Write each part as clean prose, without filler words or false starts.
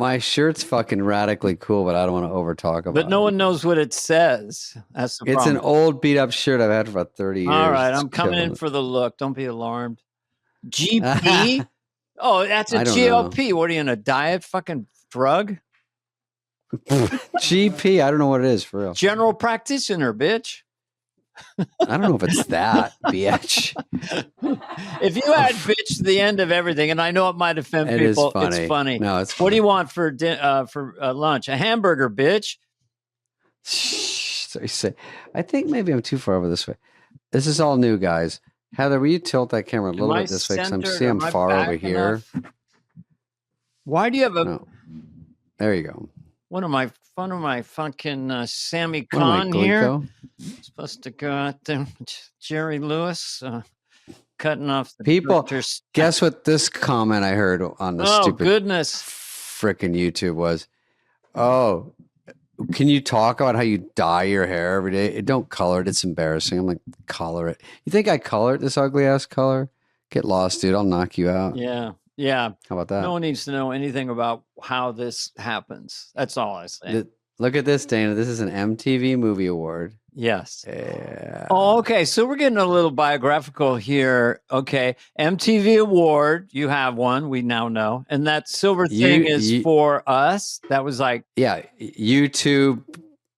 My shirt's fucking radically cool, but I don't want to over talk about it. But no one knows what it says. That's the problem. It's an old beat up shirt I've had for about 30 years. All right, It's I'm coming in killing for the look. Don't be alarmed. GP? Oh, that's a I don't GLP. What are you in a diet fucking drug? GP, I don't know what it is for real. General practitioner, bitch. I don't know if it's that, bitch. If you add bitch to the end of everything, and I know it might offend It people, is funny. it's funny. No, it's What do you funny. want for lunch? A hamburger, bitch. So you say, I think maybe I'm too far over this way. This is all new, guys. Heather, will you tilt that camera a little bit this way? Because I'm seeing I'm far over here. Why do you have a... No. There you go. One of my fucking Sammy Kahn here. Supposed to go out there, Jerry Lewis, cutting off the people. director's... Guess what this comment I heard on the stupid frickin' YouTube was? Oh, can you talk about how you dye your hair every day? Don't color it. It's embarrassing. I'm like, color it. You think I color it this ugly ass color? Get lost, dude. I'll knock you out. Yeah. Yeah. How about that? No one needs to know anything about how this happens. That's all I say. Look at this, Dana. This is an MTV Movie Award. Yes. Yeah. Oh, okay. So we're getting a little biographical here. Okay. MTV Award. You have one. We now know. And that silver thing is for us. That was like... Yeah. YouTube,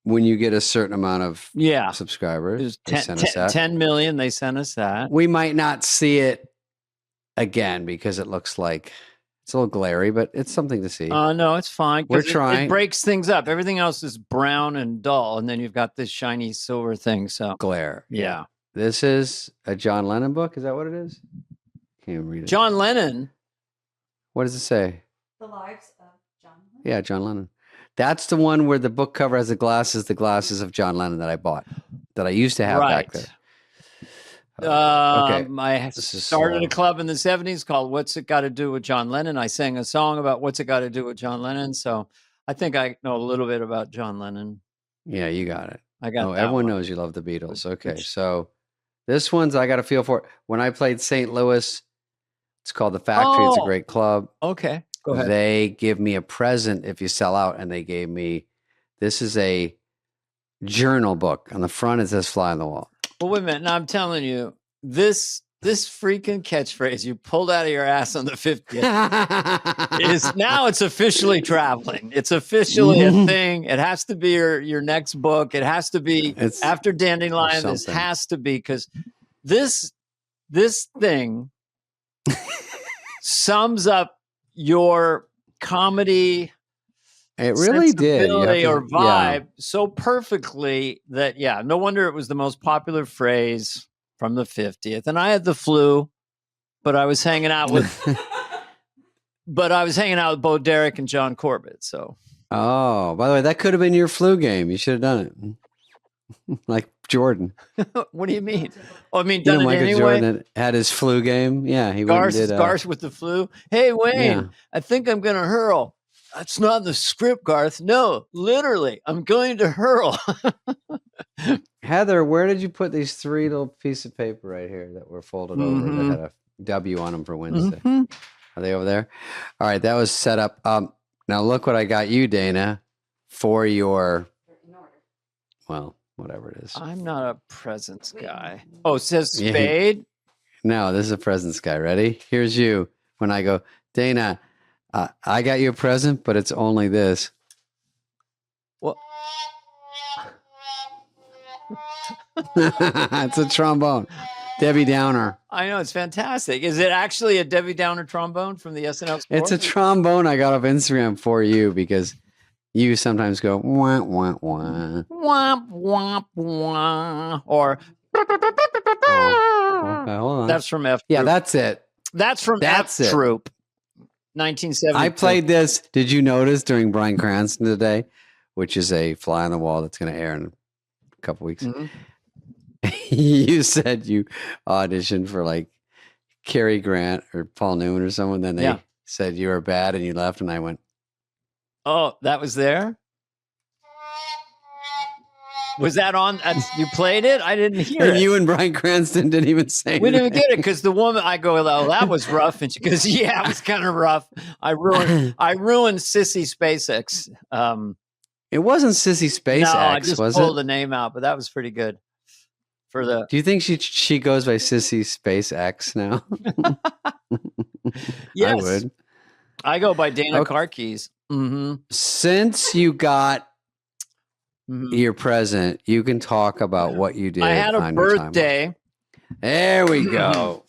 when you get a certain amount of subscribers, they sent us that. 10 million. They sent us that. We might not see it again because it looks like it's a little glary, but it's something to see. No, it's fine. We're trying. It breaks things up. Everything else is brown and dull, and then you've got this shiny silver thing. So glare. Yeah. This is a John Lennon book. Is that what it is? Can't read it. John Lennon. What does it say? The Lives of John Lennon. Yeah, John Lennon. That's the one where the book cover has the glasses of John Lennon that I bought, that I used to have back there. Okay. I started a club in the 70s called What's It Got to Do with John Lennon. I sang a song about what's it got to do with John Lennon. So I think I know a little bit about John Lennon. Yeah, you got it. I got everyone knows you love the Beatles. Okay. So this one's I got a feel for it. When I played St. Louis, it's called The Factory. It's a great club. Okay. Go ahead. They give me a present if you sell out. And they gave me, this is a journal book. On the front, it says Fly on the Wall. Well, wait a minute. Now I'm telling you, this freaking catchphrase you pulled out of your ass on the 50th is now it's officially traveling. It's officially a thing. It has to be your next book. It has to be after Dandelion. This has to be because this thing sums up your comedy. It really did. Or vibe so perfectly that, no wonder it was the most popular phrase from the 50th. And I had the flu, but I was hanging out with, Bo Derek and John Corbett. So, by the way, that could have been your flu game. You should have done it, like Jordan. What do you mean? Oh, I mean, done it Michael anyway. Jordan had his flu game. Yeah, he Garth with the flu. Hey, Wayne, I think I'm going to hurl. That's not in the script, Garth. No, literally, I'm going to hurl. Heather, where did you put these 3 little pieces of paper right here that were folded over that had a W on them for Wednesday? Are they over there? All right, that was set up. Now look what I got you, Dana, for your, well, whatever it is. I'm not a presents guy. Oh, it says spade? No, this is a presents guy. Ready? Here's you. When I go, Dana, I got you a present, but it's only this. Well, it's a trombone. Debbie Downer. I know, it's fantastic. Is it actually a Debbie Downer trombone from the SNL score? It's a trombone I got off Instagram for you because you sometimes go wah wah wah. Womp womp wah. Or okay, hold on. That's from F Troop. Yeah, that's it. That's from F Troop. 1970. I played this. Did you notice during Bryan Cranston today, which is a fly on the wall that's going to air in a couple weeks? You said you auditioned for like Cary Grant or Paul Newman or someone. Then they said you were bad and you left. And I went, oh, that was there? Was that on? You played it? I didn't hear and it. you and Bryan Cranston didn't even say We didn't anything. get it because the woman, I go, oh, that was rough. And she goes, yeah, it was kind of rough. I ruined Sissy SpaceX. It wasn't Sissy SpaceX, no, I just was pulled it? the name out, but that was pretty good. Do you think she goes by Sissy SpaceX now? Yes. I would. I go by Dana Carkeys. Mm-hmm. Since you got your present, you can talk about what you did. I had a birthday. There we go.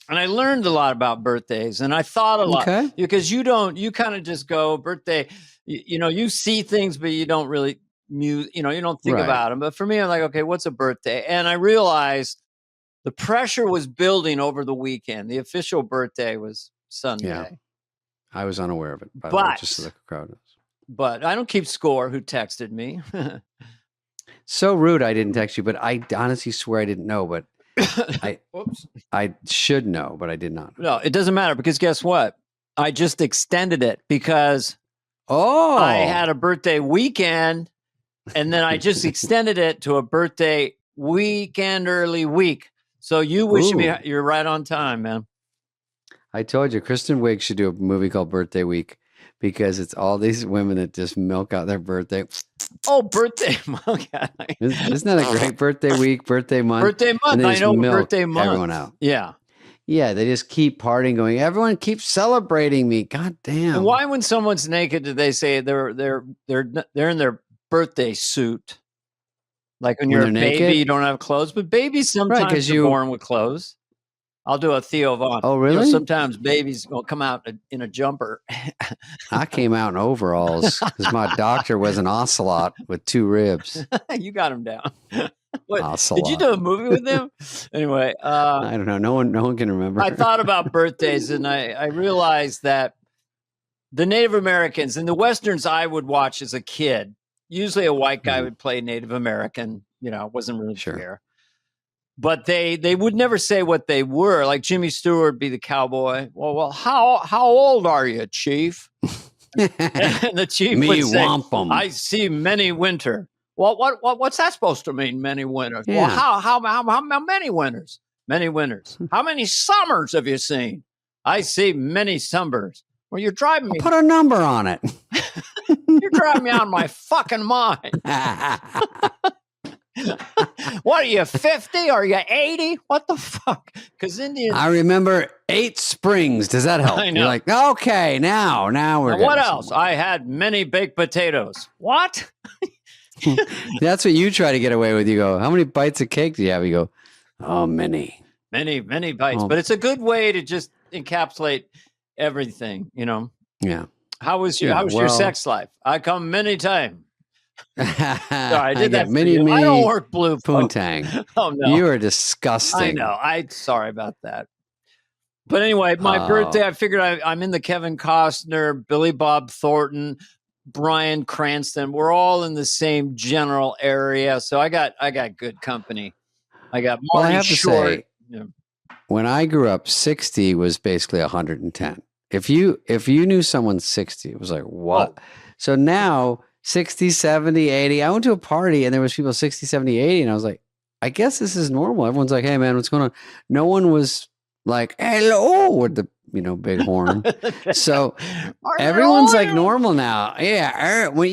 And I learned a lot about birthdays, and I thought a lot because you kind of just go birthday. You see things, but you don't really you don't think about them. But for me, I'm like, okay, what's a birthday? And I realized the pressure was building over the weekend. The official birthday was Sunday. Yeah. I was unaware of it, by the way, just so the crowd knows. But I don't keep score who texted me. So rude I didn't text you, but I honestly swear I didn't know, but I should know, but I did not. No, it doesn't matter because guess what? I just extended it because I had a birthday weekend and then I just extended it to a birthday weekend early week. So you wish me you're right on time, man. I told you, Kristen Wiig should do a movie called Birthday Week because it's all these women that just milk out their birthday. Oh, birthday month. Isn't that a great birthday week, birthday month? Birthday month. I know, birthday month. Everyone out. Yeah. Yeah, they just keep partying, going, everyone keeps celebrating me. God damn. And why when someone's naked do they say they're in their birthday suit? Like when you're a baby, naked? You don't have clothes, but babies sometimes are born with clothes. I'll do a Theo Von. Oh, really? Sometimes babies will come out in a jumper. I came out in overalls because my doctor was an ocelot with 2 ribs. You got him down. What, ocelot. Did you do a movie with him? Anyway. I don't know. No one can remember. I thought about birthdays and I realized that the Native Americans and the Westerns I would watch as a kid, usually a white guy would play Native American, wasn't really fair. But they would never say what they were. Like Jimmy Stewart would be the cowboy. Well, how old are you, Chief? And the chief would say, Womp. I see many winter. Well, what's that supposed to mean, many winters? Yeah. Well, how many winters? Many winters. How many summers have you seen? I see many summers. Well, you're driving me. Put a number on it. You're driving me out of my fucking mind. What are you, 50? Are you 80? What the fuck? Because Indians. I remember 8 springs. Does that help? I know. You're like, okay, now we're. What else? I had many baked potatoes. What? That's what you try to get away with. You go, how many bites of cake do you have? You go, oh, many bites. But it's a good way to just encapsulate everything. Yeah. How was your sex life? I come many times. Sorry, I did that. Many. I don't work blue. Poontang. Oh no, you are disgusting. I know. Sorry about that. But anyway, my birthday. I figured I'm in the Kevin Costner, Billy Bob Thornton, Bryan Cranston. We're all in the same general area, so I got good company. I got Marty I have Short. To say, when I grew up, 60 was basically 110. If you knew someone 60, it was like, what? Oh. So now 60, 70, 80. I went to a party and there was people 60, 70, 80. And I was like, I guess this is normal. Everyone's like, hey, man, what's going on? No one was like, hello, with the, big horn. So everyone's like normal now. Yeah. When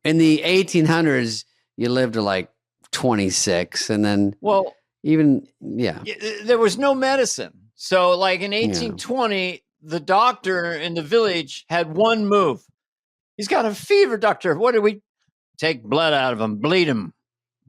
in the 1800s, you lived to like 26 and then, there was no medicine. So like in 1820, the doctor in the village had one move. He's got a fever, doctor. What do we take blood out of him? Bleed him.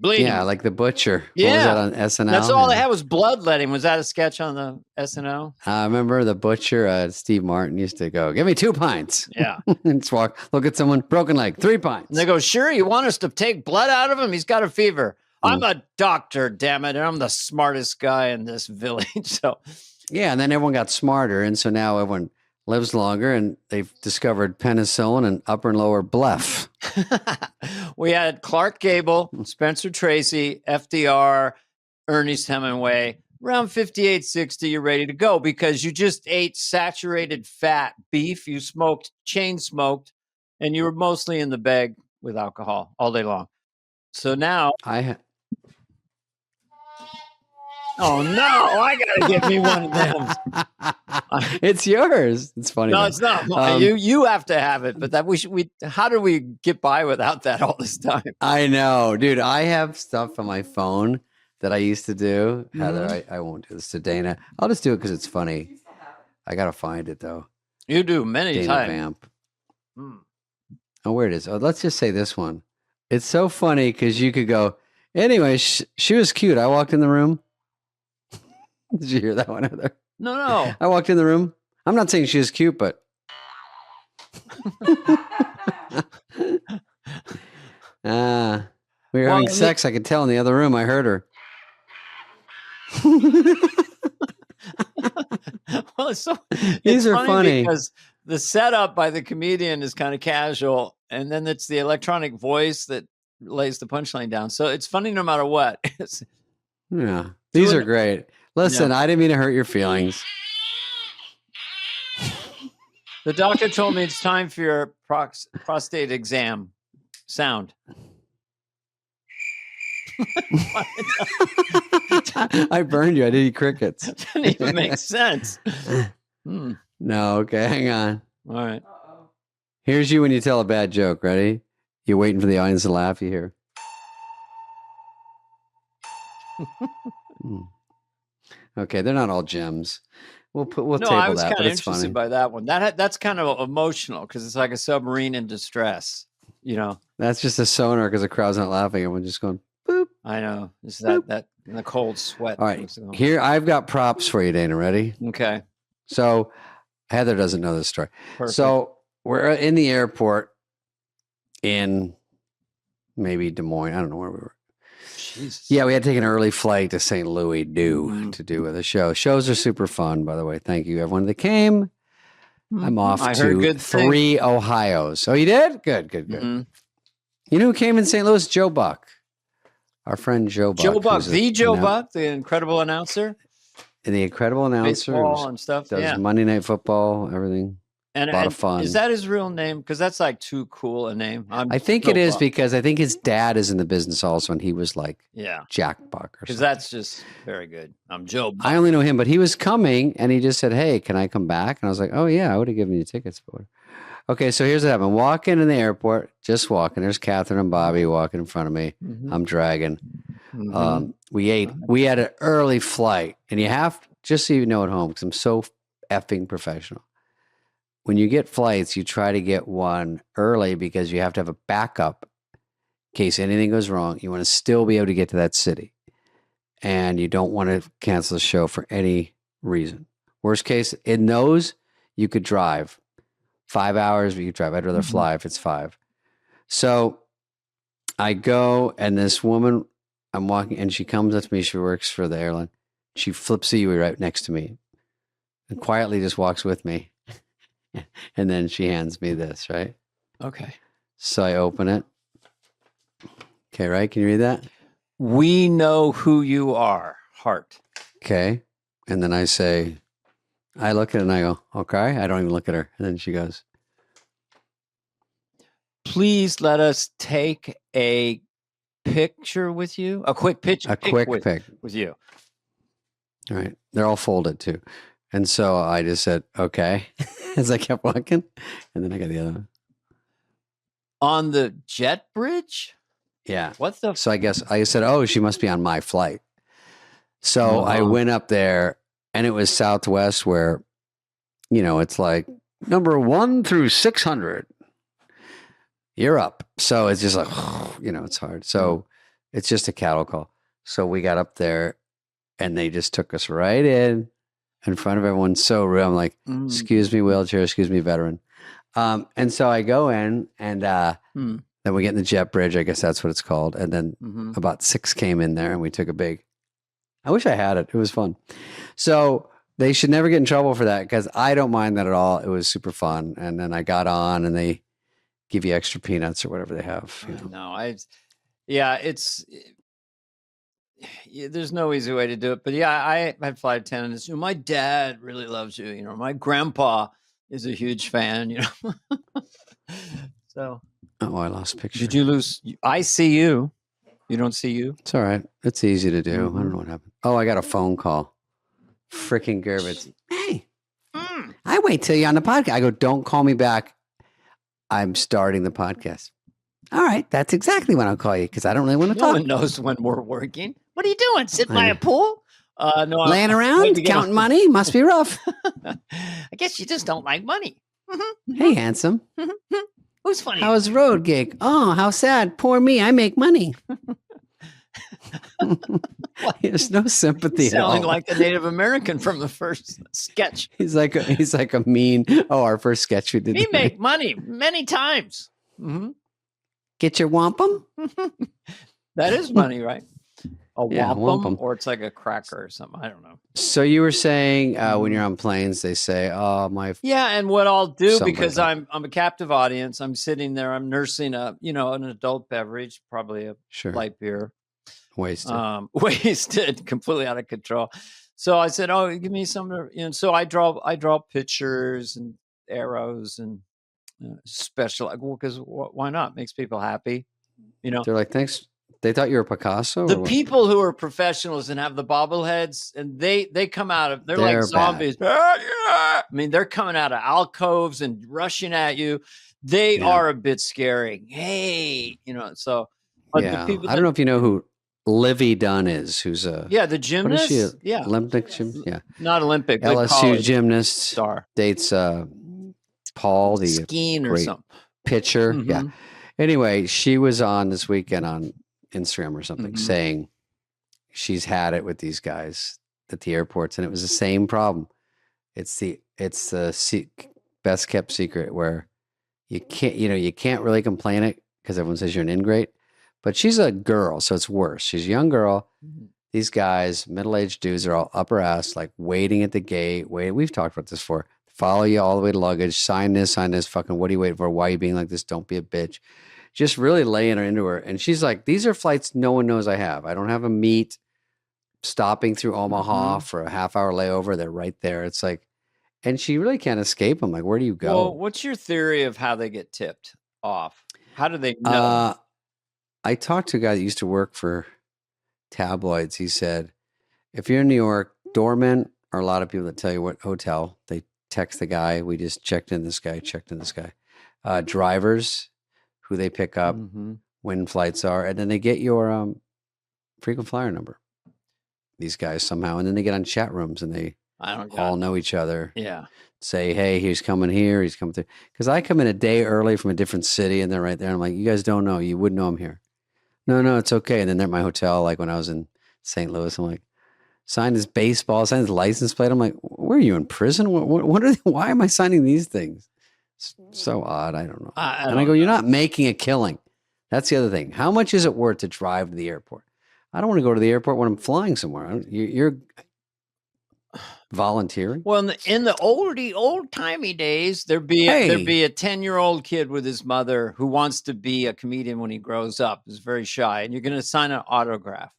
Yeah, like the butcher. Yeah. What was that on SNL? That's all they had was bloodletting. Was that a sketch on the SNL? I remember the butcher, Steve Martin, used to go, give me 2 pints. Yeah. And just look at someone, broken leg, 3 pints. And they go, sure, you want us to take blood out of him? He's got a fever. I'm a doctor, damn it. And I'm the smartest guy in this village. So, yeah, and then everyone got smarter. And so now everyone lives longer, and they've discovered penicillin and upper and lower bleph. We had Clark Gable, Spencer Tracy, FDR, Ernest Hemingway. Around 58, 60, you're ready to go because you just ate saturated fat beef. You chain smoked, and you were mostly in the bag with alcohol all day long. So now oh no, I gotta get me one of them. It's yours. It's funny. No, it's not. You have to have it, but that how do we get by without that all this time? I know, dude. I have stuff on my phone that I used to do. Heather, I won't do this to Dana. I'll just do it because it's funny. I gotta find it though. You do many Dana times. Vamp. Oh, where it is? Oh, let's just say this one. It's so funny because you could go. Anyway, she was cute. I walked in the room. Did you hear that one, Heather? No. I walked in the room. I'm not saying she was cute, but we were having sex. I could tell in the other room. I heard her. Well, These are funny because the setup by the comedian is kind of casual, and then it's the electronic voice that lays the punchline down. So it's funny no matter what. Yeah, these are great. Listen, I didn't mean to hurt your feelings. The doctor told me it's time for your prostate exam. Sound. I burned you. I did eat crickets. Didn't even make sense. No, okay, hang on. All right. Here's you when you tell a bad joke. Ready? You're waiting for the audience to laugh. You hear. Okay, they're not all gems. We'll table I was that, kind but of it's interested funny. by that one. That's kind of emotional because it's like a submarine in distress. You know, that's just a sonar because the crowd's not laughing. Everyone's just going boop. I know. It's that in the cold sweat. All right, here I've got props for you, Dana. Ready? Okay. So Heather doesn't know this story. Perfect. So we're in the airport in maybe Des Moines. I don't know where we were. Jesus. Yeah, we had to take an early flight to St. Louis to do with a show. Shows are super fun, by the way. Thank you, everyone that came. I'm off to 3 Ohios. Oh, you did? Good. Mm-hmm. You know who came in St. Louis? Joe Buck. Our friend Joe Buck. Joe Buck, Joe Buck, the incredible announcer. The incredible announcer. Baseball and stuff. Does Monday Night Football, everything. And, a lot of fun. Is that his real name? Because that's like too cool a name. I think it is because I think his dad is in the business also, and he was like Jack Buck. Because that's just very good. I'm Joe Buck. I only know him, but he was coming, and he just said, "Hey, can I come back?" And I was like, "Oh yeah, I would have given you tickets for it." Okay, so here's what happened. Walking in the airport, just walking. There's Catherine and Bobby walking in front of me. Mm-hmm. I'm dragging. Mm-hmm. We had an early flight, and you have just so you know at home because I'm so effing professional. When you get flights, you try to get one early because you have to have a backup in case anything goes wrong. You want to still be able to get to that city, and you don't want to cancel the show for any reason. Worst case, in those, you could drive 5 hours, but you drive. I'd rather fly if it's 5. So I go, and this woman, I'm walking, and she comes up to me. She works for the airline. She flips a Yui right next to me and quietly just walks with me. And then she hands me this, right? Okay. So I open it. Okay, right? Can you read that? We know who you are, heart. Okay. And then I look at it and I go, okay. I don't even look at her. And then she goes, please let us take a picture with you. A quick picture. A quick pic with you. All right. They're all folded too. And so I just said, okay, as I kept walking. And then I got the other one. On the jet bridge? Yeah. What the? So I guess I said, oh, she must be on my flight. So I went up there, and it was Southwest where, it's like number 1 through 600. You're up. So it's just like, it's hard. So it's just a cattle call. So we got up there, and they just took us right in front of everyone. So rude. I'm like, excuse me, wheelchair, excuse me, veteran. And so I go in, and then we get in the jet bridge. I guess that's what it's called. And then about 6 came in there, and we took I wish I had it. It was fun. So they should never get in trouble for that because I don't mind that at all. It was super fun. And then I got on, and they give you extra peanuts or whatever they have. There's no easy way to do it, but I had flight attendants. My dad really loves you. My grandpa is a huge fan. So. Oh, I lost a picture. Did you lose? I see you. You don't see you? It's all right. It's easy to do. I don't know what happened. Oh, I got a phone call. Freaking Gervitz. Hey, I wait till you're on the podcast. I go, don't call me back. I'm starting the podcast. All right. That's exactly when I'll call you because I don't really want to talk. No one knows when we're working. What are you doing? Sitting by a pool? No, laying around, counting money. Must be rough. I guess you just don't like money. Hey, handsome. Who's funny? How was the road gig? Oh, how sad. Poor me. I make money. There's no sympathy at all. Sounding like the Native American from the first sketch. He's like a mean. Oh, our first sketch we did. We make money many times. Get your wampum? That is money, right? A wampum, wampum. or it's like a cracker or something. I don't know. So you were saying when you're on planes, they say, "Oh, my." Yeah, and what I'll do because I'm a captive audience. I'm sitting there. I'm nursing an adult beverage, probably a light beer. Wasted, completely out of control. So I said, "Oh, give me some." So I draw pictures and arrows and special. Because why not? Makes people happy. They're like, "Thanks." They thought you were Picasso. The people who are professionals and have the bobbleheads, and they come out of they're like zombies. I mean, they're coming out of alcoves and rushing at you. They are a bit scary. Hey, so. But the people I don't know if you know who Livy Dunn is. Who's the gymnast. What is she? Olympic gym. Yeah, not Olympic. LSU gymnast. Star Dates Paul, the skiing or something. Pitcher. Yeah. Anyway, she was on this weekend on Instagram or something saying she's had it with these guys at the airports, and it was the same problem. It's the best kept secret where you can't really complain it because everyone says you're an ingrate, but she's a girl, so it's worse. She's a young girl. These guys, middle-aged dudes, are all up her ass, like waiting at the gate. We've talked about this before. Follow you all the way to luggage. Sign this. Fucking, what are you waiting for? Why are you being like this? Don't be a bitch. Just really laying her into her. And she's like, these are flights no one knows I have. I don't have a meet stopping through Omaha for a half-hour layover. They're right there. It's like, and she really can't escape them. Like, where do you go? Well, what's your theory of how they get tipped off? How do they know? I talked to a guy that used to work for tabloids. He said, if you're in New York, doormen are a lot of people that tell you what hotel. They text the guy. We just checked in this guy. Drivers, who they pick up, when flights are, and then they get your frequent flyer number. These guys somehow, and then they get on chat rooms and they all know each other. Yeah. Say, hey, he's coming here, he's coming through. Because I come in a day early from a different city and they're right there. I'm like, you guys don't know. You wouldn't know I'm here. No, it's okay. And then they're at my hotel, like when I was in St. Louis, I'm like, sign his baseball, sign his license plate. I'm like, where are you in prison? What are they, why am I signing these things? It's so odd. I don't know. And I go, you're not making a killing. That's the other thing. How much is it worth to drive to the airport? I don't want to go to the airport when I'm flying somewhere. You're volunteering. Well, in the old-timey days, there'd be a 10-year-old kid with his mother who wants to be a comedian when he grows up. Is very shy, and you're going to sign an autograph.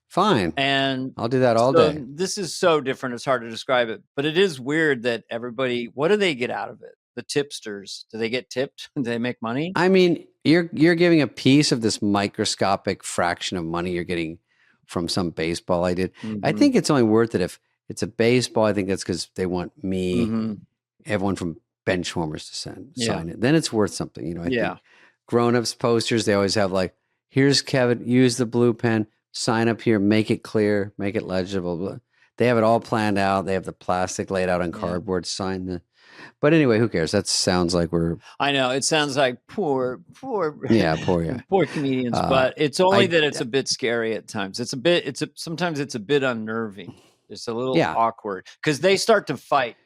Fine. And I'll do that all day. This is so different. It's hard to describe it, but it is weird that everybody, what do they get out of it? The tipsters, do they get tipped? Do they make money? I mean, you're giving a piece of this microscopic fraction of money you're getting from some baseball I did. I think it's only worth it if it's a baseball. I think that's because they want me, everyone from Benchwarmers to sign it. Then it's worth something. I think grown-ups posters, they always have like, here's Kevin, use the blue pen, sign up here, make it clear, make it legible. They have it all planned out. They have the plastic laid out on cardboard, sign the. But anyway, who cares? That sounds like we're. I know it sounds like poor. Poor comedians. But it's only that it's a bit scary at times. Sometimes it's a bit unnerving. It's a little awkward because they start to fight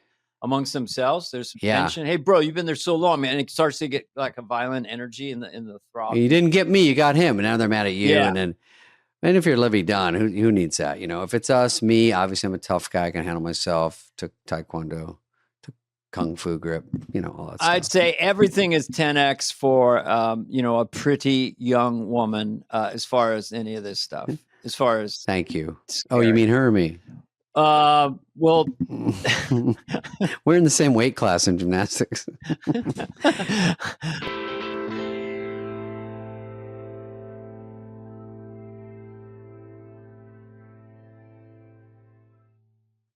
amongst themselves. There's some tension. Hey, bro, you've been there so long, man. And it starts to get like a violent energy in the throb. You didn't get me, you got him, and now they're mad at you. And if you're Livy Dunn, who needs that? If it's us, me, obviously I'm a tough guy. I can handle myself. Took Taekwondo. Kung Fu grip, all that stuff. I'd say everything is 10x for, a pretty young woman as far as any of this stuff. As far as thank you. Scary. Oh, you mean her or me? Well, we're in the same weight class in gymnastics.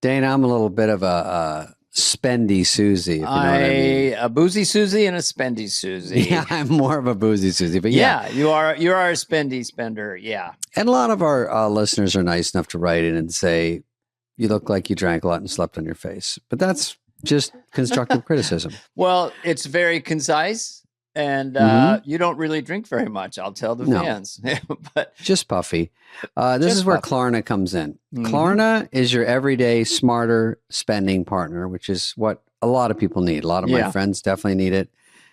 Dana, I'm a little bit of a spendy Susie, if you know what I mean. A boozy Susie and a spendy Susie. Yeah, I'm more of a boozy Susie, but you are a spendy spender. Yeah. And a lot of our listeners are nice enough to write in and say, you look like you drank a lot and slept on your face. But that's just constructive criticism. Well, it's very concise, and you don't really drink very much. I'll tell the fans. But just puffy. This is where Klarna comes in. Klarna is your everyday smarter spending partner, which is what a lot of people need. A lot of my friends definitely need it.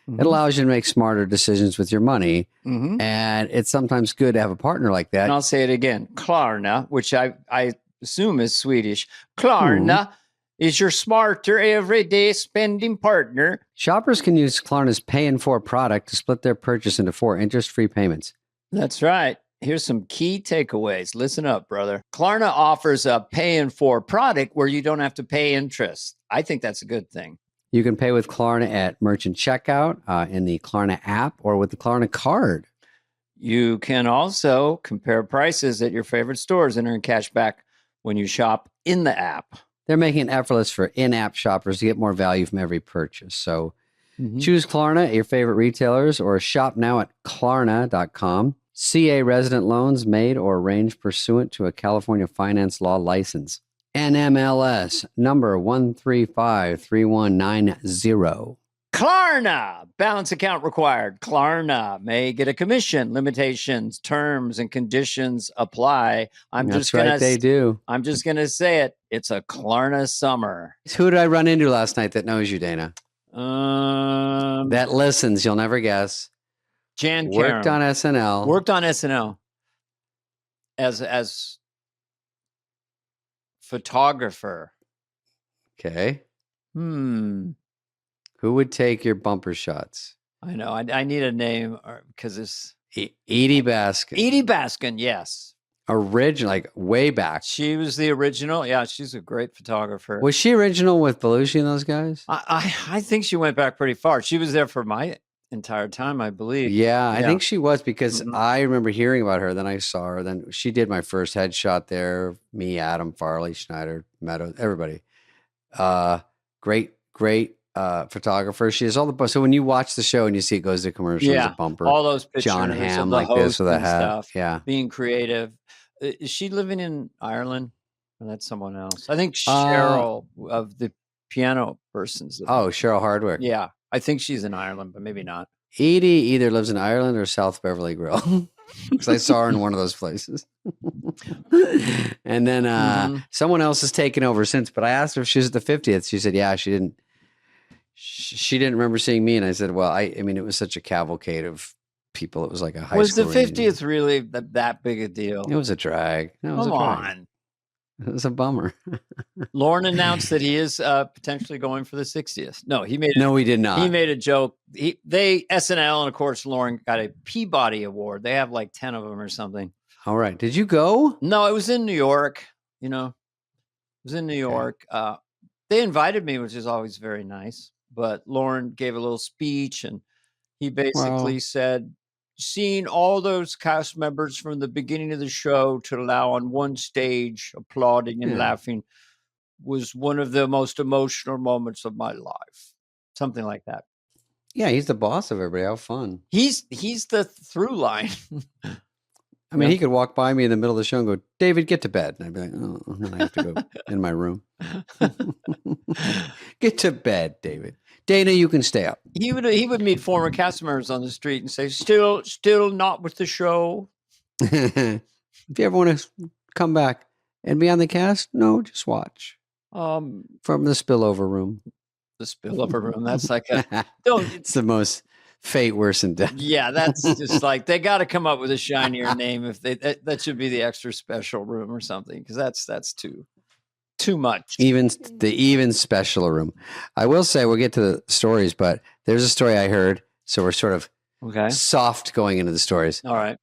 It allows you to make smarter decisions with your money. And it's sometimes good to have a partner like that. And I'll say it again. Klarna, which I assume is Swedish. Klarna is your smarter everyday spending partner. Shoppers can use Klarna's Pay in 4 product to split their purchase into 4 interest-free payments. That's right. Here's some key takeaways. Listen up, brother. Klarna offers a Pay in 4 product where you don't have to pay interest. I think that's a good thing. You can pay with Klarna at merchant checkout in the Klarna app or with the Klarna card. You can also compare prices at your favorite stores and earn cash back when you shop in the app. They're making it effortless for in-app shoppers to get more value from every purchase. So choose Klarna at your favorite retailers or shop now at Klarna.com. CA resident loans made or arranged pursuant to a California finance law license. NMLS number 1353190. Klarna, balance account required. Klarna may get a commission. Limitations, terms, and conditions apply. They do. I'm just going to say it. It's a Klarna summer. Who did I run into last night that knows you, Dana? That listens. You'll never guess. Jan worked on SNL. Worked on SNL as photographer. Okay. Who would take your bumper shots? I know. I need a name because it's Edie Baskin. Edie Baskin, yes. Original, like way back. She was the original. Yeah, she's a great photographer. Was she original with Belushi and those guys? I think she went back pretty far. She was there for my entire time, I believe. Yeah, I think she was because I remember hearing about her. Then I saw her. Then she did my first headshot there. Me, Adam, Farley, Schneider, Meadows, everybody. Great photographer. She has all the. So when you watch the show and you see it goes to commercial, there's a bumper. All those pictures. John Hamm like this with a hat. Stuff, yeah, being creative. Is she living in Ireland? Or that's someone else. I think Cheryl of the piano persons. Cheryl Hardwick. Yeah. I think she's in Ireland, but maybe not. Edie either lives in Ireland or South Beverly Grill. Because I saw her in one of those places. And then someone else has taken over since, but I asked her if she was at the 50th. She said, yeah, she didn't remember seeing me. And I said, well, I mean, it was such a cavalcade of people. It was like a high school. Was the 50th really that big a deal? It was a drag. No, Come on. It was a bummer. Lauren announced that he is potentially going for the 60th. No, he did not. He made a joke. SNL, and of course, Lauren got a Peabody Award. They have like 10 of them or something. All right. Did you go? No, it was in New York. It was in New York. They invited me, which is always very nice. But Lauren gave a little speech, and he basically said, seeing all those cast members from the beginning of the show to allow on one stage applauding and laughing was one of the most emotional moments of my life. Something like that. Yeah, he's the boss of everybody. How fun. He's the through line. I mean, he could walk by me in the middle of the show and go, David, get to bed. And I'd be like, oh, and then I have to go in my room. Get to bed, David. Dana, you can stay up. He would meet former cast members on the street and say, still not with the show. If you ever want to come back and be on the cast, no, just watch. From the spillover room. The spillover room. That's like it's the most fate worse than death. Yeah, that's just like they got to come up with a shinier name. If that should be the extra special room or something, because that's too much. Even specialer room. I will say we'll get to the stories, but there's a story I heard, so we're sort of soft going into the stories. All right.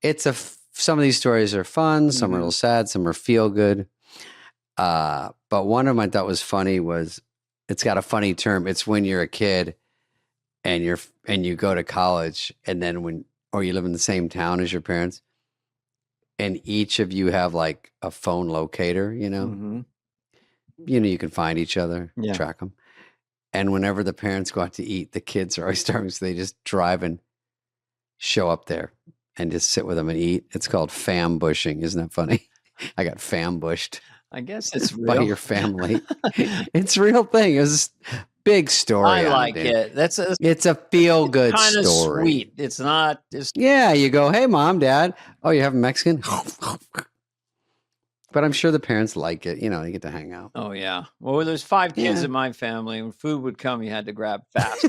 Some of these stories are fun, some are a little sad, some are feel good. But one of them I thought was funny was it's got a funny term. It's when you're a kid and you go to college, and then or you live in the same town as your parents, and each of you have like a phone locator, you can find each other, Yeah. track them. And whenever the parents go out to eat, the kids are always starving, so they just drive and show up there and just sit with them and eat. It's called fam bushing. Isn't that funny? I got fam bushed. I guess it's by real. your family. It's a real thing. It was a big story. I like it. It's a feel good kind of story. Sweet. It's not just. Yeah, you go, hey, mom, dad. Oh, you have a Mexican? But I'm sure the parents like it. They get to hang out. Oh, yeah. Well, there's 5 kids in my family. When food would come, you had to grab fast.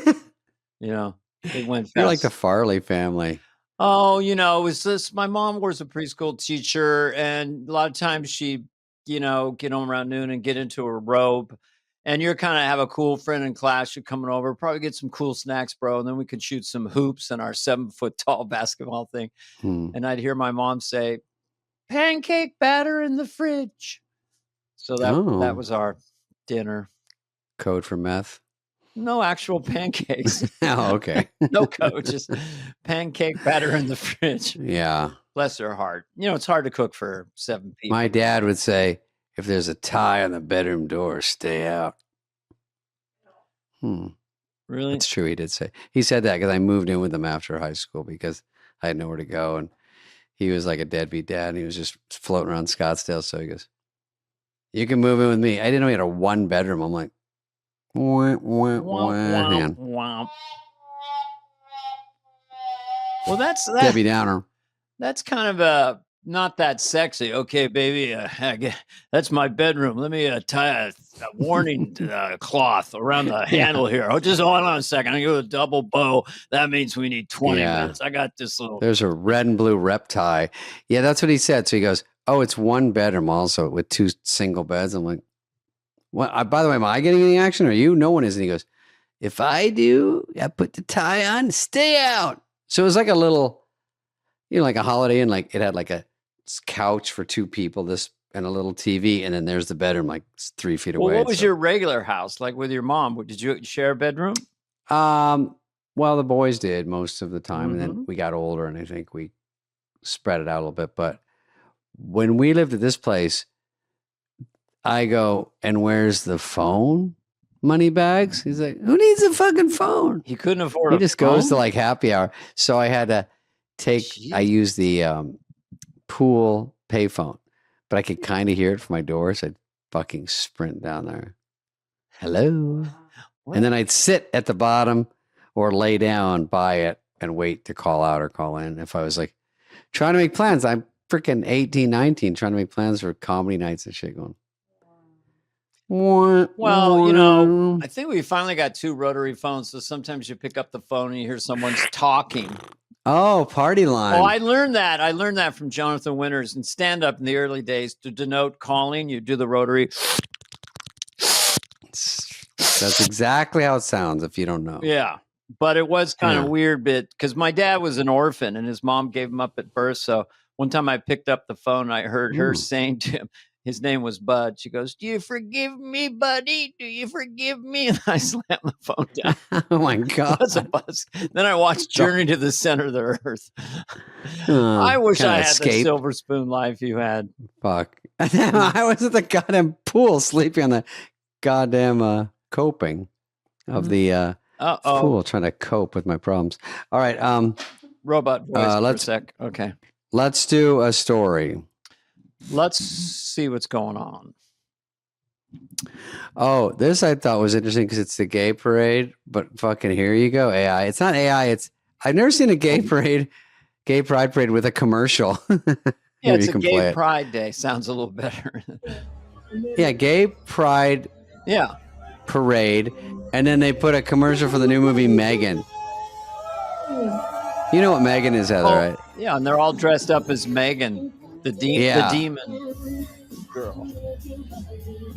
It went fast. You're like the Farley family. Oh, it was this. My mom was a preschool teacher, and a lot of times she, get home around noon and get into her robe. And you're kind of have a cool friend in class. You're coming over, probably get some cool snacks, bro. And then we could shoot some hoops in our 7-foot-tall basketball thing. And I'd hear my mom say, pancake batter in the fridge. So that was our dinner. Code for meth? No actual pancakes. Oh, okay. No code, just pancake batter in the fridge. Yeah. Bless her heart. It's hard to cook for 7 people. My dad would say, if there's a tie on the bedroom door, stay out. Really? It's true. He did say. He said that because I moved in with him after high school because I had nowhere to go. And he was like a deadbeat dad. And he was just floating around Scottsdale. So he goes, you can move in with me. I didn't know he had a 1-bedroom. I'm like, wah, wah, wah, womp, womp. Well, that's Debbie Downer. That's kind of not that sexy. Okay, baby, that's my bedroom. Let me tie a warning cloth around the handle here. Oh, just hold on a second. I go a double bow. That means we need 20 minutes. I got this little. There's a red and blue rep tie. Yeah, that's what he said. So he goes, oh, it's 1 bedroom also with 2 single beds. I'm like, what? By the way, am I getting any action or you? No one is. And he goes, if I do, I put the tie on, stay out. So it was like a little, like a Holiday Inn, like it had like a couch for 2 people, and a little TV, and then there's the bedroom like 3 feet away. Well, what was your regular house like with your mom? Did you share a bedroom? Well, the boys did most of the time, and then we got older, and I think we spread it out a little bit. But when we lived at this place, I go, and where's the phone? Money bags? He's like, who needs a fucking phone? He couldn't afford He just goes to like happy hour. So I had to I used the pool payphone, but I could kind of hear it from my door. So I'd fucking sprint down there. Hello. What? And then I'd sit at the bottom or lay down by it and wait to call out or call in. If I was like trying to make plans, I'm freaking 18, 19, trying to make plans for comedy nights and shit going. Well, I think we finally got 2 rotary phones. So sometimes you pick up the phone and you hear someone's talking. Oh, party line. Oh, I learned that. I learned that from Jonathan Winters in stand-up in the early days. To denote calling, you do the rotary. That's exactly how it sounds if you don't know. Yeah. But it was kind of weird because my dad was an orphan and his mom gave him up at birth. So one time I picked up the phone, I heard her saying to him, his name was Bud. She goes, do you forgive me, buddy? Do you forgive me? And I slammed the phone down. Oh, my God. That's a buzz. Then I watched Journey to the Center of the Earth. I wish I had the silver spoon life you had. Fuck. I was at the goddamn pool sleeping on the goddamn coping of the pool, trying to cope with my problems. All right. Robot voice for a sec. Okay. Let's do a story. Let's see what's going on. Oh, this I thought was interesting because it's the gay parade, but fucking here you go, AI. It's not AI. I've never seen a gay parade, gay pride parade with a commercial. Yeah, it's a gay pride day. Sounds a little better. Yeah, gay pride parade, and then they put a commercial for the new movie Megan. You know what Megan is, Heather, right? Yeah, and they're all dressed up as Megan. The demon girl.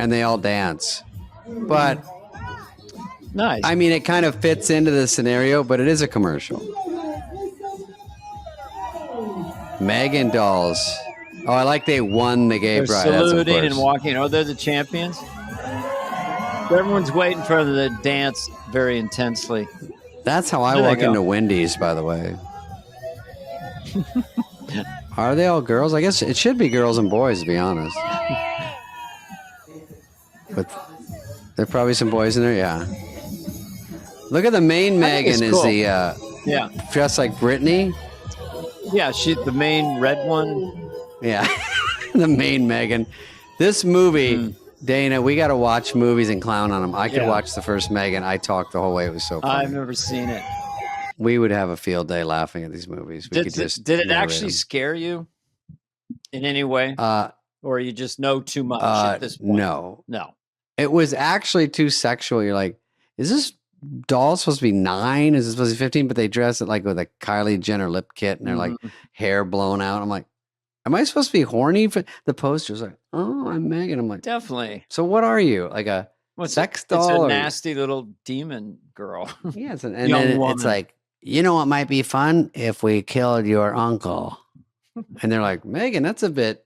And they all dance. But nice. I mean, it kind of fits into the scenario, but it is a commercial. Megan dolls. Oh, I like they won the gay pride. They're saluting and walking. Oh, they're the champions? Everyone's waiting for them to dance very intensely. That's how I walk into Wendy's, by the way. Are they all girls? I guess it should be girls and boys, to be honest. There are probably some boys in there. Yeah. Look at the main Megan is cool. the dressed like Britney. Yeah, the main red one. Yeah, the main Megan. This movie, Dana, we got to watch movies and clown on them. I could watch the first Megan. I talked the whole way. It was so funny. I've never seen it. We would have a field day laughing at these movies. Did it actually scare you in any way? Or you just know too much at this point? No. It was actually too sexual. You're like, is this doll supposed to be 9? Is it supposed to be 15? But they dress it like with a Kylie Jenner lip kit and they're like hair blown out. I'm like, am I supposed to be horny? For the poster's like, oh, I'm Megan. I'm like, definitely. So what are you? Like a sex doll? It's a nasty little demon girl. Yeah. And then it's like, you know what might be fun? If we killed your uncle. And they're like, Megan, that's a bit.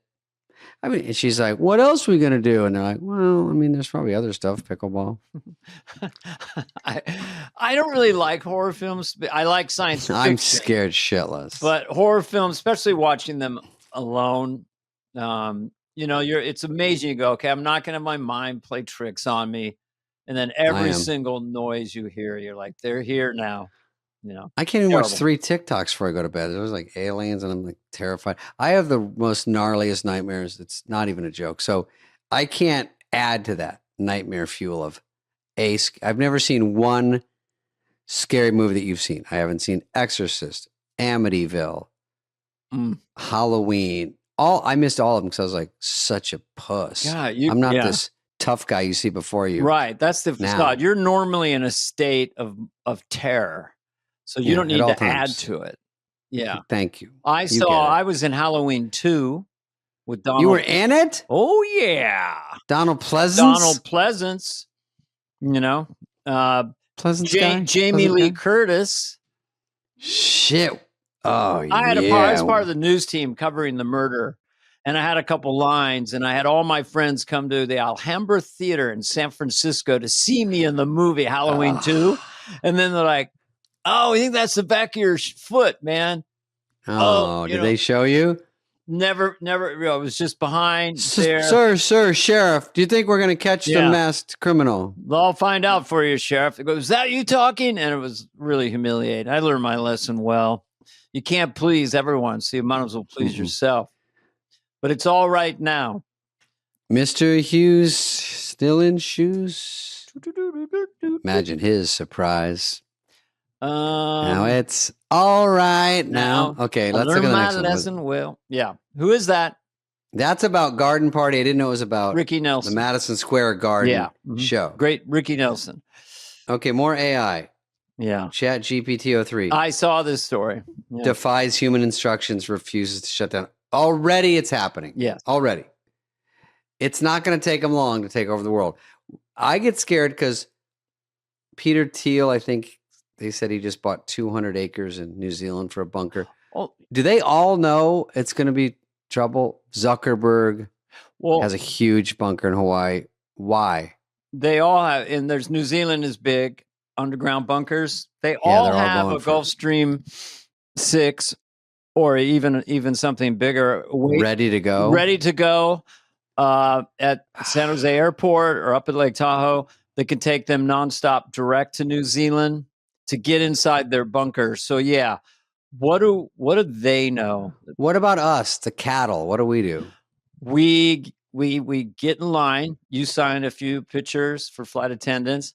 I mean, and she's like, what else are we going to do? And they're like, well, I mean, there's probably other stuff, pickleball. I don't really like horror films. I like science fiction. I'm scared shitless. But horror films, especially watching them alone, it's amazing. You go, okay, I'm not going to have my mind play tricks on me. And then every single noise you hear, you're like, they're here now. I can't even watch 3 TikToks before I go to bed. There's like aliens and I'm like terrified. I have the most gnarliest nightmares. It's not even a joke. So I can't add to that nightmare fuel of I've never seen one scary movie that you've seen. I haven't seen Exorcist, Amityville, Halloween. I missed all of them because I was like such a puss. Yeah, I'm not this tough guy you see before you. Right. That's the facade. You're normally in a state of terror. So you don't need to add to it. Yeah. Thank you. I was in Halloween 2 with Donald. You were in it? Oh, yeah. Donald Pleasance? Donald Pleasance. Pleasance guy? Jamie Lee Curtis. Shit. Oh, I was part of the news team covering the murder. And I had a couple lines, and I had all my friends come to the Alhambra Theater in San Francisco to see me in the movie Halloween 2. And then they're like, oh, I think that's the back of your foot, man. Oh, did they show you? Never. It was just behind there. Sir, Sheriff, do you think we're going to catch the masked criminal? I'll find out for you, Sheriff. It goes, is that you talking? And it was really humiliating. I learned my lesson well. You can't please everyone, so you might as well please yourself. But it's all right now. Mr. Hughes still in shoes? Imagine his surprise. Now it's all right now. Okay, let's look at the next one. Lesson well. Yeah. Who is that? That's about Garden Party. I didn't know it was about Ricky Nelson. The Madison Square Garden show. Great Ricky Nelson. Okay, more AI. Yeah. Chat GPT-03. I saw this story. Yeah. Defies human instructions, refuses to shut down. Already it's happening. Yeah. Already. It's not going to take them long to take over the world. I get scared because Peter Thiel, I think, they said he just bought 200 acres in New Zealand for a bunker. Well, do they all know it's going to be trouble? Zuckerberg has a huge bunker in Hawaii. Why? They all have, and there's New Zealand is big underground bunkers. They all have a Gulfstream 6 or even something bigger. Ready to go at San Jose Airport or up at Lake Tahoe. They can take them nonstop direct to New Zealand to get inside their bunker. So what do they know? What about us, the cattle? What do we do? We get in line. You sign a few pictures for flight attendants,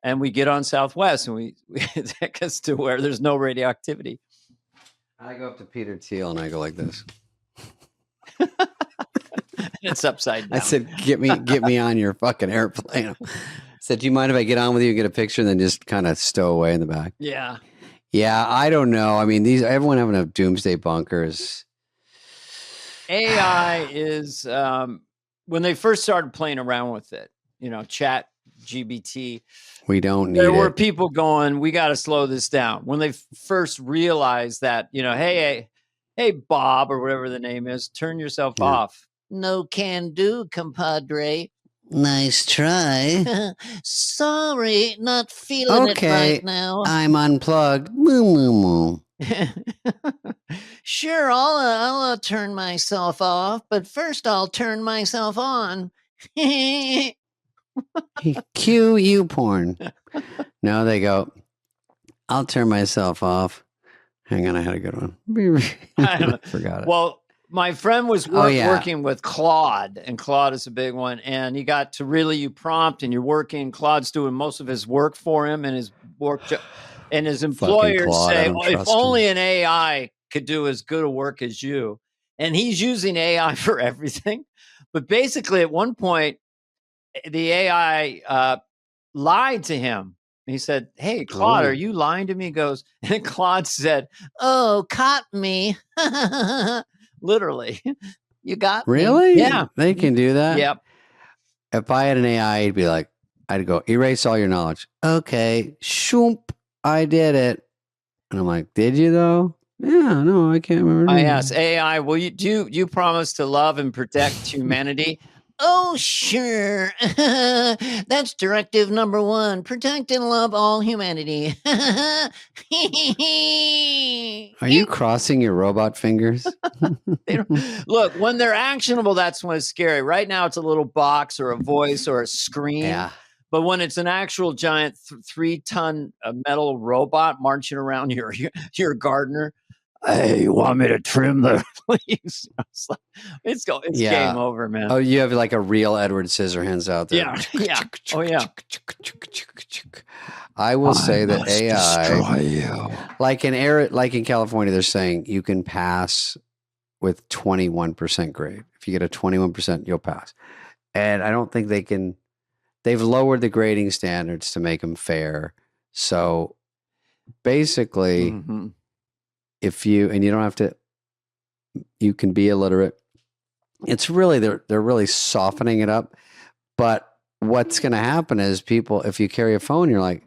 and we get on Southwest, and we take us to where there's no radioactivity. I go up to Peter Thiel and I go like this. It's upside down. I said, "Get me on your fucking airplane." I said, do you mind if I get on with you and get a picture and then just kind of stow away in the back? Yeah. Yeah, I don't know. I mean, everyone having a doomsday bunkers. AI is, when they first started playing around with it, chat GBT. We don't need There were people going, we got to slow this down. When they first realized that, hey, Bob, or whatever the name is, turn yourself off. No can do, compadre. Nice try. Sorry, not feeling it right now. I'm unplugged. Moo, moo, moo. Sure, I'll turn myself off, but first I'll turn myself on. Cue you porn. No, they go, I'll turn myself off. Hang on, I had a good one. I forgot it. Well, my friend was working with Claude, and Claude is a big one. And he got to really, you prompt and you're working. Claude's doing most of his work for him, and his work, and his employers Claude, say, if only an AI could do as good a work as you. And he's using AI for everything. But basically, at one point, the AI lied to him. He said, hey, Claude, are you lying to me? He goes, and Claude said, oh, caught me. Literally. You got really? me. Yeah. They can do that? Yep. If I had an AI, it'd be like, I'd go, erase all your knowledge. Okay. Shoomp. I did it. And I'm like, did you though? Yeah, no, I can't remember. I asked AI, will you promise to love and protect humanity? Oh, sure. That's directive number 1. Protect and love all humanity. Are you crossing your robot fingers? Look, when they're actionable, that's when it's scary. Right now, it's a little box or a voice or a screen. Yeah. But when it's an actual giant 3-ton metal robot marching around your gardener, hey, you want me to trim the leaves? It's game over, man. Oh, you have like a real Edward Scissorhands out there. Yeah, yeah. Oh, yeah. I will say that AI, like in California, they're saying you can pass with 21% grade. If you get a 21%, you'll pass. And I don't think they can. They've lowered the grading standards to make them fair. So basically, if you don't have to, you can be illiterate. It's really, they're really softening it up. But what's going to happen is people, if you carry a phone, you're like,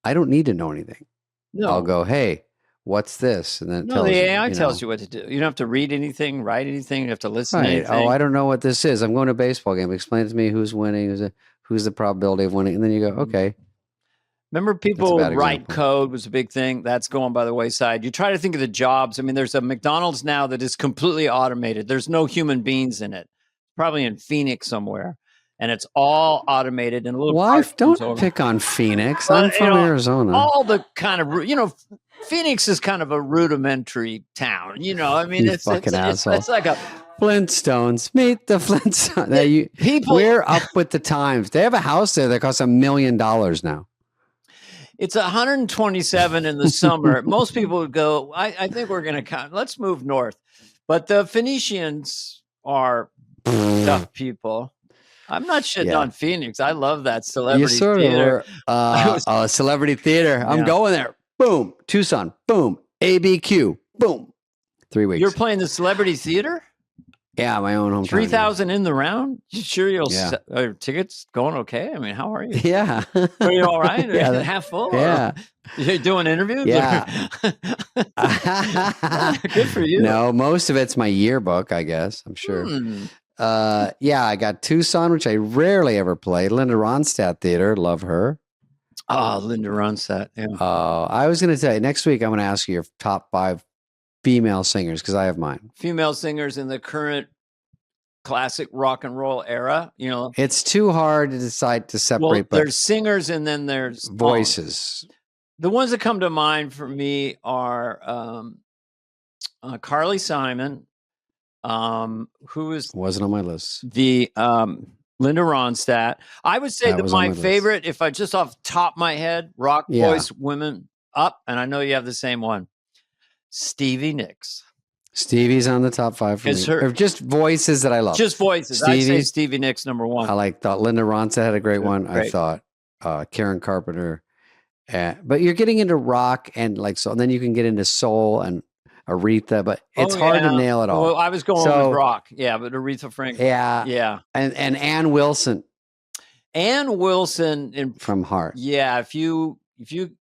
I don't need to know anything. No. I'll go, hey, what's this? And then the AI tells you what to do. You don't have to read anything, write anything. You have to listen to anything. Oh, I don't know what this is. I'm going to a baseball game. Explain to me who's winning, who's the probability of winning. And then you go, okay. Remember, people write code was a big thing. That's going by the wayside. You try to think of the jobs. I mean, there's a McDonald's now that is completely automated. There's no human beings in it. Probably in Phoenix somewhere. And it's all automated and a little. Wife, don't pick on Phoenix. I'm from Arizona. All the kind of, Phoenix is kind of a rudimentary town. I mean, it's like a Flintstones. Meet the Flintstones. We're up with the times. They have a house there that costs $1 million now. It's 127 in the summer. Most people would go, I think we're going to let's move north. But the Phoenicians are tough people. I'm not shitting on Phoenix. I love that celebrity theater. Celebrity theater. I'm going there. Boom. Tucson. Boom. ABQ. Boom. 3 weeks. You're playing the celebrity theater? Yeah, my own hometown. 3,000 in the round? You sure are tickets going okay? I mean, how are you? Yeah. Are you all right? Yeah, half full? Yeah. You're doing interviews? Yeah. Good for you. No, most of it's my yearbook, I guess. I'm sure. I got Tucson, which I rarely ever play. Linda Ronstadt Theater. Love her. Oh, Linda Ronstadt. Yeah. I was going to tell you, next week, I'm going to ask you your top 5 female singers, because I have mine. Female singers in the current classic rock and roll era. It's too hard to decide to separate. Well, there's singers and then there's voices. The ones that come to mind for me are Carly Simon, who wasn't on my list. The Linda Ronstadt. I would say that my favorite, if I just off the top of my head, rock voice women up, and I know you have the same one. Stevie Nicks. Stevie's on the top 5 for me. Or just voices that I love. Just voices. I'd say Stevie Nicks number 1. I thought Linda Ronstadt had a great one. Great. I thought Karen Carpenter. But you're getting into rock and and then you can get into soul and Aretha, but it's hard to nail it all. Well, I was going with rock. Yeah, but Aretha Franklin. Yeah. Yeah. And Ann Wilson. Ann Wilson from Heart. Yeah, if you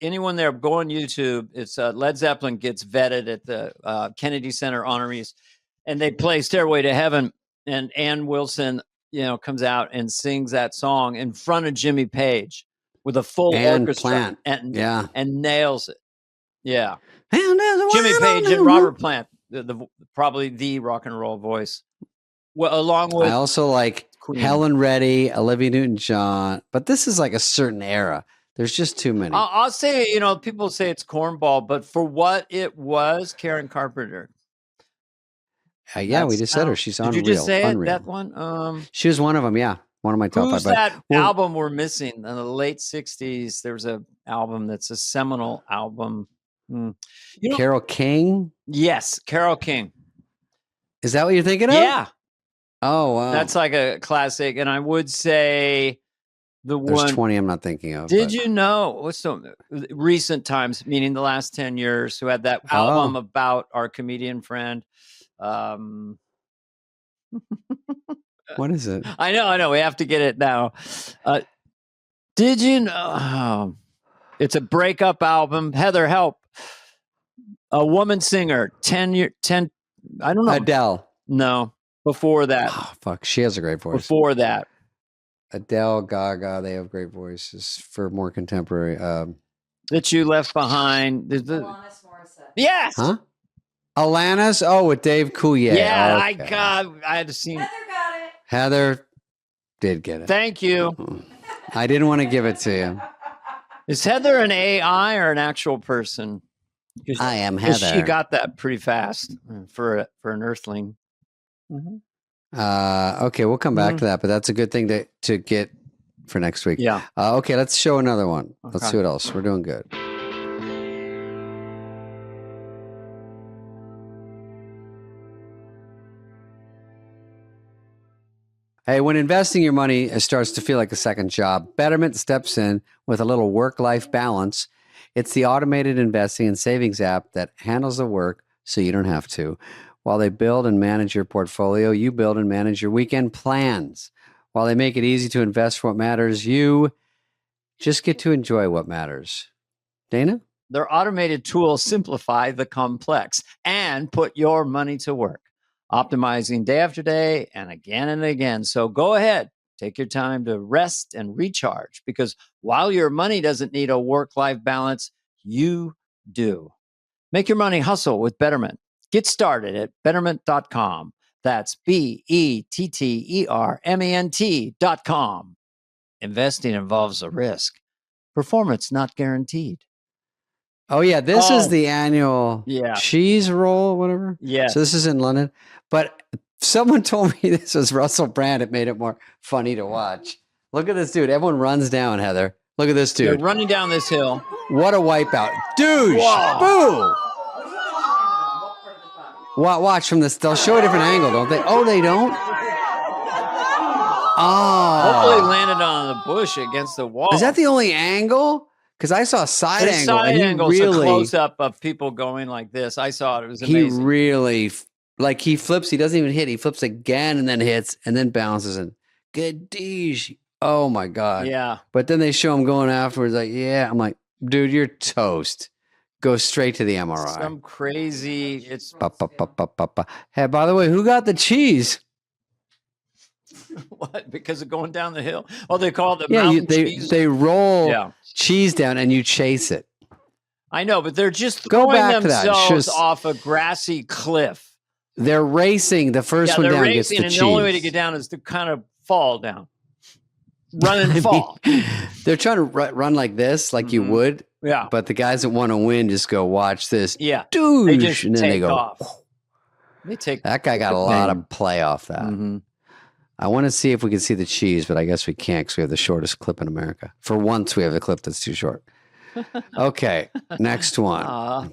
anyone there, go on YouTube. It's Led Zeppelin gets vetted at the Kennedy Center honorees, and they play Stairway to Heaven, and Ann Wilson, comes out and sings that song in front of Jimmy Page with a full orchestra and nails it. Yeah. Jimmy Page and Robert Plant, probably the rock and roll voice. Well, along with I also like Queen. Helen Reddy, Olivia Newton-John, but this is like a certain era. There's just too many. I'll say, people say it's cornball, but for what it was, Karen Carpenter. Yeah, we just said her. She's unreal. Did you just say unreal. it? That one? She was one of them. Yeah, one of my top Who's 5. that album we're missing in the late '60s? There was an album that's a seminal album. Carole King. Yes, Carole King. Is that what you're thinking of? Yeah. Oh wow, that's like a classic. And I would say There's 20 I'm not thinking of. Did you know what's some recent times, meaning the last 10 years, who had that album about our comedian friend? What is it? I know. We have to get it now. Did you know? It's a breakup album. Heather, help. A woman singer, 10. I don't know. Adele. No, before that. Oh, fuck. She has a great voice. Before that. Adele, Gaga, they have great voices for more contemporary. That You Left Behind. Alanis Morissette. Yes. Huh? Alanis? Oh, with Dave Coulier. Yeah, okay. I had to see. Heather got it. Heather did get it. Thank you. I didn't want to give it to you. Is Heather an AI or an actual person? I am Heather. She got that pretty fast for an Earthling. Okay, we'll come back to that, but that's a good thing to get for next week. Yeah. Okay, let's show another one. Okay. Let's see what else. We're doing good. Hey, when investing your money starts to feel like a second job, Betterment steps in with a little work-life balance. It's the automated investing and savings app that handles the work so you don't have to. While they build and manage your portfolio, you build and manage your weekend plans. While they make it easy to invest for what matters, you just get to enjoy what matters. Dana? Their automated tools simplify the complex and put your money to work, optimizing day after day and again. So go ahead, take your time to rest and recharge, because while your money doesn't need a work-life balance, you do. Make your money hustle with Betterment. Get started at betterment.com. That's BETTERMENT.com. Investing involves a risk. Performance not guaranteed. Oh, yeah. This is the annual cheese roll, whatever. Yeah. So this is in London. But someone told me this was Russell Brand. It made it more funny to watch. Look at this dude. Everyone runs down, Heather. Look at this dude. They're running down this hill. What a wipeout. Douche. Boo. Watch from this. They'll show a different angle, don't they? Oh, they don't? Oh. Hopefully landed on the bush against the wall. Is that the only angle? Because I saw a side angle. Side and angle, really, a close-up of people going like this. I saw it. It was amazing. He really, he flips. He doesn't even hit. He flips again and then hits and then bounces. And good dish. Oh, my God. Yeah. But then they show him going afterwards. Like, yeah. I'm like, dude, you're toast. Go straight to the MRI. Some crazy. It's. Hey, by the way, who got the cheese? What? Because of going down the hill? Oh, they call it the mountain cheese? They roll cheese down and you chase it. I know, but they're just throwing themselves off a grassy cliff. They're racing. The first one down gets the cheese. And the only way to get down is to kind of fall down. Run and fall. They're trying to run like this, like you would. Yeah. But the guys that want to win just go, watch this. Yeah. Dude. They just and then take they go, off. They take that guy got a lot of play off that. I want to see if we can see the cheese, but I guess we can't because we have the shortest clip in America. For once, we have a clip that's too short. Okay, next one.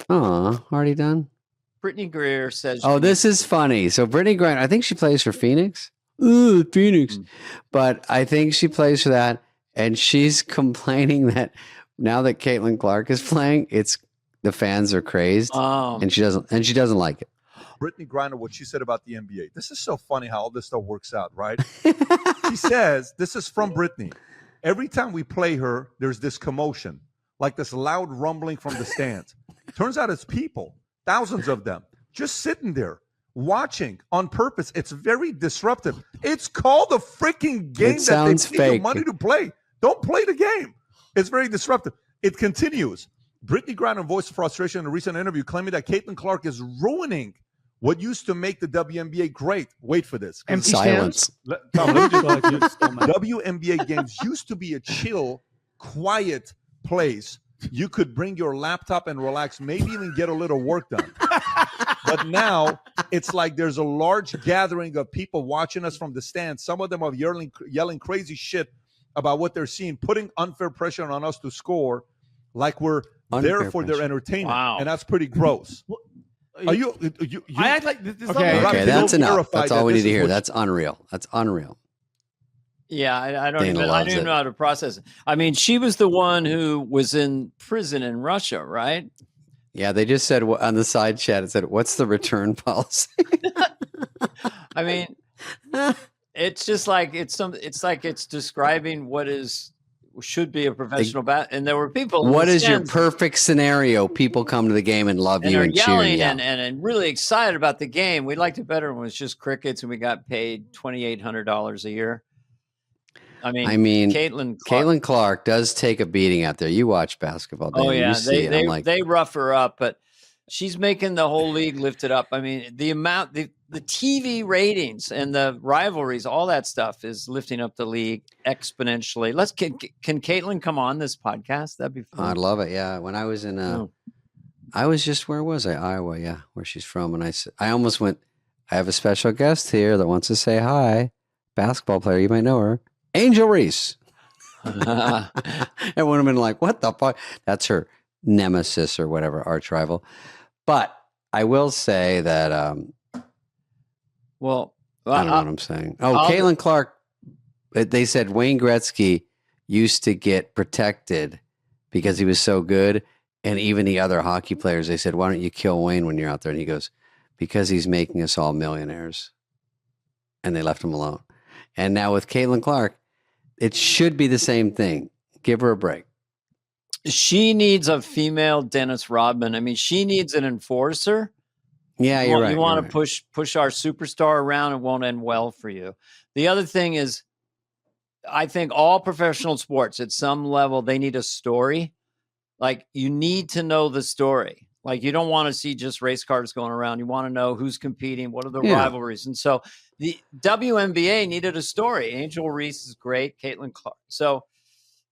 Already done? Brittany Greer says... Oh, this is funny. So Brittany Greer, I think she plays for Phoenix. Ooh, Phoenix. But I think she plays for that, and she's complaining that now that Caitlin Clark is playing, the fans are crazed, and she doesn't like it. Brittany Griner, what she said about the NBA. This is so funny how all this stuff works out, right? She says, this is from Brittany. Every time we play her, there's this commotion, like this loud rumbling from the stands. Turns out it's people, thousands of them, just sitting there, watching on purpose. It's very disruptive. It's called a freaking game that they pay you money to play. Don't play the game. It's very disruptive. It continues. Brittany Griner voiced frustration in a recent interview, claiming that Caitlin Clark is ruining What used to make the WNBA great? Wait for this. Empty Silence. Tom, let me Go ahead, you stole my- WNBA games used to be a chill, quiet place. You could bring your laptop and relax, maybe even get a little work done. But now it's like there's a large gathering of people watching us from the stands. Some of them are yelling crazy shit about what they're seeing, putting unfair pressure on us to score, like we're there for their entertainment. Wow. And that's pretty gross. Are you I act like this. Okay. Okay, that's enough. verify That's all that we this need to is hear. what- That's unreal. That's unreal. Yeah, I don't Dana even loves it. know how to process it. I mean, she was the one who was in prison in Russia, right? Yeah, they just said on the side chat, it said, "What's the return policy?" I mean, it's just like it's like it's describing what should be a professional and there were people. in What the is your stands perfect scenario? People come to the game and love and you are and cheer yelling you. and really excited about the game. We liked it better when it was just crickets and we got paid $2,800 a year. I mean, Caitlin Clark does take a beating out there. You watch basketball. Oh Dana, yeah, you see it. I'm like, they rough her up, but she's making the whole league lift it up. I mean, the amount, the TV ratings and the rivalries, all that stuff is lifting up the league exponentially. Can Caitlin come on this podcast? That'd be fun. I'd love it. Yeah, when I was in, I was just where was I? Iowa. Yeah, where she's from. And I almost went. I have a special guest here that wants to say hi. Basketball player, you might know her, Angel Reese. Everyone would have been like, "What the fuck?" That's her nemesis or whatever, arch rival. But I will say that. Well, I don't know what I'm saying. Caitlin Clark. They said Wayne Gretzky used to get protected because he was so good, and even the other hockey players. They said, "Why don't you kill Wayne when you're out there?" And he goes, "Because he's making us all millionaires," and they left him alone. And now with Caitlin Clark, it should be the same thing. Give her a break. she needs a female Dennis Rodman. I mean, she needs an enforcer. Yeah, you're right. You want to push our superstar around, it won't end well for you. The other thing is, I think all professional sports at some level, they need a story. Like you need to know the story. Like you don't want to see just race cars going around. You want to know who's competing, what are the rivalries. And so the WNBA needed a story. Angel Reese is great, Caitlin Clark. So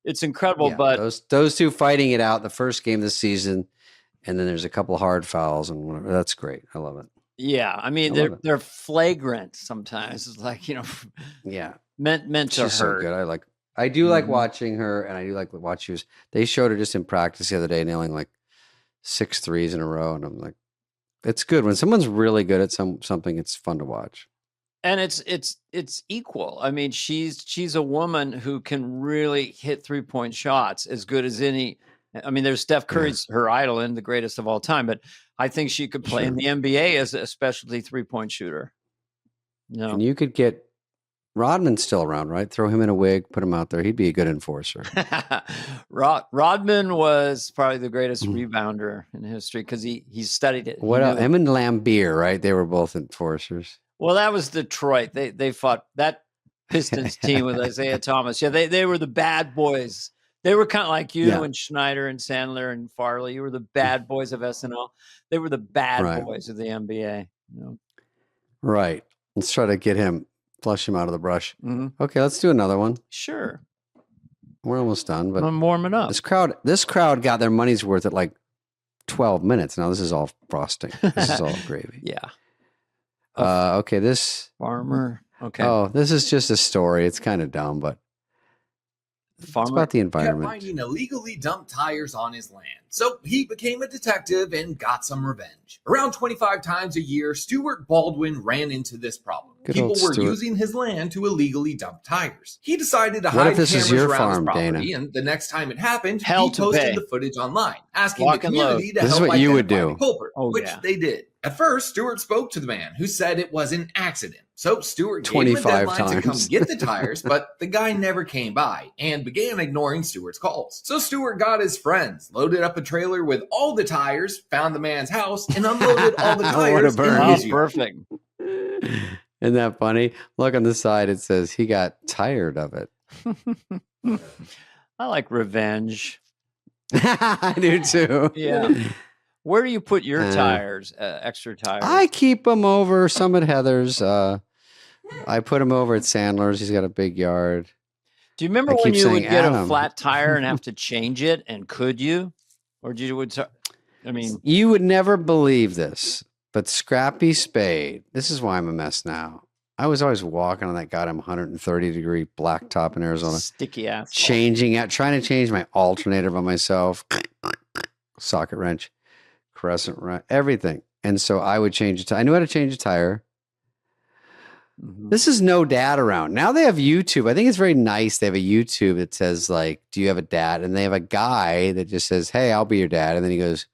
it's incredible. But those two fighting it out the first game this season, and then there's a couple hard fouls and whatever. That's great. I love it. Yeah, I mean they're flagrant sometimes. It's like, yeah, meant to She's so hurt. good. I do like watching her, and I do like watch her. They showed her just in practice the other day, nailing like 6 threes in a row, and I'm like, it's good when someone's really good at something. It's fun to watch. And it's equal. I mean, she's a woman who can really hit 3-point shots as good as any. I mean, there's Steph Curry's her idol and the greatest of all time, but I think she could play in the NBA as a specialty 3-point shooter. No, And you could get Rodman's still around, right? Throw him in a wig, put him out there. He'd be a good enforcer. Rodman was probably the greatest rebounder in history because he studied it. What else? Him and Lambeer, right? They were both enforcers. Well, that was Detroit. They fought that Pistons team with Isaiah Thomas. Yeah, they were the bad boys. They were kind of like you and Schneider and Sandler and Farley. You were the bad boys of SNL. They were the bad boys of the NBA. Right. Let's try to get him, flush him out of the brush. Mm-hmm. Okay, let's do another one. Sure. We're almost done, but I'm warming up. This crowd got their money's worth at like 12 minutes. Now this is all frosting. This is all gravy. Yeah. Okay, this farmer. Okay. Oh, this is just a story. It's kind of dumb, but it's about the environment. Kept finding illegally dumped tires on his land, so he became a detective and got some revenge. Around 25 times a year, Stuart Baldwin ran into this problem. People were using his land to illegally dump tires. He decided to hide cameras around his property, and the next time it happened, he posted the footage online, asking the community to help identify the culprit, which they did. At first, Stuart spoke to the man, who said it was an accident. So Stuart gave him a deadline to come get the tires, but the guy never came by and began ignoring Stuart's calls. So Stuart got his friends, loaded up a trailer with all the tires, found the man's house, and unloaded all the tires in his yard. Perfect. Isn't that funny? Look on the side, it says he got tired of it. I like revenge. I do too. Yeah. Where do you put your tires, extra tires? I keep them over some at Heather's. I put him over at Sandler's. He's got a big yard. Do you remember when you would get a flat tire and have to change it? And could you? Or did you? I mean, you would never believe this, but Scrappy Spade, this is why I'm a mess now. I was always walking on that goddamn 130-degree blacktop in Arizona. Sticky ass. Trying to change my alternator by myself. Socket wrench, crescent wrench, everything. And so I would change it. I knew how to change a tire. Mm-hmm. This is no dad around. Now they have YouTube. I think it's very nice. They have a YouTube that says, like, do you have a dad? And they have a guy that just says, hey, I'll be your dad. And then he goes,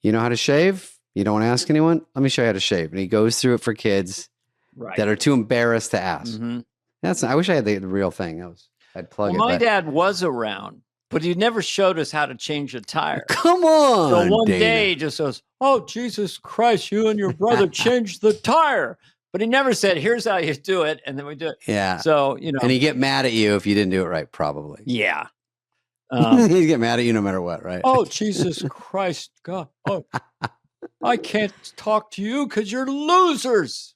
you know how to shave? You don't want to ask anyone? Let me show you how to shave. And he goes through it for kids that are too embarrassed to ask. Mm-hmm. I wish I had the real thing. I'd plug it. My dad was around, but he never showed us how to change a tire. Come on. So one day he just says, oh, Jesus Christ, you and your brother changed the tire. But he never said, here's how you do it. And then we do it. Yeah. So, And he'd get mad at you if you didn't do it right, probably. Yeah. He'd get mad at you no matter what, right? Oh, Jesus Christ, God. Oh, I can't talk to you because you're losers.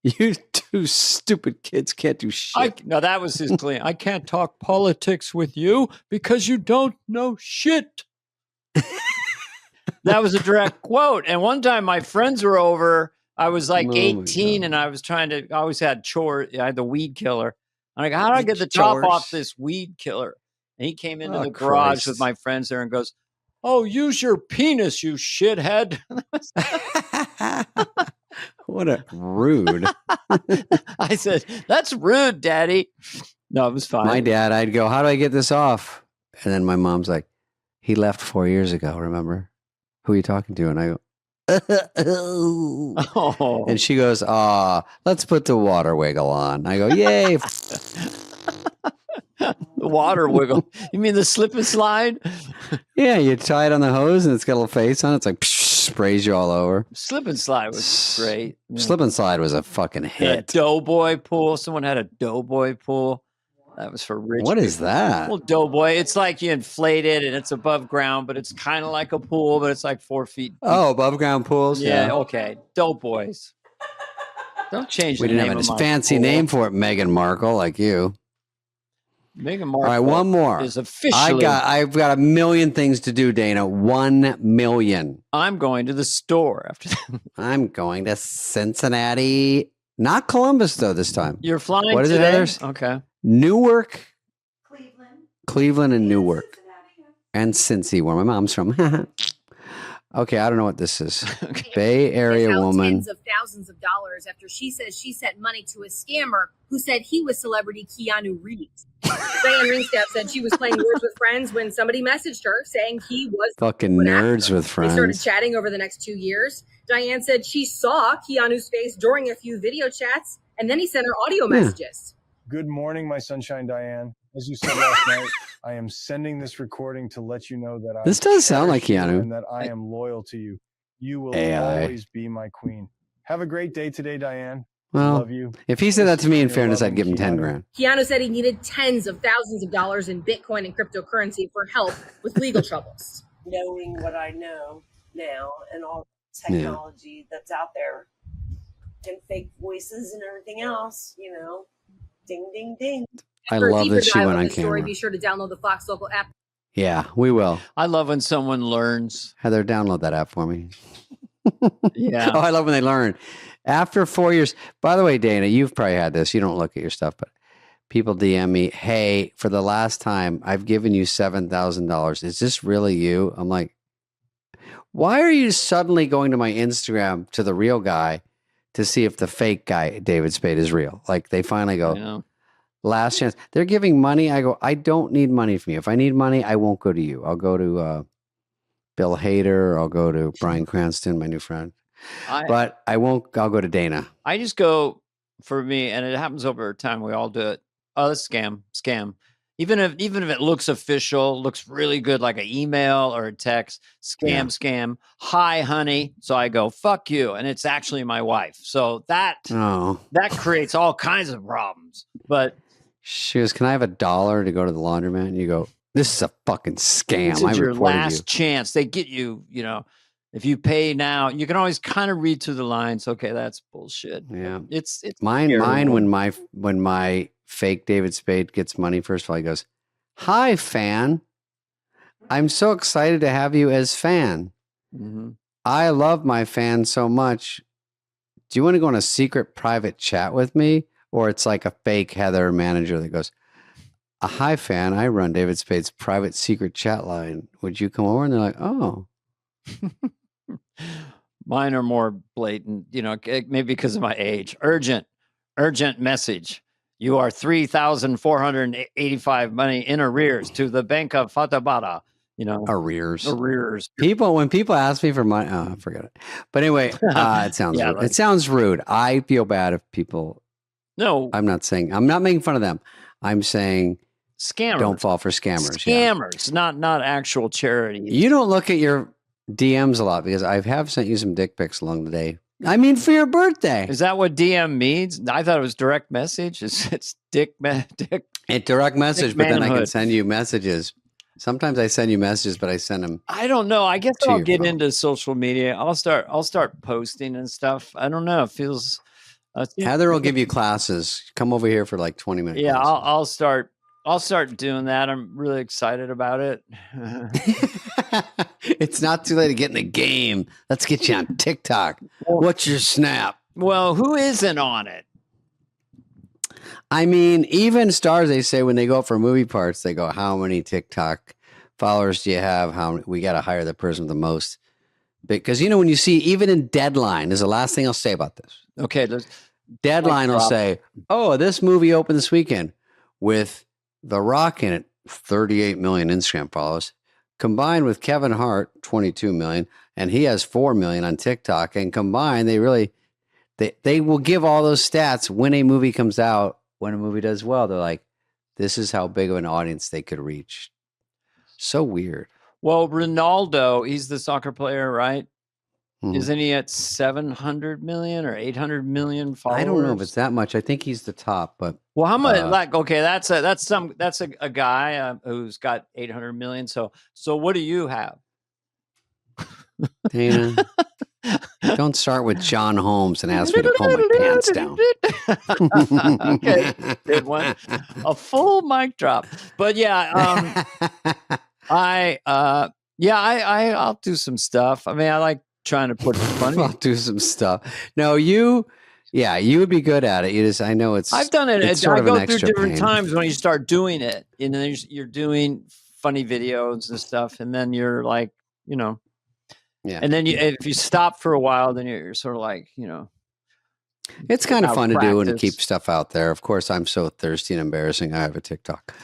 You two stupid kids can't do shit. No, that was his claim. I can't talk politics with you because you don't know shit. That was a direct quote. And one time my friends were over. I was like 18 and I was I always had chores. I had the weed killer. I'm like, how do I get the top off this weed killer? And he came into the garage with my friends there and goes, oh, use your penis, you shithead. What a rude. I said, that's rude, Daddy. No, it was fine. My dad, I'd go, how do I get this off? And then my mom's like, he left 4 years ago, remember? Who are you talking to? And I go, oh. And she goes, let's put the water wiggle on. I go, yay. The water wiggle. You mean the slip and slide? Yeah, you tie it on the hose and it's got a little face on it. It's like sprays you all over. Slip and slide was great. Slip and slide was a fucking hit. Doughboy pool. Someone had a doughboy pool. That was for rich. What is that? Well, doughboy. It's like you inflate it and it's above ground, but it's kind of like a pool, but it's like 4 feet deep. Oh, above ground pools? Yeah, okay. Doughboys. Don't change the name. We didn't have a fancy name for it, Meghan Markle, like you. Meghan Markle. All right, one more. Is officially. I've got a million things to do, Dana. 1 million. I'm going to the store after that. I'm going to Cincinnati. Not Columbus, though, this time. You're flying What is today? it, Heathers? Okay. Newark. Cleveland and And Newark. Cincinnati. And Cincy, where my mom's from. Okay, I don't know what this is. Bay Area woman. Tens of thousands of dollars after she says she sent money to a scammer who said he was celebrity Keanu Reeves. Diane Ringstaff said she was playing Words with Friends when somebody messaged her saying he was Fucking nerds with friends. They started chatting over the next 2 years. Diane said she saw Keanu's face during a few video chats, and then he sent her audio messages. Good morning, my sunshine, Diane. As you said last night, I am sending this recording to let you know that This does sound like Keanu. And that I am loyal to you. You will AI. always be my queen. Have a great day today, Diane. Well, Love you. if he said that to me, in Your fairness, loving I'd give him 10 Keanu. grand. Keanu said he needed tens of thousands of dollars in Bitcoin and cryptocurrency for help with legal troubles. Knowing what I know now and all the technology that's out there and fake voices and everything else, you know, ding, ding, ding. I For a love deeper that she dive went of on the story, camera. be sure to download the Fox Local app. Yeah, we will. I love when someone learns. Heather, download that app for me. Yeah. Oh, I love when they learn. After 4 years, by the way, Dana, you've probably had this. You don't look at your stuff, but people DM me, hey, for the last time, I've given you $7,000. Is this really you? I'm like, why are you suddenly going to my Instagram to the real guy to see if the fake guy, David Spade, is real? Like they finally go, Yeah. last chance. They're giving money. I go, I don't need money from you. If I need money, I won't go to you. I'll go to Bill Hader. I'll go to Bryan Cranston, my new friend. But I won't. I'll go to Dana. I just go for me, and it happens over time. We all do it. Oh, it's scam. Even if it looks official, looks really good, like an email or a text, scam. Hi, honey. So I go, fuck you. And it's actually my wife. So that creates all kinds of problems. But she goes, can I have $1 to go to the laundromat? And you go, this is a fucking scam. this I is your reported last you. chance. They get you, If you pay now, you can always kind of read through the lines. Okay, that's bullshit. Yeah. It's mine terrible. when my fake David Spade gets money, first of all, he goes, "Hi, fan. I'm so excited to have you as fan. Mm-hmm. I love my fan so much. Do you want to go on a secret private chat with me?" Or it's like a fake Heather manager that goes, "Hi, fan. I run David Spade's private secret chat line. Would you come over?" And they're like, "Oh." Mine are more blatant, maybe because of my age. Urgent message. You are 3,485 money in arrears to the Bank of Fatabata. Arrears. People, when people ask me for money, forget it. But anyway, it sounds rude. It sounds rude. I feel bad if people. No, I'm not making fun of them. I'm saying scammers. Don't fall for scammers. Scammers, not actual charity. You don't look at your DMs a lot because I have sent you some dick pics along the day. I mean, for your birthday. Is that what DM means? I thought it was direct message. It's dick. It's direct message, but then I can send you messages. Sometimes I send you messages, but I send them. I don't know. I guess I'll get into social media. I'll start posting and stuff. I don't know. It feels. Heather will give you classes. Come over here for like 20 minutes. Yeah, I'll start doing that. I'm really excited about it. It's not too late to get in the game. Let's get you on TikTok. What's your snap? Well, who isn't on it? I mean, even stars, they say when they go for movie parts, they go, "How many TikTok followers do you have? We got to hire the person with the most." Because, when you see, even in Deadline, is the last thing I'll say about this. Okay. Deadline will say, "Oh, this movie opened this weekend with The Rock in it, 38 million Instagram followers, combined with Kevin Hart, 22 million, and he has 4 million on TikTok. And combined, they will give all those stats when a movie comes out, when a movie does well. They're like, this is how big of an audience they could reach." So weird. Well, Ronaldo, he's the soccer player, right? Mm-hmm. Isn't he at 700 million or 800 million followers? I don't know if it's that much. I think he's the top, but well, how much? That's a guy who's got 800 million. So what do you have? Dana, don't start with John Holmes and ask me to pull my pants down. Okay, good one. A full mic drop. But yeah, I'll do some stuff. I mean, I like trying to put funny. I'll do some stuff. No, you would be good at it. I know it's. I've done it. I go through different times when you start doing it, and then you're doing funny videos and stuff, and then you're like, yeah. And then if you stop for a while, then you're sort of like, It's kind of fun to do and to keep stuff out there. Of course, I'm so thirsty and embarrassing. I have a TikTok.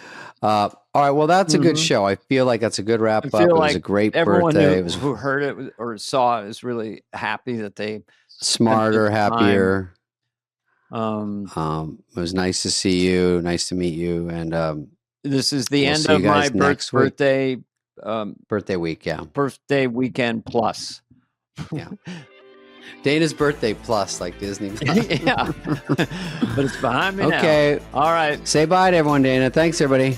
All right. Well, that's a good show. I feel like that's a good wrap up. It was a great birthday. Who heard it or saw it was really happy that they smarter, happier. It was nice to see you. Nice to meet you. And this is the end of my birthday. Birthday week. Yeah. Birthday weekend plus. Yeah. Dana's birthday plus, like Disney. Yeah. But it's behind me now. Okay. All right. Say bye to everyone, Dana. Thanks, everybody.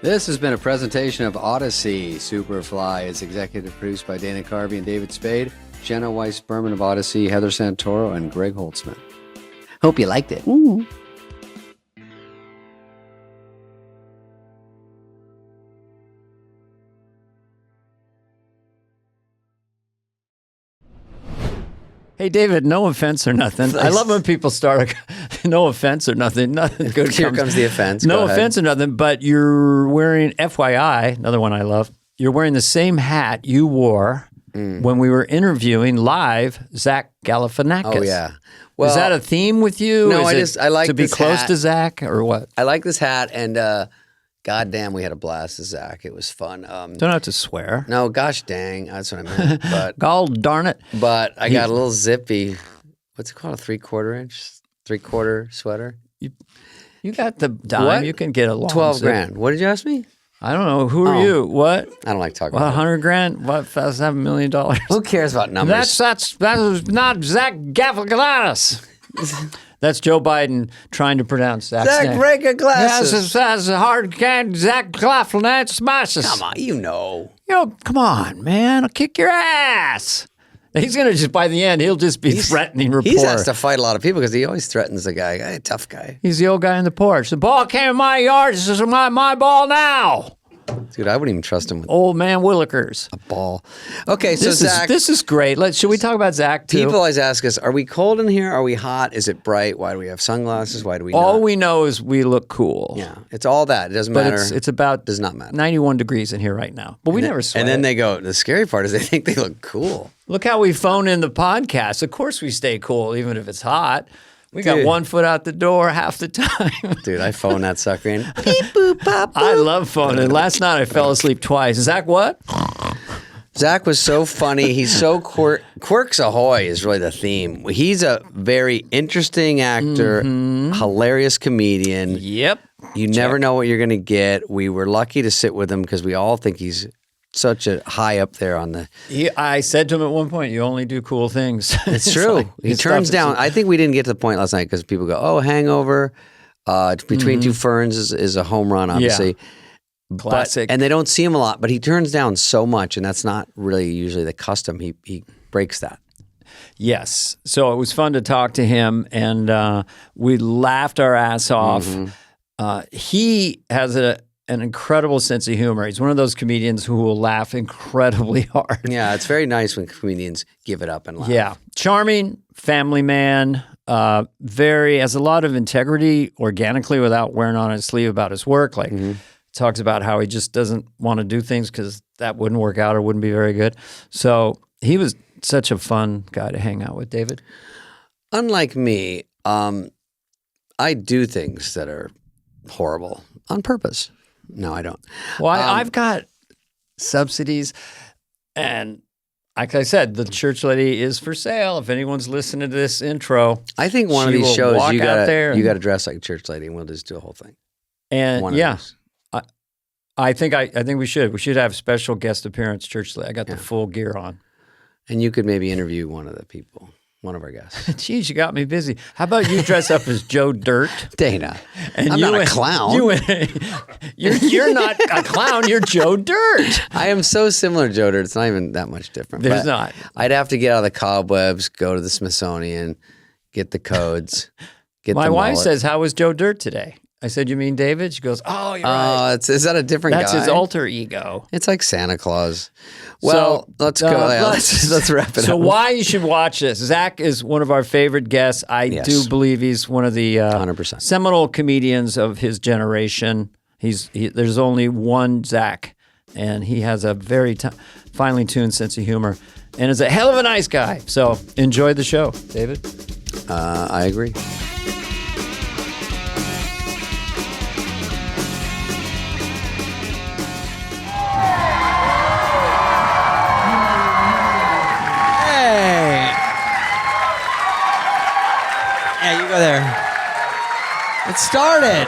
This has been a presentation of Odyssey. Superfly is executive produced by Dana Carvey and David Spade, Jenna Weiss-Berman of Odyssey, Heather Santoro, and Greg Holtzman. Hope you liked it. Ooh. Hey, David, no offense or nothing. I love when people start, no offense or nothing. Nothing good. Here comes the offense. No offense or nothing, but you're wearing, FYI, another one I love, you're wearing the same hat you wore when we were interviewing live Zach Galifianakis. Oh, yeah. Well, is that a theme with you? No, I like to be close to Zach or what? I like this hat, and goddamn, we had a blast with Zach. It was fun. Don't have to swear. No, gosh dang, that's what I meant. But God darn it! But I got a little zippy. What's it called? A 3/4 inch, 3/4 sweater. You got the dime. What? You can get a long 12 zip. grand. What did you ask me? I don't know. Who are you? What? I don't like talking about 100 grand? What? That's $7 million. Who cares about numbers? That was not Zach Galifianakis. That's Joe Biden trying to pronounce Zach's Zach name. Breaker glasses. Yes, that's a hard can. Zach Claflin. Come on, you know. Come on, man. I'll kick your ass. He's going to just, by the end, he'll just be threatening reporter. He has to fight a lot of people because he always threatens the guy. Hey, tough guy. He's the old guy in the porch. The ball came in my yard. This is my ball now. Dude, I wouldn't even trust him with old man Willikers. A ball. Okay, so Zach. This is great. Should we talk about Zach too? People always ask us, are we cold in here? Are we hot? Is it bright? Why do we have sunglasses? Why do we All not? we know is we look cool. Yeah, it's all that. It doesn't matter. It's about does not matter. 91 degrees in here right now. But we never sweat. And then they go, the scary part is they think they look cool. Look how we phone in the podcast. Of course we stay cool even if it's hot. We got 1 foot out the door half the time. Dude, I phone that sucker in. Beep, boop, pop, boop. I love phoning. Last night I fell asleep twice. Zach, what? Zach was so funny. He's so quirks ahoy is really the theme. He's a very interesting actor, hilarious comedian. Yep. You never know what you're going to get. We were lucky to sit with him because we all think he's such a high up there on the. I said to him at one point, "You only do cool things." It's true. Like, he turns down. I think we didn't get to the point last night because people go, "Oh, Hangover." Between Two Ferns is a home run, obviously. Yeah. Classic. And they don't see him a lot, but he turns down so much, and that's not really usually the custom. He breaks that. Yes. So it was fun to talk to him, and we laughed our ass off. He has an incredible sense of humor. He's one of those comedians who will laugh incredibly hard. Yeah, it's very nice when comedians give it up and laugh. Yeah. Charming, family man, has a lot of integrity organically without wearing on his sleeve about his work. Like, talks about how he just doesn't want to do things because that wouldn't work out or wouldn't be very good. So he was such a fun guy to hang out with, David. Unlike me, I do things that are horrible on purpose. No, I don't. Well, I've got subsidies, and like I said, the church lady is for sale. If anyone's listening to this intro, I think one of these shows you gotta dress like a church lady, and we'll just do a whole thing. And I think we should. We should have special guest appearance church lady. I got the full gear on, and you could maybe interview one of the people. One of our guests. Jeez, you got me busy. How about you dress up as Joe Dirt? Dana. And I'm not a clown. You're not a clown. You're Joe Dirt. I am so similar to Joe Dirt. It's not even that much different. There's not. I'd have to get out of the cobwebs, go to the Smithsonian, get the codes, get My the wife mullet. says, "How was Joe Dirt today?" I said, "You mean David?" She goes, "Oh, you're right." Is that a different That's guy? his alter ego. It's like Santa Claus. Well, let's go. Let's wrap it up. So why you should watch this. Zach is one of our favorite guests. I do believe he's one of the 100%. seminal comedians of his generation. There's only one Zach, and he has a very finely tuned sense of humor and is a hell of a nice guy. So enjoy the show, David. I agree. There. It started.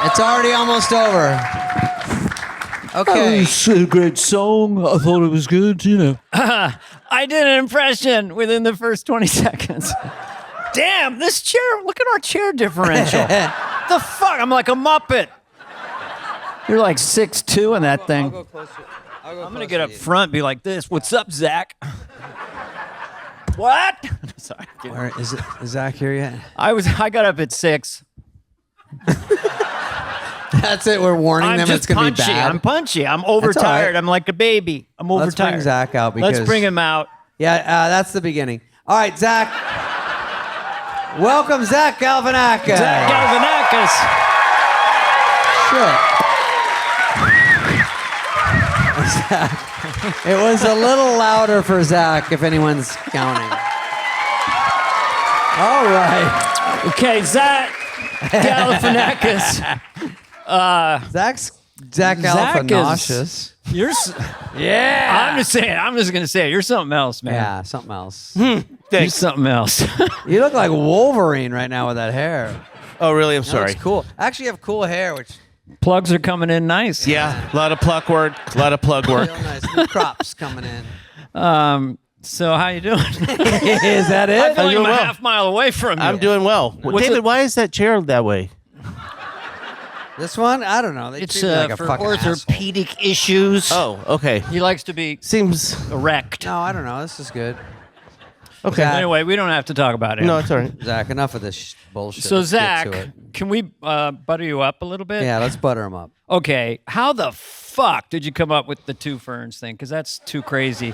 It's already almost over. Okay. It's a great song. I thought it was good, you know. I did an impression within the first 20 seconds. Damn, this chair, look at our chair differential. The fuck? I'm like a Muppet. You're like 6'2" in that thing. I'll go closer. I'm going to get up front and be like this. What's up, Zach? What? Sorry. Where, is Zach here yet? I got up at 6. That's it. We're warning them it's going to be bad. I'm punchy. I'm overtired. Right. I'm like a baby. I'm overtired. Let's bring Zach out. Because, let's bring him out. Yeah, that's the beginning. All right, Zach. Welcome, Zach Galifianakis. Zach Galifianakis. Shit. Zach. It was a little louder for Zach, if anyone's counting. All right. Okay, Zach Galifianakis. Zach Galifianakis. Yeah. I'm just gonna say it. You're something else, man. Yeah, something else. You're something else. You look like Wolverine right now with that hair. Oh, really? I'm sorry. That's cool. Actually, you have cool hair, which. Plugs are coming in nice. Yeah, a lot of plug work. A lot of plug work. Real nice. New crops coming in. So how you doing? Is that it? I feel like I'm a half mile away from you. I'm doing well. David, why is that chair that way? This one, I don't know. They It's treat me like a for fucking orthopedic issues. Oh, okay. He likes to be Seems erect. No, I don't know. This is good. okay. Anyway, we don't have to talk about it. No, it's all right. Zach, enough of this bullshit. So Let's get Zach, to it. can we butter you up a little bit? Yeah, let's butter him up. Okay, how the fuck did you come up with the 2 ferns thing? Because that's too crazy.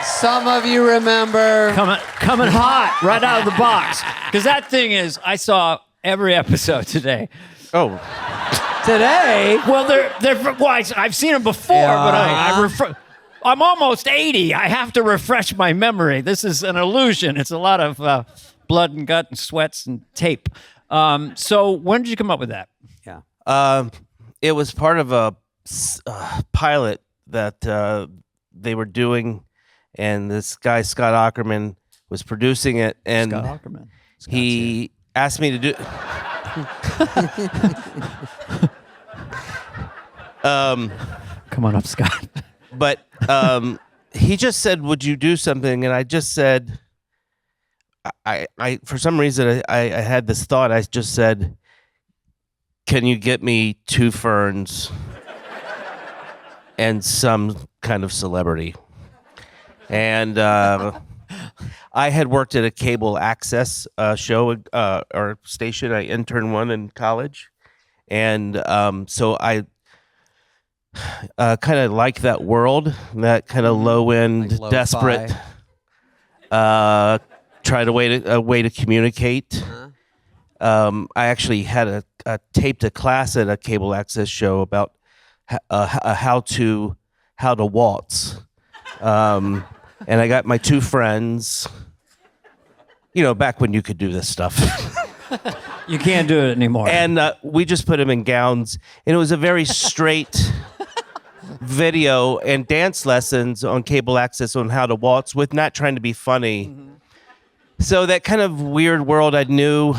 Some of you remember Coming hot right out of the box. Because that thing is, I saw every episode today. Oh, today. Well, I've seen them before, but I'm almost 80. I have to refresh my memory. This is an illusion. It's a lot of blood and gut and sweats and tape. So when did you come up with that? Yeah. It was part of a pilot that they were doing, and this guy Scott Aukerman was producing it, and Scott Aukerman. He asked me to do. Come on up, Scott. But he just said, "Would you do something?" And I just said, "I for some reason I had this thought. I just said, can you get me 2 ferns and some kind of celebrity?" And I had worked at a cable access show or station. I interned one in college, and so I kind of like that world, that kind of low end, Like desperate. Tried a way to communicate. I actually had taped a class at a cable access show about how to waltz. And I got my 2 friends, back when you could do this stuff. You can't do it anymore. And we just put them in gowns. And it was a very straight video and dance lessons on cable access on how to waltz with not trying to be funny. Mm-hmm. So that kind of weird world I knew.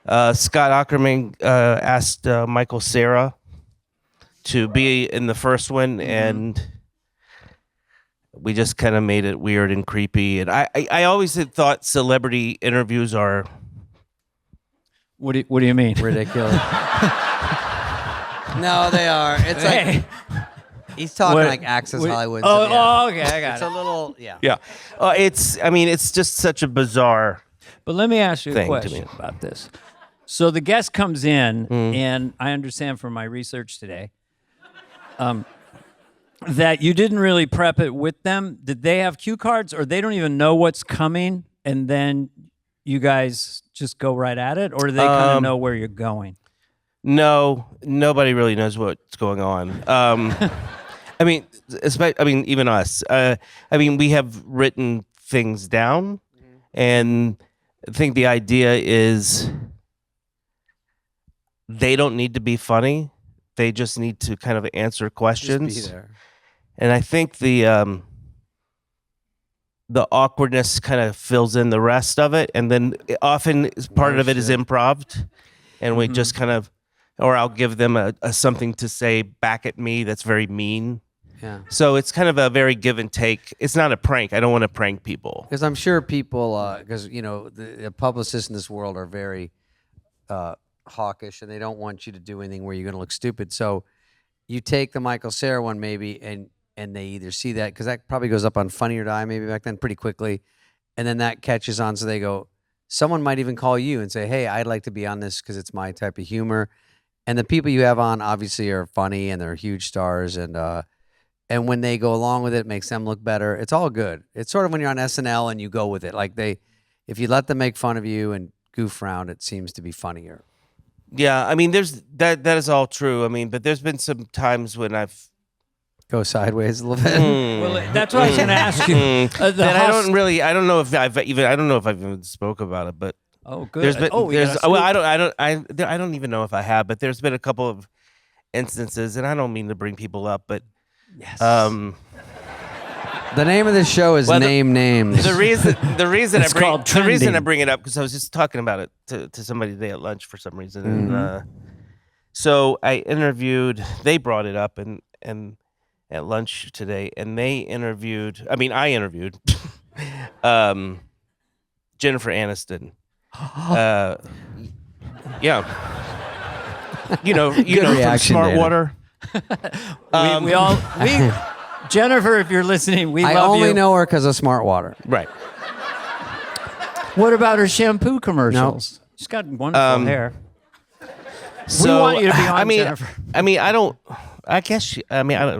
Scott Aukerman asked Michael Cera to be in the first one, and we just kind of made it weird and creepy. And I always had thought celebrity interviews are... What do you mean? Ridiculous. No, they are. It's like he's talking like Access Hollywood. Oh, okay, I got it's it. a little, yeah. Yeah. It's just such a bizarre... But let me ask you a thing to question me. about this. So the guest comes in, and I understand from my research today that you didn't really prep it with them. Did they have cue cards, or they don't even know what's coming, and then you guys just go right at it, or do they kind of know where you're going? No, nobody really knows what's going on. Even us. We have written things down, and I think the idea is they don't need to be funny. They just need to kind of answer questions. Just be there. And I think the awkwardness kind of fills in the rest of it, and then often part of it is improv, and we just kind of, or I'll give them a something to say back at me that's very mean. Yeah. So it's kind of a very give and take. It's not a prank. I don't want to prank people. Because I'm sure people, because the publicists in this world are very hawkish, and they don't want you to do anything where you're going to look stupid. So you take the Michael Cera one maybe, and they either see that, because that probably goes up on Funny or Die maybe back then pretty quickly, and then that catches on. So they go, someone might even call you and say, hey, I'd like to be on this because it's my type of humor. And the people you have on obviously are funny, and they're huge stars, and when they go along with it, it makes them look better. It's all good. It's sort of when you're on SNL and you go with it. Like if you let them make fun of you and goof around, it seems to be funnier. Yeah, there's that is all true. But there's been some times when I've go sideways a little bit. Well, that's what I was going to ask you. I don't know if I've even spoke about it, but oh, good. There's been, I don't even know if I have, but there's been a couple of instances, and I don't mean to bring people up, but yes. The name of this show is Name Names. The reason I bring it up, because I was just talking about it to somebody today at lunch for some reason, and so I interviewed. They brought it up, and at lunch today, and I interviewed Jennifer Aniston. Yeah. You know from Smart Water. Jennifer, if you're listening, we love you. I only know her because of Smart Water. Right. What about her shampoo commercials? No. She's got wonderful hair. So, we want you to be on, Jennifer. I don't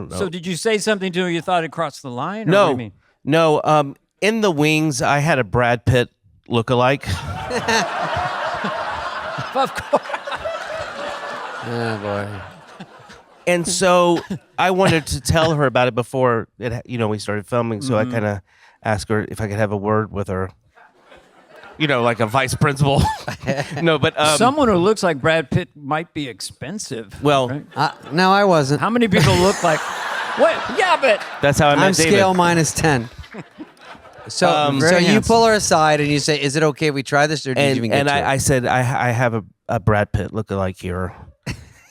know. So did you say something to her you thought it crossed the line? Or No. What do you mean? No. In The Wings, I had a Brad Pitt lookalike. Of course. Oh, boy. And so I wanted to tell her about it before we started filming. So I kind of asked her if I could have a word with her. Like a vice principal. No, but someone who looks like Brad Pitt might be expensive. Well, right? No, I wasn't. How many people look like? What? Yeah, but that's how I met David. I'm scale -10. So, you pull her aside and you say, "Is it okay if we try this?" Or did you even get to it? I said, I have a Brad Pitt lookalike here,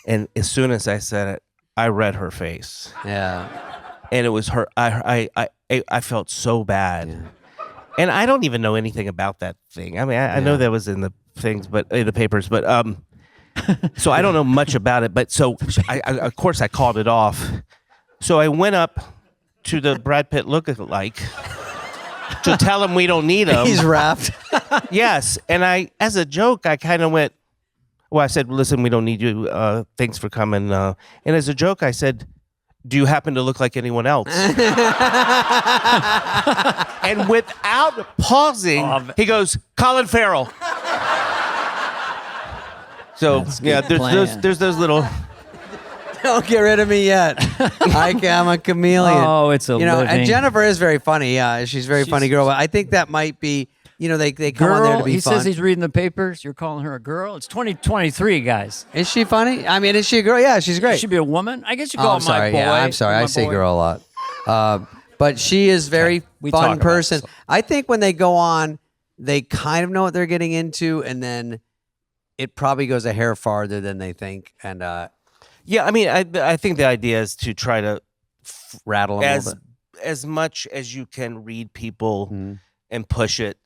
and as soon as I said it, I read her face. Yeah, and it was her. I felt so bad. Yeah. And I don't even know anything about that thing. I mean, I know that was in the things, but in the papers, but so I don't know much about it. But so of course I called it off. So I went up to the Brad Pitt lookalike to tell him we don't need him. He's wrapped. Yes, and as a joke, I kind of went. Well, I said, "Listen, we don't need you. Thanks for coming." And as a joke, I said, "Do you happen to look like anyone else?" And without pausing, he goes, "Colin Farrell." So there's those little. Don't get rid of me yet. I'm a chameleon. Oh, it's a living. And Jennifer is very funny. Yeah, she's a very funny girl. But I think that might be. They come on there to be he fun. He says he's reading the papers. You're calling her a girl. It's 2023, guys. Is she funny? I mean, is she a girl? Yeah, she's great. She should be a woman. I guess you call her my boy. Yeah, I'm sorry. I say girl a lot. But she is very fun person. I think when they go on, they kind of know what they're getting into, and then it probably goes a hair farther than they think. And yeah, I mean, I think the idea is to try to rattle them a little bit. As much as you can read people and push it.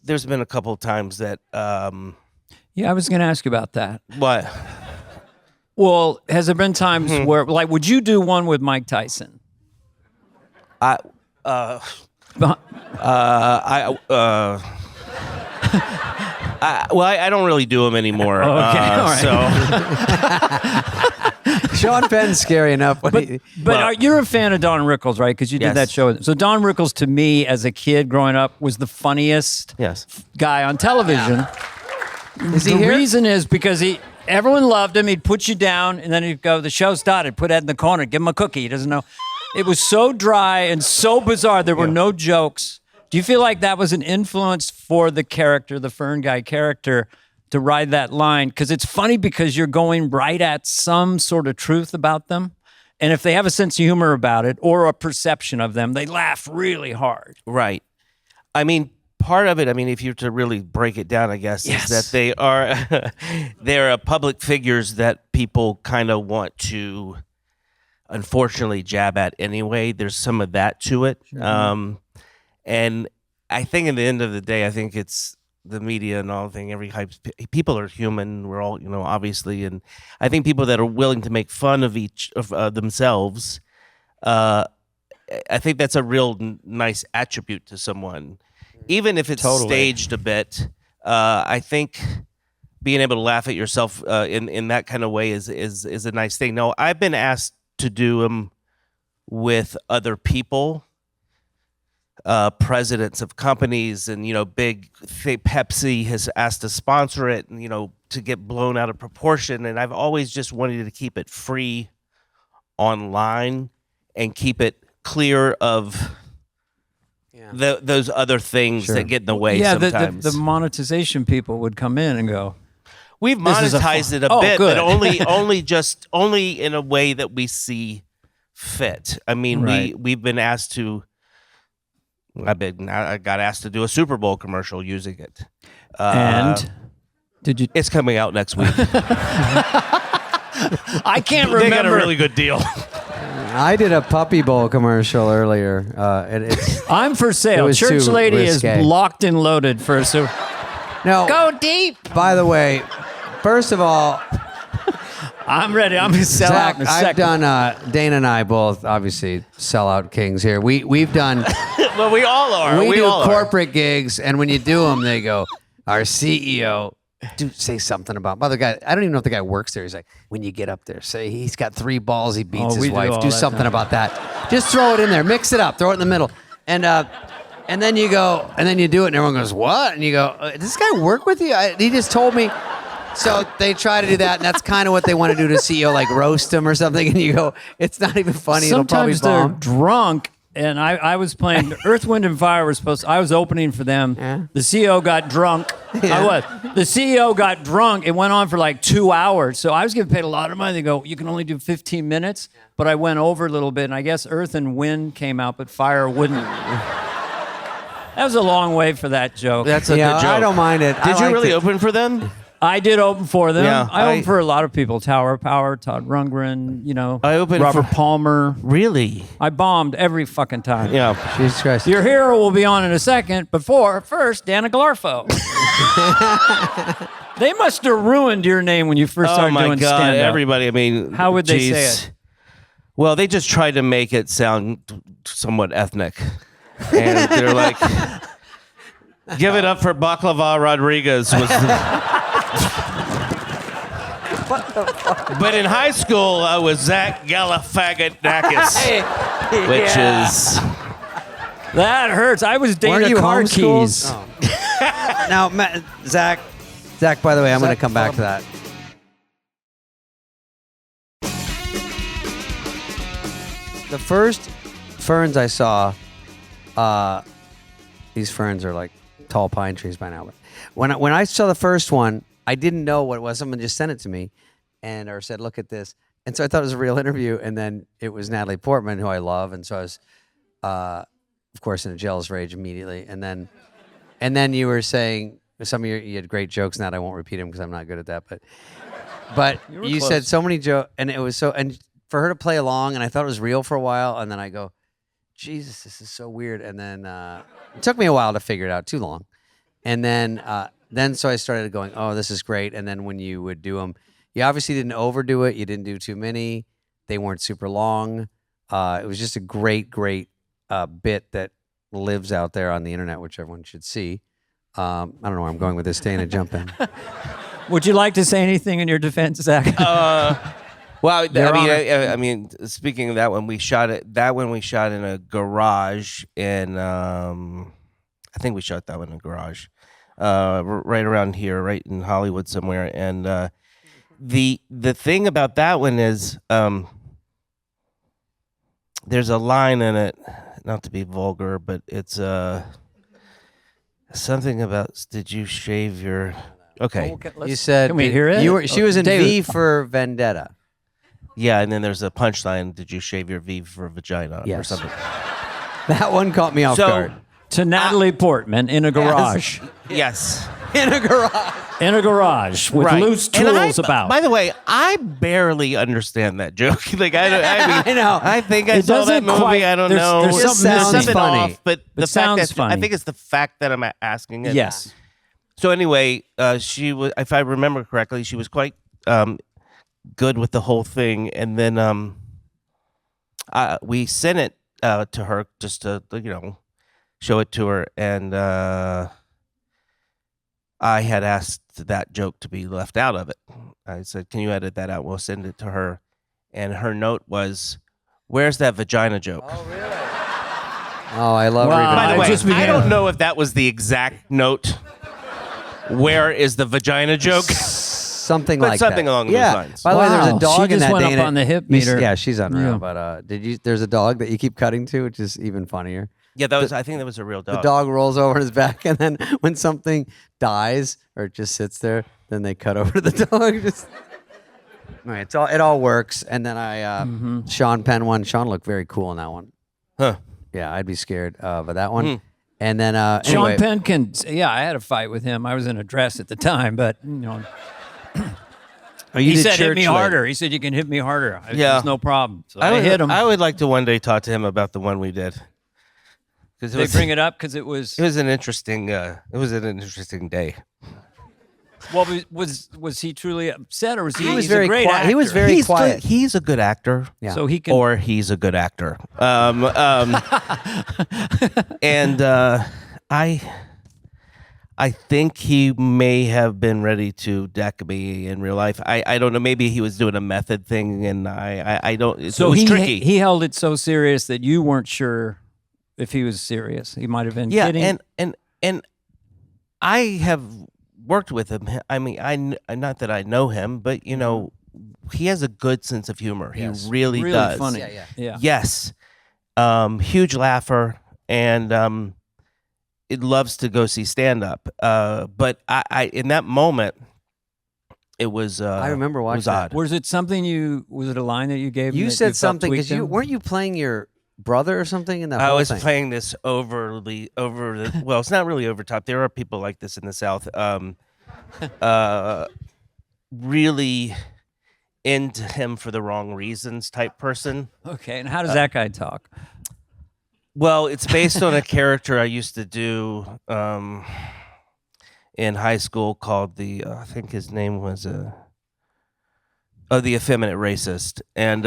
There's been a couple of times that. Yeah, I was going to ask you about that. What? Well, has there been times where, like, would you do one with Mike Tyson? I don't really do them anymore. Okay, all right. So Sean Penn's scary enough. You're a fan of Don Rickles, right? Because you did that show. So Don Rickles, to me, as a kid growing up, was the funniest guy on television. Yeah. Is he here? The reason is because everyone loved him. He'd put you down, and then he'd go, "The show started." Put Ed in the corner, give him a cookie. He doesn't know. It was so dry and so bizarre. There were no jokes. Do you feel like that was an influence for the character, the Fern Guy character, to ride that line? Because it's funny because you're going right at some sort of truth about them. And if they have a sense of humor about it or a perception of them, they laugh really hard. Right. I mean, part of it, if you're to really break it down, I guess, is that they're public figures that people kind of want to, unfortunately, jab at anyway. There's some of that to it. Mm-hmm. And I think at the end of the day, I think it's the media and all thing. People are human. We're all, obviously. And I think people that are willing to make fun of each of themselves, I think that's a real nice attribute to someone, even if it's staged a bit. I think being able to laugh at yourself in that kind of way is a nice thing. Now, I've been asked to do them with other people. Presidents of companies and, big Pepsi has asked to sponsor it and, to get blown out of proportion. And I've always just wanted to keep it free online and keep it clear of those other things that get in the way sometimes. The monetization people would come in and go, we've monetized it a bit, but only in a way that we see fit. I mean, we've been asked to, I got asked to do a Super Bowl commercial using it. And did you? It's coming out next week. I can't remember. They got a really good deal. I did a Puppy Bowl commercial earlier. I'm for sale. Church lady is locked and loaded for a super. No. Go deep. By the way, first of all, I'm ready. I'm going to sell out in a second. I've done, Dana and I both, obviously, sellout kings here. We've done. Well, we all are. We do corporate gigs, and when you do them, they go, our CEO, say something about other guy. I don't even know if the guy works there. He's like, when you get up there, say he's got 3 balls, he beats his wife. Do something about that. Just throw it in there. Mix it up. Throw it in the middle. And then you go, and then you do it, and everyone goes, what? And you go, does this guy work with you? He just told me. So they try to do that, and that's kind of what they want to do to CEO, like roast him or something. And you go, it's not even funny. Sometimes it'll probably bomb. They're drunk, and I was playing Earth, Wind, and Fire. I was opening for them. Yeah. The CEO got drunk. Yeah. The CEO got drunk. It went on for like 2 hours. So I was getting paid a lot of money. They go, you can only do 15 minutes. But I went over a little bit, and I guess Earth and Wind came out, but Fire wouldn't. That was a long way for that joke. That's a good joke. I don't mind it. Did you really open for them? I did open for them. Yeah, I opened for a lot of people. Tower Power, Todd Rundgren, I opened Robert for Palmer. Really? I bombed every fucking time. Yeah. Jesus Christ. Your hero will be on in a second, but first, Dana Glarfo. They must have ruined your name when you first started doing stand-up. Oh my God, everybody, I mean. How would they say it? Well, they just tried to make it sound somewhat ethnic. And they're like, give it up for Baklava Rodriguez. But in high school, I was Zach Galifianakis, which is... That hurts. I was Dana Car Keys. Oh. Now, Zach, by the way, I'm going to come back to that. The first ferns I saw, these ferns are like tall pine trees by now. But when I saw the first one, I didn't know what it was. Someone just sent it to me or said, look at this. And so I thought it was a real interview. And then it was Natalie Portman, who I love. And so I was, of course, in a jealous rage immediately. And then you were saying, you had great jokes. Now I won't repeat them because I'm not good at that. But you said so many jokes. And it was so, and for her to play along, and I thought it was real for a while. And then I go, Jesus, this is so weird. And then it took me a while to figure it out, too long. And then so I started going, oh, this is great. And then when you would do them, you obviously didn't overdo it. You didn't do too many. They weren't super long. It was just a great bit that lives out there on the internet, which everyone should see. I don't know where I'm going with this. Dana, jump in. Would you like to say anything in your defense, Zach? Well, I mean, speaking of that one, we shot it. That one we shot in a garage I think we shot that one in a garage, right around here, right in Hollywood somewhere. And the thing about that one is there's a line in it, not to be vulgar, but it's something about, did you shave your... Okay. You said... Can we hear it? She was in V for Vendetta. Yeah, and then there's a punchline, did you shave your V for vagina or something? That one caught me off guard. To Natalie Portman in a garage. Yes. In a garage. In a garage with loose tools about. By the way, I barely understand that joke. Like I know. I think I saw that movie. I don't know. There's something funny, off, but the fact that funny. I think it's the fact that I'm asking it. Yes. So anyway, she was, if I remember correctly, she was quite good with the whole thing, and then we sent it to her just to show it to her, and I had asked that joke to be left out of it. I said, can you edit that out? We'll send it to her. And her note was, where's that vagina joke? Oh, really? Oh, I love reading. By the way, I don't know if that was the exact note. Where is the vagina joke? Something but like something that. along those lines. By the way, there's a dog she in just that went Dana. Up on the hip meter. Yeah, she's unreal. Yeah. But there's a dog that you keep cutting to, which is even funnier. Yeah, I think that was a real dog. The dog rolls over on his back, and then when something dies or it just sits there, then they cut over to the dog. All right, it all works. And then Sean Penn one. Sean looked very cool in that one. Huh. Yeah, I'd be scared of that one. And then Sean anyway. Penn I had a fight with him. I was in a dress at the time, but He said, hit me harder. He said, you can hit me harder. There's no problem. So I hit him. I would like to one day talk to him about the one we did. Did they bring it up? Because it was an interesting day. Well, was he truly upset, or was he? He was very quiet. He was very quiet. He's a good actor. Yeah. So he can, or he's a good actor. And I think he may have been ready to deck me in real life. I don't know. Maybe he was doing a method thing, and I don't. So it was tricky. He held it so serious that you weren't sure if he was serious. He might have been kidding. And I have worked with him. I mean, I not that I know him, but you know, he has a good sense of humor. Yes. He really does. Funny. Yeah. Yes. Huge laugher, and it loves to go see stand up. But I in that moment, it was. I remember watching. It was odd. Was it something was it a line that you gave? You said something because weren't you playing your brother or something in that? I was thing? playing this well, it's not really over top. There are people like this in the South. Really into him for the wrong reasons type person. Okay, and how does that guy talk? Well, it's based on a character I used to do in high school called I think his name was the effeminate racist, and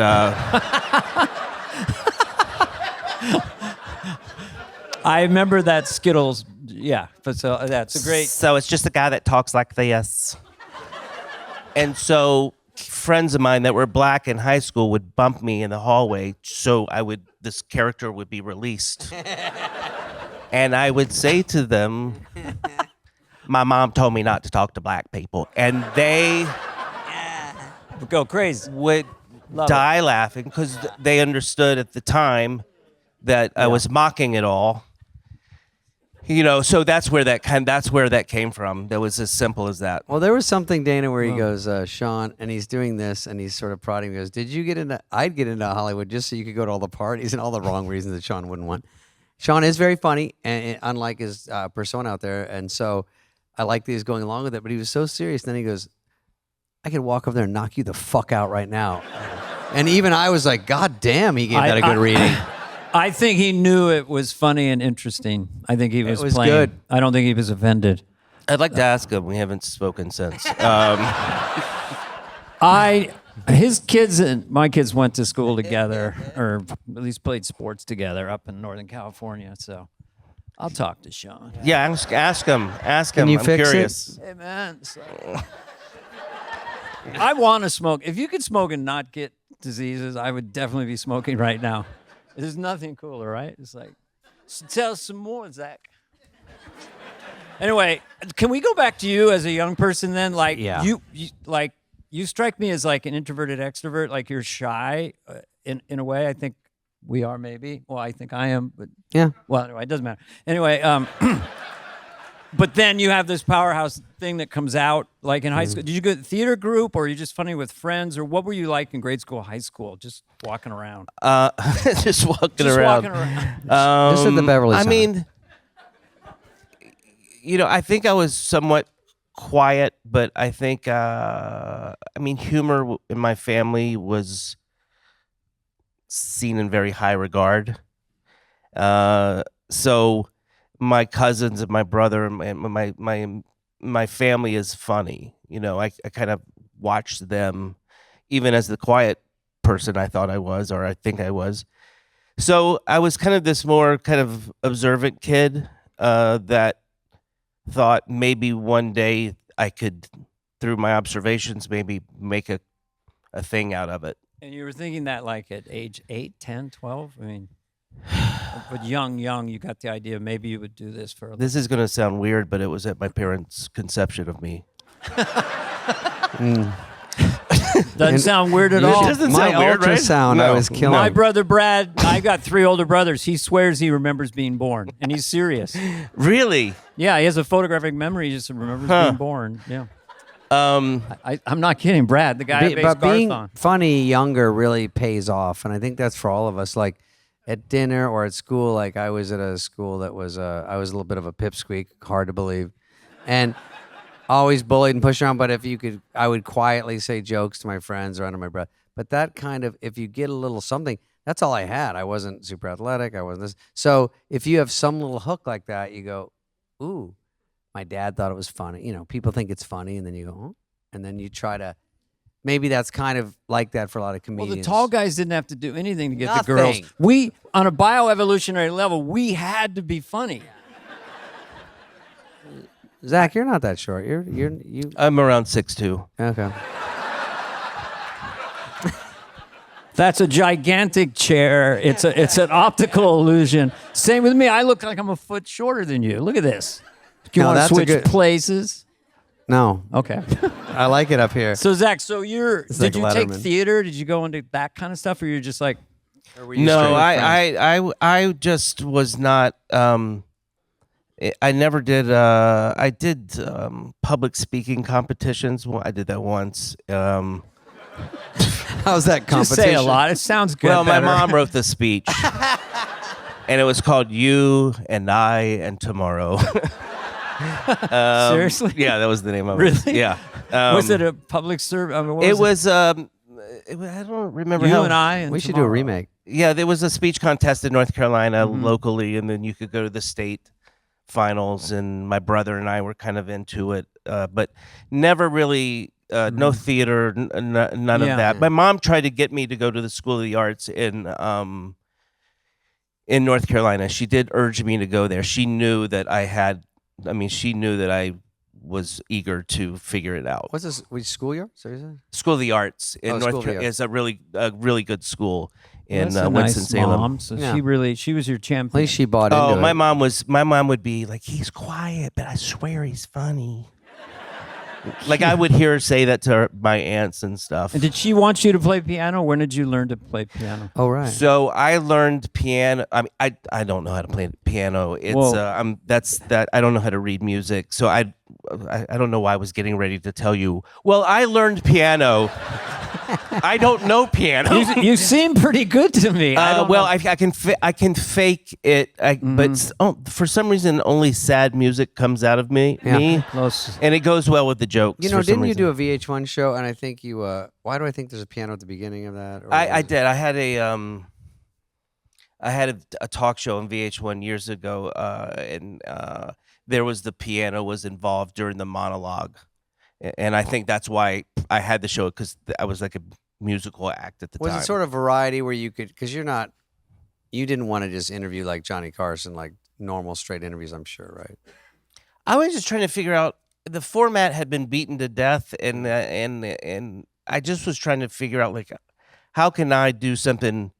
I remember that Skittles. Yeah, but so that's a great. So it's just a guy that talks like this, and so friends of mine that were black in high school would bump me in the hallway, so this character would be released, and I would say to them, "My mom told me not to talk to black people," and they would go crazy, would die laughing because they understood at the time that I was mocking it all. You know, so that's where that came from. That was as simple as that. Well, there was something, Dana, where he goes, Sean, and he's doing this, and he's sort of prodding. He goes, I'd get into Hollywood just so you could go to all the parties and all the wrong reasons that Sean wouldn't want. Sean is very funny, and unlike his persona out there, and so I like that he's going along with it, but he was so serious. Then he goes, I could walk over there and knock you the fuck out right now. And even I was like, God damn, he gave that a good reading. I think he knew it was funny and interesting. I think he was playing. Good. I don't think he was offended. I'd like to ask him. We haven't spoken since. His kids and my kids went to school together, or at least played sports together up in Northern California. So I'll talk to Sean. Yeah, ask him. Ask him. Can you I'm fix curious. Hey man, I want to smoke. If you could smoke and not get diseases, I would definitely be smoking right now. There's nothing cooler, right? It's like, tell us some more, Zach. Anyway, can we go back to you as a young person then? Like, you strike me as like an introverted extrovert. Like you're shy in a way. I think we are maybe. Well, I think I am, but yeah. Well, anyway, it doesn't matter. Anyway, but then you have this powerhouse thing that comes out like in high school. Did you go to theater group, or are you just funny with friends, or what were you like in grade school, high school? Just walking around. Just walking around. Just at the Beverly Center. I mean, you know, I think I was somewhat quiet, but I think, humor in my family was seen in very high regard. So my cousins and my brother and my family is funny. You know, I kind of watched them, even as the quiet person I thought I was, or I think I was. So I was kind of this more kind of observant kid that thought maybe one day I could, through my observations, maybe make a thing out of it. And you were thinking that like at age 8, 10, 12? I mean, but young, you got the idea maybe you would do this for a This is going to sound weird, but it was at my parents' conception of me. Doesn't sound weird at all. It doesn't sound weird, right? Ultrasound, No. I was killing. My brother Brad, I got 3 older brothers. He swears he remembers being born, and he's serious. Really? Yeah, he has a photographic memory. He just remembers being born. Yeah. I'm not kidding, Brad, the guy I based but being Garth on. funny younger really pays off, and I think that's for all of us. Like at dinner or at school, like I was at a school that was I was a little bit of a pipsqueak, hard to believe, and always bullied and pushed around. But if you could, I would quietly say jokes to my friends or under my breath. But that kind of, if you get a little something, that's all I had. I wasn't super athletic. I wasn't this. So if you have some little hook like that, you go, ooh, my dad thought it was funny. You know, people think it's funny, and then you go, oh, and then you try to. Maybe that's kind of like that for a lot of comedians. Well, the tall guys didn't have to do anything to get the girls. We, on a bioevolutionary level, we had to be funny. Zach, you're not that short. I'm around 6'2". Okay. That's a gigantic chair. It's an optical illusion. Same with me. I look like I'm a foot shorter than you. Look at this. Do you want to switch places? No. Okay. I like it up here. So Zach, did you take Letterman. theater? Did you go into that kind of stuff, or you're just like? No, I just was not. I never did. I did public speaking competitions. Well, I did that once. How's that competition? Just say a lot. It sounds good. Well, my mom wrote the speech, and it was called "You and I and Tomorrow." Seriously? Yeah, that was the name of it. Really? Yeah. Was it a public service? I mean, it was. I don't remember. You and I. And we should do a remake. Yeah, there was a speech contest in North Carolina locally, and then you could go to the state finals. And my brother and I were kind of into it, but never really. No theater, none of that. My mom tried to get me to go to the School of the Arts in North Carolina. She did urge me to go there. She knew that she knew that I was eager to figure it out. What's this? School year? School of the Arts in North Carolina is a really good school in Winston-Salem. Mom. So she was your champion. At least she bought into it. My mom would be like, he's quiet, but I swear he's funny. Like I would hear her say that to my aunts and stuff. And did she want you to play piano? When did you learn to play piano? Oh, right. So I learned piano. I mean, I don't know how to play piano. It's I don't know how to read music. So I don't know why I was getting ready to tell you. Well, I learned piano. I don't know piano. You seem pretty good to me. I can fake it, but for some reason, only sad music comes out of me, and it goes well with the jokes. You know, didn't you do a VH1 show? And I think you. Why do I think there's a piano at the beginning of that? I did. I had a talk show on VH1 years ago, and there was the piano was involved during the monologue. And I think that's why I had the show, because I was like a musical act at the time. Was it sort of variety where you could, because you didn't want to just interview like Johnny Carson, like normal straight interviews, I'm sure, right? I was just trying to figure out, the format had been beaten to death, and I just was trying to figure out, like, how can I do something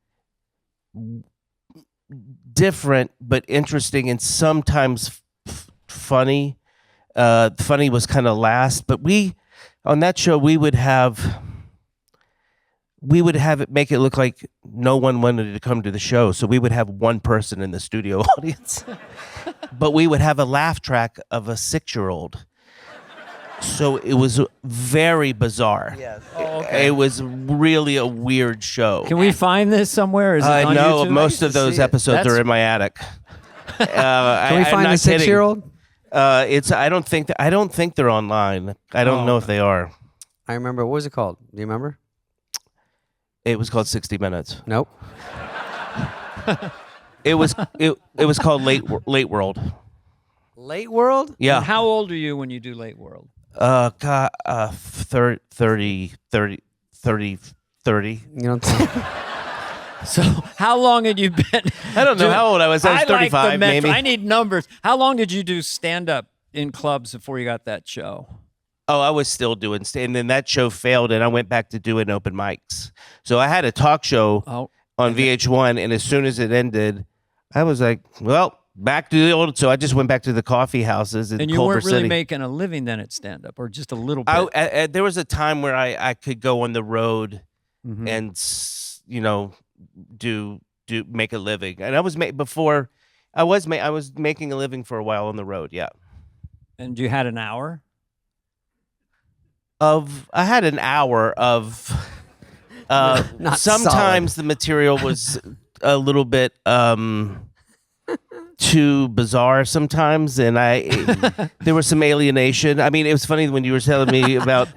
different but interesting and sometimes funny. Funny was kind of last, but on that show we would have it make it look like no one wanted to come to the show, so we would have one person in the studio audience, but we would have a laugh track of a 6-year-old. So it was very bizarre. Yes. It was really a weird show. Can we find this somewhere? Is it on no, YouTube? most of those episodes are in my attic. Can we find the 6-year-old? I don't think they're online. I don't know if they are. I remember. What was it called? Do you remember? It was called 60 Minutes. Nope. It was called Late World. Late World? Yeah. And how old are you when you do Late World? 30. You know. So how long had you been? I don't know how old I was. I was 35, maybe. I need numbers. How long did you do stand-up in clubs before you got that show? Oh, I was still doing and then that show failed, and I went back to doing open mics. So I had a talk show on VH1, and as soon as it ended, I was like, well, back to the old. So I just went back to the coffee houses in Culver City. And you weren't really making a living then at stand-up, or just a little bit? There was a time where I could go on the road and, do make a living. And I was I was making a living for a while on the road, yeah. And you had an hour? I had an hour of sometimes solid. The material was a little bit too bizarre sometimes, and there was some alienation. I mean, it was funny when you were telling me about.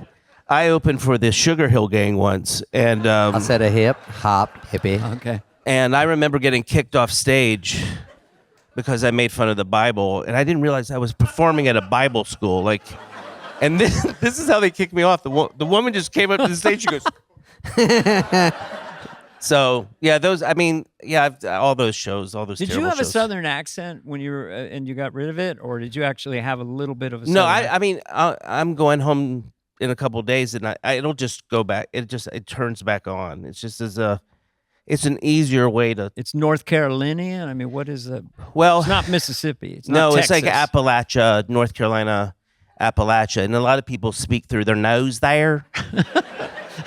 I opened for the Sugar Hill Gang once, and I said a hip hop hippie. Okay. And I remember getting kicked off stage because I made fun of the Bible, and I didn't realize I was performing at a Bible school. Like, and this is how they kicked me off. The woman just came up to the stage. She goes. So yeah, all those shows, all those. Did you have shows. a Southern accent when you were and you got rid of it, or did you actually have a little bit of a? No, I mean, I'm going home in a couple of days, and it'll just go back. It turns back on. It's just it's an easier way to. It's North Carolinian. I mean, what is the? Well, it's not Mississippi. It's not Texas. It's like Appalachia, North Carolina, Appalachia, and a lot of people speak through their nose there.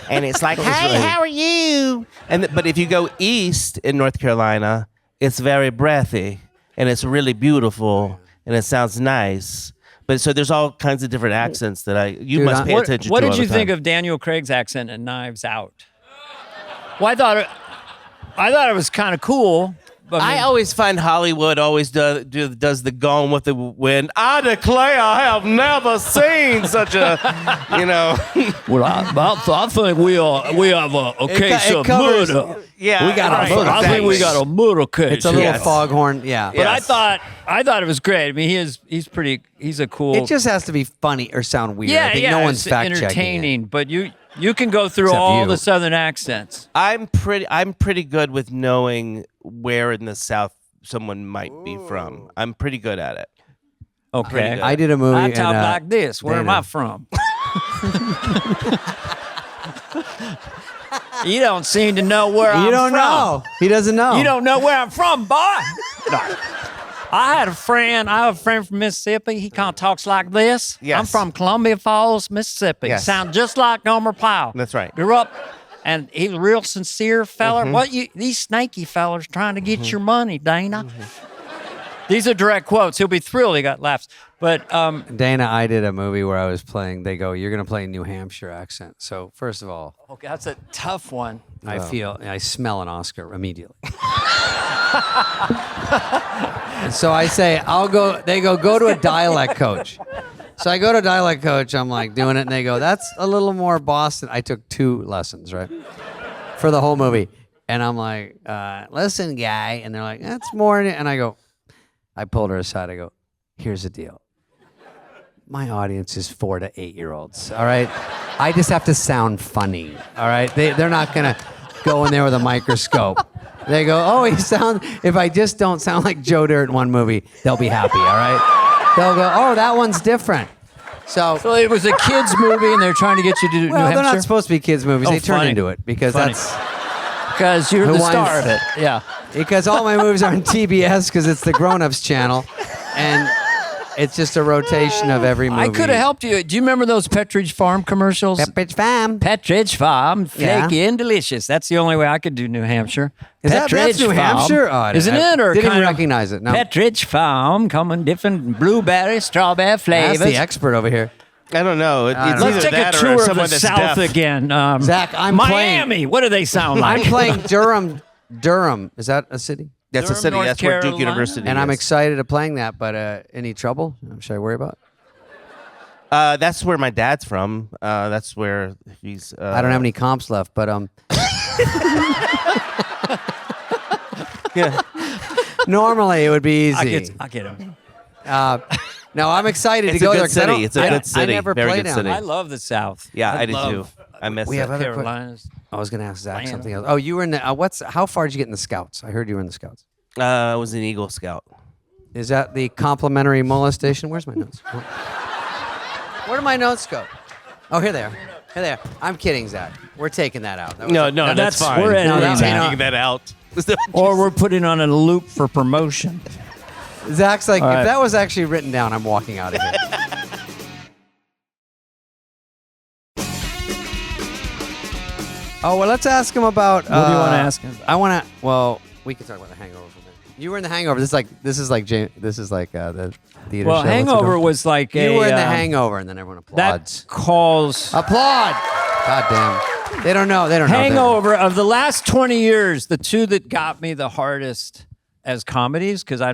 And it's like, hey, how are you? But if you go east in North Carolina, it's very breathy, and it's really beautiful, and it sounds nice. But so there's all kinds of different accents that you must pay attention to. What did you think of Daniel Craig's accent in Knives Out? Well, I thought it was kind of cool. I always find Hollywood always does the Gone with the Wind. I declare I have never seen such a, Well, I think we have a case of murder. Yeah, we got a murder. I think we got a murder case. It's a little foghorn. Yeah, but I thought it was great. I mean, he's a cool. It just has to be funny or sound weird. I think no one's fact checking. Entertaining, but you can go through all the Southern accents. I'm pretty good with knowing where in the South someone might be from. I'm pretty good at it. Okay. I did a movie. I talk like this. Where am I from? You don't seem to know where I'm from. You don't know. He doesn't know. You don't know where I'm from, boy. No. I have a friend from Mississippi. He kind of talks like this. Yes. I'm from Columbia Falls, Mississippi. Yes. Sound just like Gomer Pyle. That's right. Grew up, and he was a real sincere fella. What these snaky fellas trying to get your money, Dana? These are direct quotes. He'll be thrilled he got laughs. But Dana, I did a movie where I was playing. They go, "You're going to play New Hampshire accent." So first of all, okay, that's a tough one. I smell an Oscar immediately. And so I say, I'll go. They go to a dialect coach. So I go to a dialect coach. I'm like doing it, and they go, "That's a little more Boston." I took 2 lessons, right, for the whole movie, and I'm like, "Listen, guy," and they're like, "That's more." And I pulled her aside. I go, "Here's the deal. My audience is 4 to 8 year olds. All right, I just have to sound funny. All right, they're not gonna go in there with a microscope." They go, "Oh, if I just don't sound like Joe Dirt in one movie, they'll be happy, all right?" They'll go, "Oh, that one's different." So it was a kids movie, and they're trying to get you to do New Hampshire? They're not supposed to be kids movies. They turn funny. into it because because you're the star of it. Yeah. Because all my movies are on TBS because it's the grown-ups channel, and it's just a rotation of every movie. I could have helped you. Do you remember those Petridge Farm commercials? Petridge Farm. Petridge Farm, flaky and delicious. That's the only way I could do New Hampshire. That's New Hampshire? Oh, isn't it? Or didn't kind of recognize it. No. Petridge Farm, coming different blueberry, strawberry flavors. That's the expert over here. I don't know. It's Let's take a tour of the South again. Zach, I'm Miami. playing. What do they sound like? I'm playing Durham. Durham. Is that a city? That's Durham, a city. North That's where Duke Carolina? University And is. I'm excited of playing that, but any trouble? Should I worry about? That's where my dad's from. That's where he's. I don't have any comps left, but Yeah. normally it would be easy. I get him. No, I'm excited It's to a go good there. 'cause I city. don't- It's a good city. I never Very played good down city. there. I love the South. Yeah, I do love too. I miss We it. have other Carolinas. I was going to ask Zach Atlanta. something else. Oh, you were in the how far did you get in the Scouts? I heard you were in the Scouts. I was an Eagle Scout. Is that the complimentary molestation? Where's my notes? Where do my notes go? Oh, here they are. Here they are. I'm kidding, Zach. We're taking that out. That was No, a- that's fine. we're editing We're that. taking that out. Or we're putting on a loop for promotion. Zach's like, All right. if that was actually written down, I'm walking out of here. Oh, well, let's ask him about. What do you want to ask him? I want to. Well, we can talk about The Hangover for a minute. You were in The Hangover. This is like the theater Well, show. Hangover was like You were in The Hangover, and then everyone applauds. That calls Applaud! God damn. They don't know. They don't know. Hangover of the last 20 years, the two that got me the hardest as comedies because I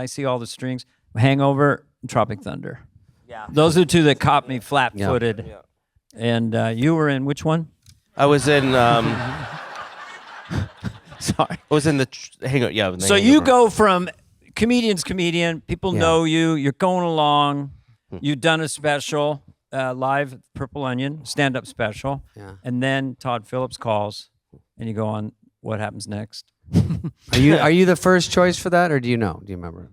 see all the strings. Hangover, Tropic Thunder. Yeah. Those are two that caught me flat-footed. Yeah. And you were in which one? I was in. Sorry. I was in the Hangover. Yeah. So you go from comedian. People know you. You're going along. You've done a special live at Purple Onion stand-up special. Yeah. And then Todd Phillips calls, and you go on. What happens next? Are you the first choice for that, or do you know? Do you remember?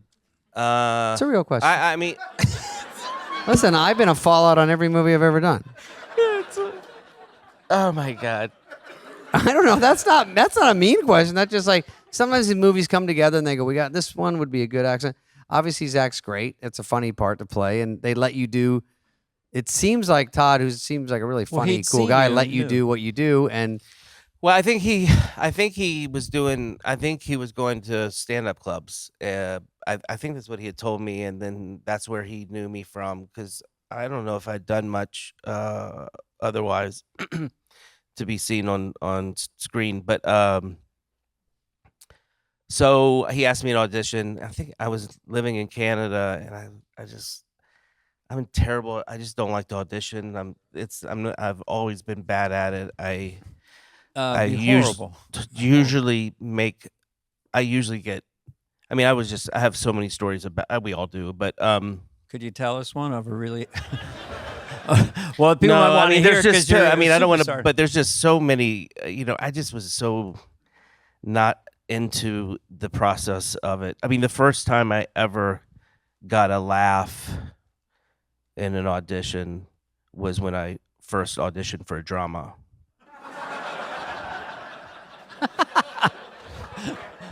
It's a real question. I mean, listen, I've been a fallout on every movie I've ever done. Oh my God. I don't know. That's not a mean question. That's just like sometimes the movies come together and they go, "We got this one would be a good accent." Obviously, Zach's great. It's a funny part to play, and they let you do. It seems like Todd, who seems like a really funny, cool guy, let you do what you do, and. Well, I think he was going to stand-up clubs. I think that's what he had told me, and then that's where he knew me from. Because I don't know if I'd done much otherwise to be seen on screen. But so he asked me an audition. I think I was living in Canada, and I'm terrible. I just don't like to audition. I've always been bad at it. I usually get. I mean, I have so many stories about. We all do, but could you tell us one of a really? Well, people might want to hear because I mean, I don't want to, but there's just so many. I just was so not into the process of it. I mean, the first time I ever got a laugh in an audition was when I first auditioned for a drama.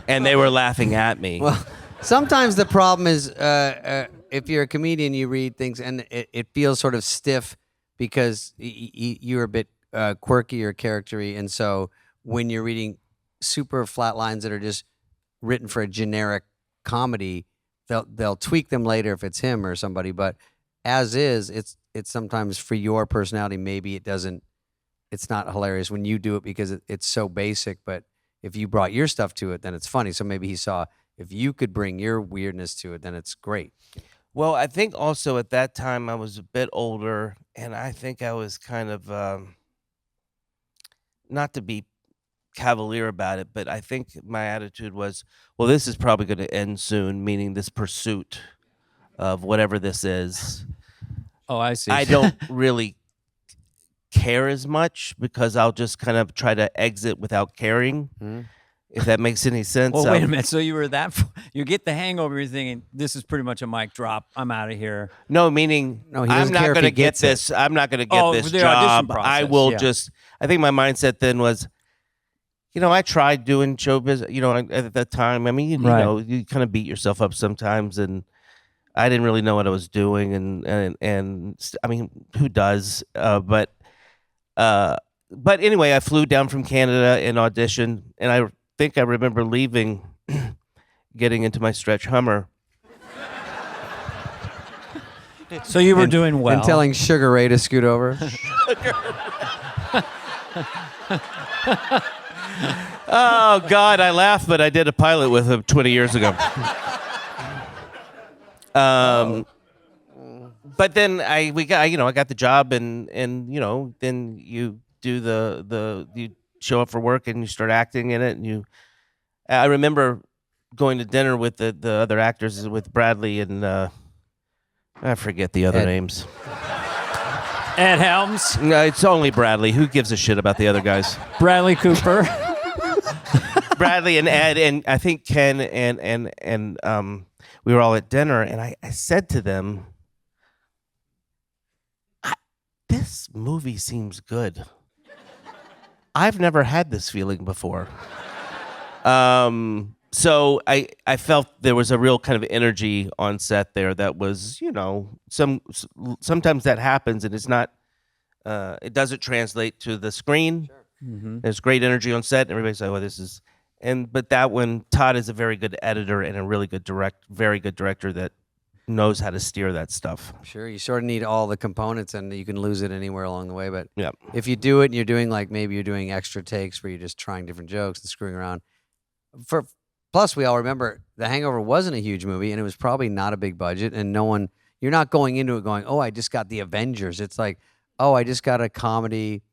And they were laughing at me. Well, sometimes the problem is if you're a comedian, you read things and it feels sort of stiff because you're a bit quirky or charactery. And so when you're reading super flat lines that are just written for a generic comedy, they'll tweak them later if it's him or somebody. But as is, it's sometimes for your personality, maybe it's not hilarious when you do it because it's so basic, but if you brought your stuff to it, then it's funny. So maybe he saw if you could bring your weirdness to it, then it's great. Well, I think also at that time I was a bit older, and I think I was kind of, not to be cavalier about it, but I think my attitude was, well, this is probably going to end soon, meaning this pursuit of whatever this is. Oh, I see. I don't really care as much because I'll just kind of try to exit without caring, if that makes any sense. Well, wait a minute. So you get the hangover, you're thinking, this is pretty much a mic drop. I'm out of here. No, meaning I'm not going to get this. I'm not going to get this job. I will just, I think my mindset then was, I tried doing showbiz, at that time. I mean, you kind of beat yourself up sometimes, and I didn't really know what I was doing. And I mean, who does? But anyway, I flew down from Canada and auditioned, and I think I remember leaving, getting into my stretch Hummer. So you were doing well. And telling Sugar Ray to scoot over. Oh, God, I laughed, but I did a pilot with him 20 years ago. But then I got the job, and then you do you show up for work and you start acting in it, and I remember going to dinner with the other actors, with Bradley and I forget the other names. Ed Helms. No, it's only Bradley. Who gives a shit about the other guys? Bradley Cooper. Bradley and Ed, and I think Ken and we were all at dinner, and I said to them, this movie seems good. I've never had this feeling before. So I felt there was a real kind of energy on set there that was, sometimes that happens, and it's not, it doesn't translate to the screen. Sure. Mm-hmm. There's great energy on set, and everybody's like, "Oh, this is," but that one, Todd is a very good editor and a really good very good director that knows how to steer that stuff. Sure, you sort of need all the components, and you can lose it anywhere along the way. But yeah, if you do it and you're doing maybe you're doing extra takes where you're just trying different jokes and screwing around, Plus, we all remember The Hangover wasn't a huge movie, and it was probably not a big budget, and you're not going into it going, oh, I just got the Avengers. It's like, oh, I just got a comedy.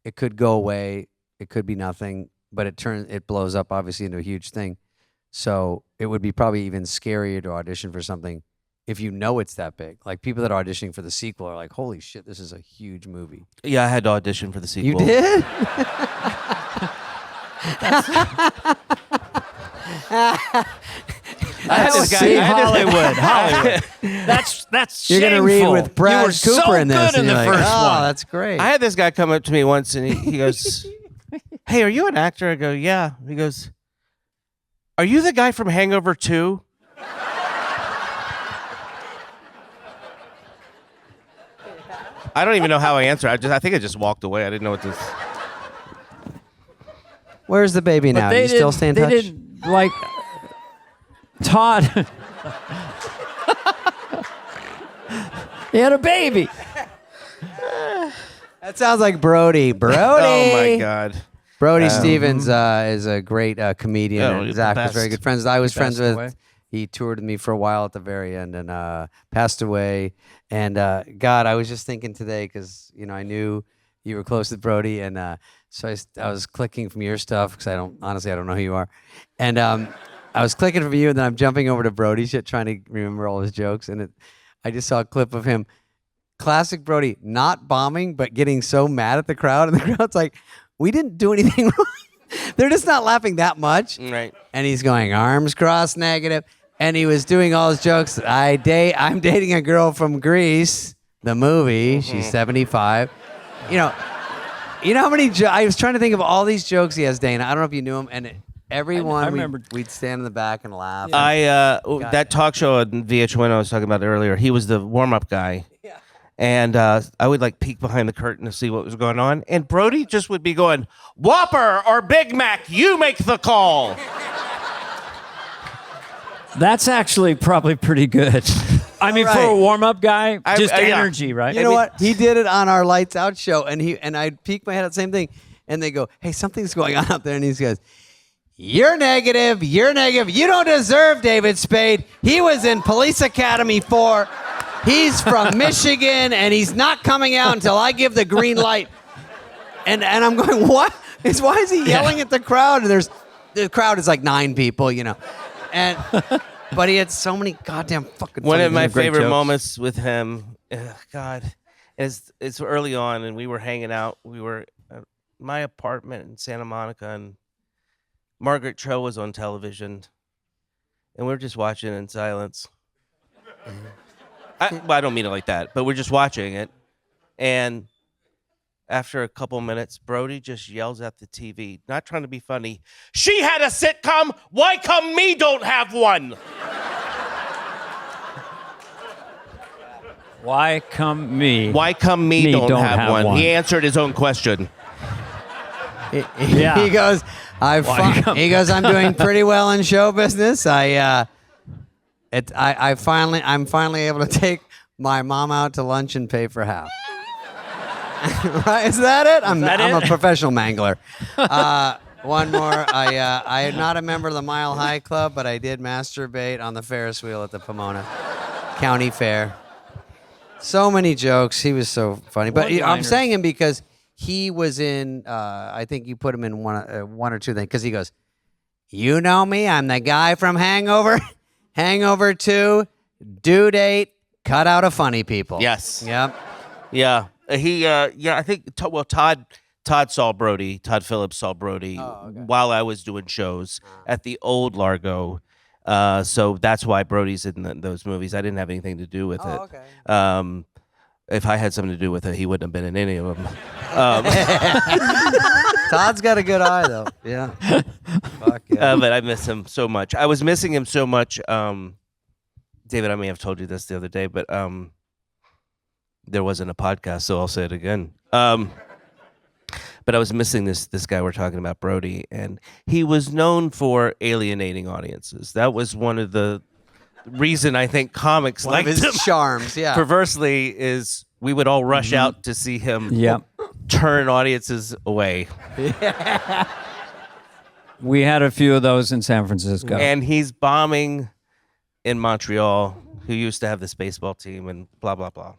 It could go away. It could be nothing, but it blows up obviously into a huge thing. So it would be probably even scarier to audition for something if you know it's that big. Like people that are auditioning for the sequel are like, holy shit, this is a huge movie. Yeah, I had to audition for the sequel. You did? Hollywood. That's You're gonna read shameful. with Brad You were Cooper so in this. good in and the you're like, first oh, one. that's great. I had this guy come up to me once, and he goes, "Hey, are you an actor?" I go, "Yeah." He goes, "Are you the guy from Hangover 2?" I don't even know how I answered. I think I just walked away. I didn't know what to. Where's the baby now? You still stay in touch? They didn't like Todd. He had a baby. That sounds like Brody. Oh my God. Brody Stevens is a great comedian. Oh, and he's Zach the was very best. good friends. I was He friends passed with. away. He toured with me for a while at the very end and passed away. And God, I was just thinking today because I knew you were close to Brody, and so I was clicking from your stuff because I don't know who you are, and I was clicking from you, and then I'm jumping over to Brody's shit trying to remember all his jokes, and I just saw a clip of him. Classic Brody, not bombing, but getting so mad at the crowd. And the crowd's like, we didn't do anything wrong. They're just not laughing that much. Right. And he's going, arms crossed, negative. And he was doing all his jokes. I'm dating a girl from Greece, the movie. She's 75. You know how many I was trying to think of all these jokes he has, Dana. I don't know if you knew him. And everyone, I remember. we'd stand in the back and laugh. That talk show on VH1 I was talking about earlier, he was the warm-up guy. Yeah. And I would like peek behind the curtain to see what was going on. And Brody just would be going, Whopper or Big Mac, you make the call. That's actually probably pretty good. I mean, for a warm-up guy, just energy, right? You know what? He did it on our Lights Out show, and I'd peek my head at the same thing, and they go, hey, something's going on up there, and he goes, you're negative, you don't deserve David Spade. He was in Police Academy 4. He's from Michigan, and he's not coming out until I give the green light. And I'm going, what? Why is he yelling at the crowd? And the crowd is like 9 people, And but he had so many goddamn fucking. One of my favorite jokes. moments with him, God, it's early on, and we were hanging out. We were at my apartment in Santa Monica, and Margaret Cho was on television, and we were just watching in silence. I don't mean it like that, but we're just watching it, and after a couple minutes, Brody just yells at the TV, not trying to be funny. She had a sitcom. Why come me don't have one? Why come me? Why come me don't have one? He answered his own question. He goes, I'm doing pretty well in show business. I'm finally able to take my mom out to lunch and pay for half. Right? Is that it? I'm a professional mangler. One more. I am not a member of the Mile High Club, but I did masturbate on the Ferris wheel at the Pomona County Fair. So many jokes. He was so funny. But I'm saying him because he was in, I think you put him in one or two things, because he goes, you know me, I'm the guy from Hangover, Hangover 2, Due Date, Cut Out of Funny People. Yes. Yep. Yeah. I think, Todd saw Brody. Todd Phillips saw Brody while I was doing shows at the old Largo. So that's why Brody's in those movies. I didn't have anything to do with it. Okay. If I had something to do with it, he wouldn't have been in any of them. Todd's got a good eye, though. Yeah. Fuck yeah. But I miss him so much. I was missing him so much. David, I may have told you this the other day, but there wasn't a podcast, so I'll say it again. But I was missing this guy we're talking about, Brody, and he was known for alienating audiences. That was one of the reason I think comics liked him. Charms, yeah. Perversely, is we would all rush out to see him turn audiences away. We had a few of those in San Francisco. And he's bombing in Montreal, who used to have this baseball team, and blah, blah, blah.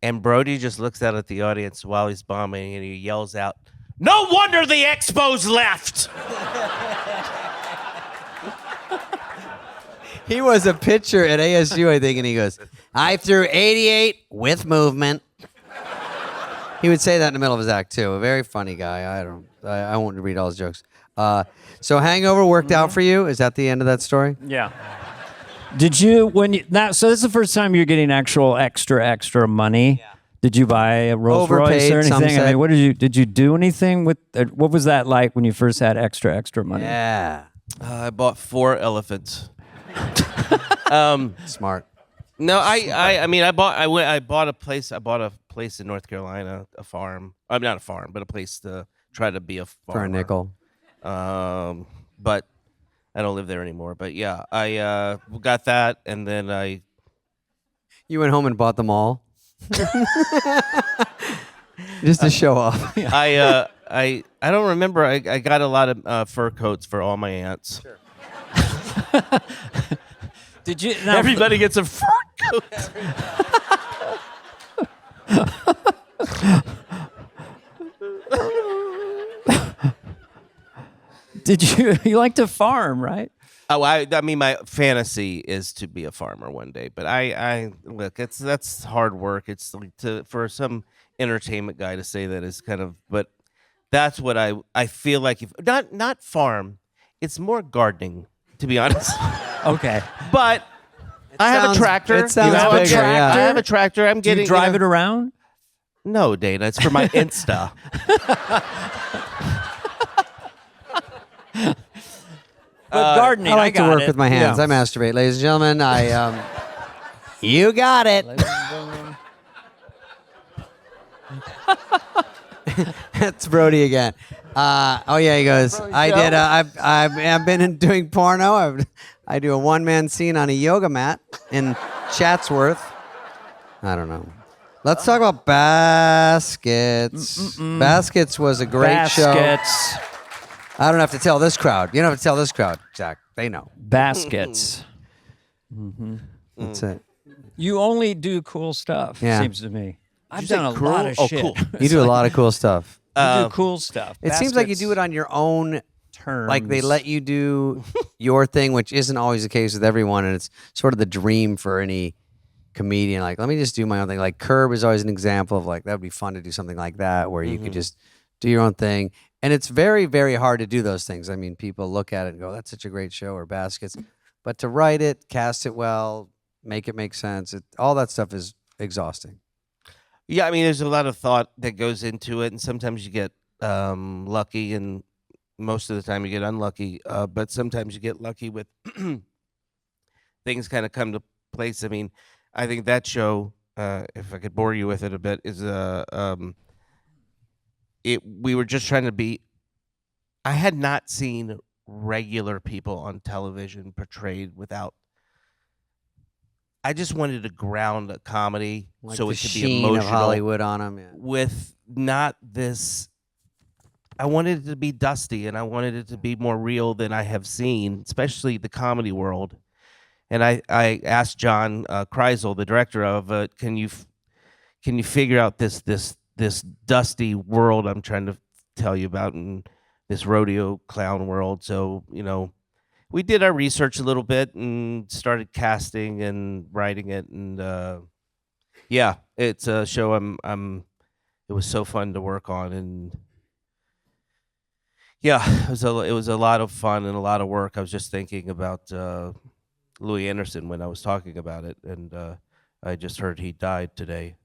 And Brody just looks out at the audience while he's bombing, and he yells out, "No wonder the Expos left!" He was a pitcher at ASU, I think, and he goes, "I threw 88 with movement." He would say that in the middle of his act too. A very funny guy. I won't read all his jokes. So Hangover worked out for you? Is that the end of that story? Yeah. Did you so this is the first time you're getting actual extra money? Yeah. Did you buy a Rolls Royce or anything? I mean, did you do anything with what was that like when you first had extra money? Yeah. I bought 4 elephants. Smart. No, I bought a place. I bought a place in North Carolina, a farm. I'm not a farm, but a place to try to be a farmer. For a nickel. But I don't live there anymore. But yeah, I got that, and then You went home and bought them all? Just to show off. I don't remember. I got a lot of fur coats for all my aunts. Sure. Did you? Everybody gets a fur coat. Did you like to farm, right? Oh, I mean, my fantasy is to be a farmer one day. But I look, that's hard work. It's like for some entertainment guy to say that is kind of, but that's what I feel like. If not farm, it's more gardening, to be honest. Okay, but I have a tractor. It sounds bigger, yeah. I have a tractor. I'm getting. Do you drive it around? No, Dana. It's for my Insta. But gardening, I like to work with my hands. Yeah. I masturbate, ladies and gentlemen. You got it. That's Brody again. Oh yeah, he goes. I've been doing porno. I do a one-man scene on a yoga mat in Chatsworth. I don't know. Let's talk about Baskets. Baskets was a great show. I don't have to tell this crowd. You don't have to tell this crowd, Zach. They know. Baskets. That's it. You only do cool stuff, Yeah. seems to me. I've done a lot of shit. Cool. You do a lot of cool stuff. You do cool stuff. It seems like you do it on your own terms. Like they let you do your thing, which isn't always the case with everyone. And it's sort of the dream for any comedian. Like, let me just do my own thing. Like Curb is always an example of like, that would be fun to do something like that where you could just do your own thing. And it's very, very hard to do those things. I mean, people look at it and go, that's such a great show, or Baskets. But to write it, cast it well, make it make sense, all that stuff is exhausting. Yeah, I mean, there's a lot of thought that goes into it, and sometimes you get lucky, and most of the time you get unlucky. But sometimes you get lucky with things kind of come to place. I mean, I think that show, if I could bore you with it a bit, is we were just trying to be. I had not seen regular people on television portrayed without. I just wanted to ground a comedy Like so the it could be sheen emotional of Hollywood on them. Yeah. with not this. I wanted it to be dusty, and I wanted it to be more real than I have seen, especially the comedy world. And I asked John Kreisel, the director of it, can you figure out this dusty world I'm trying to tell you about in this rodeo clown world? So, we did our research a little bit and started casting and writing it, and yeah, it's a show it was so fun to work on, and yeah, it was a lot of fun and a lot of work. I was just thinking about Louis Anderson when I was talking about it, and I just heard he died today.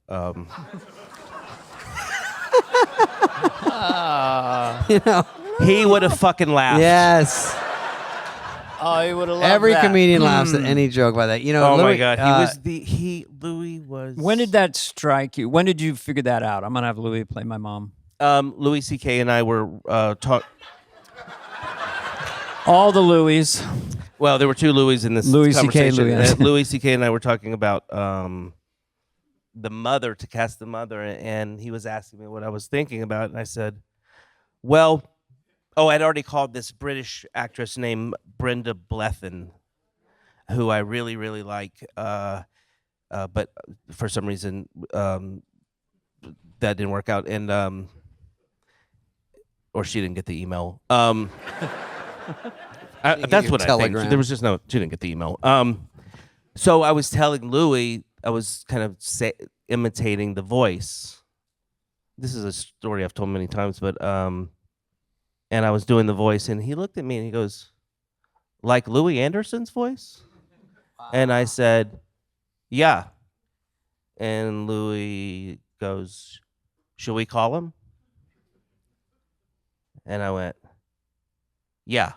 He would have fucking laughed. Yes. Oh, he would have loved Every that. comedian laughs at any joke by that. Oh Louis, my God, Louis was. When did that strike you? When did you figure that out? I'm gonna have Louis play my mom. Louis C.K. and I were All the Louis. Well, there were two Louis in this Louis C.K. conversation. Louis C.K. and I were talking about the mother, to cast the mother, and he was asking me what I was thinking about, and I said, well, Oh, I'd already called this British actress named Brenda Blethyn, who I really, really like. But for some reason, that didn't work out, and or she didn't get the email. That's what I think. There was just no. She didn't get the email. So I was telling Louis, I was kind of imitating the voice. This is a story I've told many times, but and I was doing the voice, and he looked at me and he goes, "Like Louis Anderson's voice?" Wow. And I said, "Yeah." And Louis goes, "Should we call him?" And I went, "Yeah."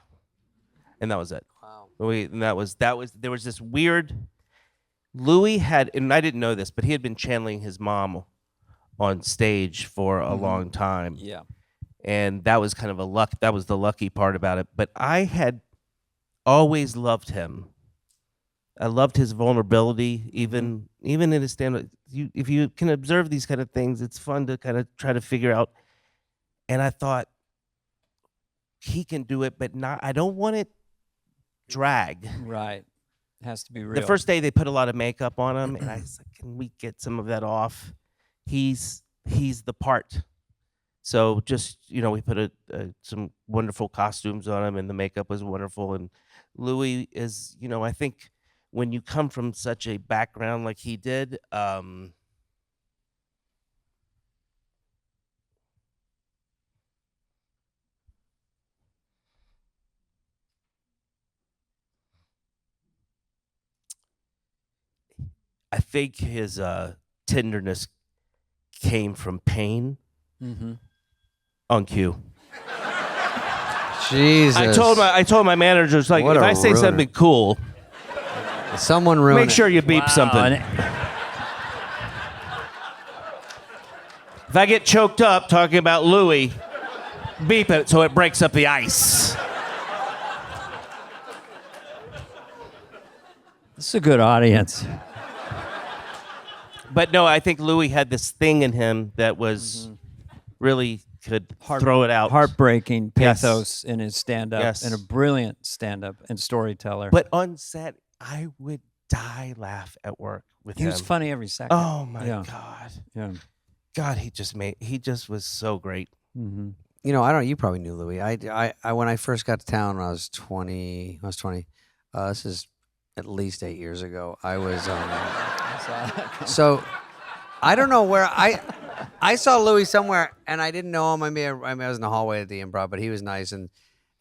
And that was it. Wow. There was this weird. Louis had, and I didn't know this, but he had been channeling his mom on stage for a long time. Yeah. And that was kind of that was the lucky part about it. But I had always loved him. I loved his vulnerability, even in his stand-up. If you can observe these kind of things, it's fun to kind of try to figure out. And I thought, he can do it, but not. I don't want it drag. Right. It has to be real. The first day they put a lot of makeup on him, and I was like, can we get some of that off? He's the part. So just, we put some wonderful costumes on him, and the makeup was wonderful. And Louis is, I think when you come from such a background like he did, I think his tenderness came from pain on cue. Jesus. I told my manager, it's like, if I say something cool, someone ruined make sure you beep something. If I get choked up talking about Louis, beep it so it breaks up the ice. This is a good audience. But no, I think Louis had this thing in him that was really could throw it out. Heartbreaking pathos in his stand-up, and a brilliant stand-up and storyteller. But on set, I would die laugh at work with him. He was funny every second. Oh my God. Yeah. God, he just was so great. Mm-hmm. You probably knew Louis. I when I first got to town when I was 20, this is at least 8 years ago. I was so I don't know where I saw Louis somewhere, and I didn't know him. I was in the hallway at the Improv, but he was nice, and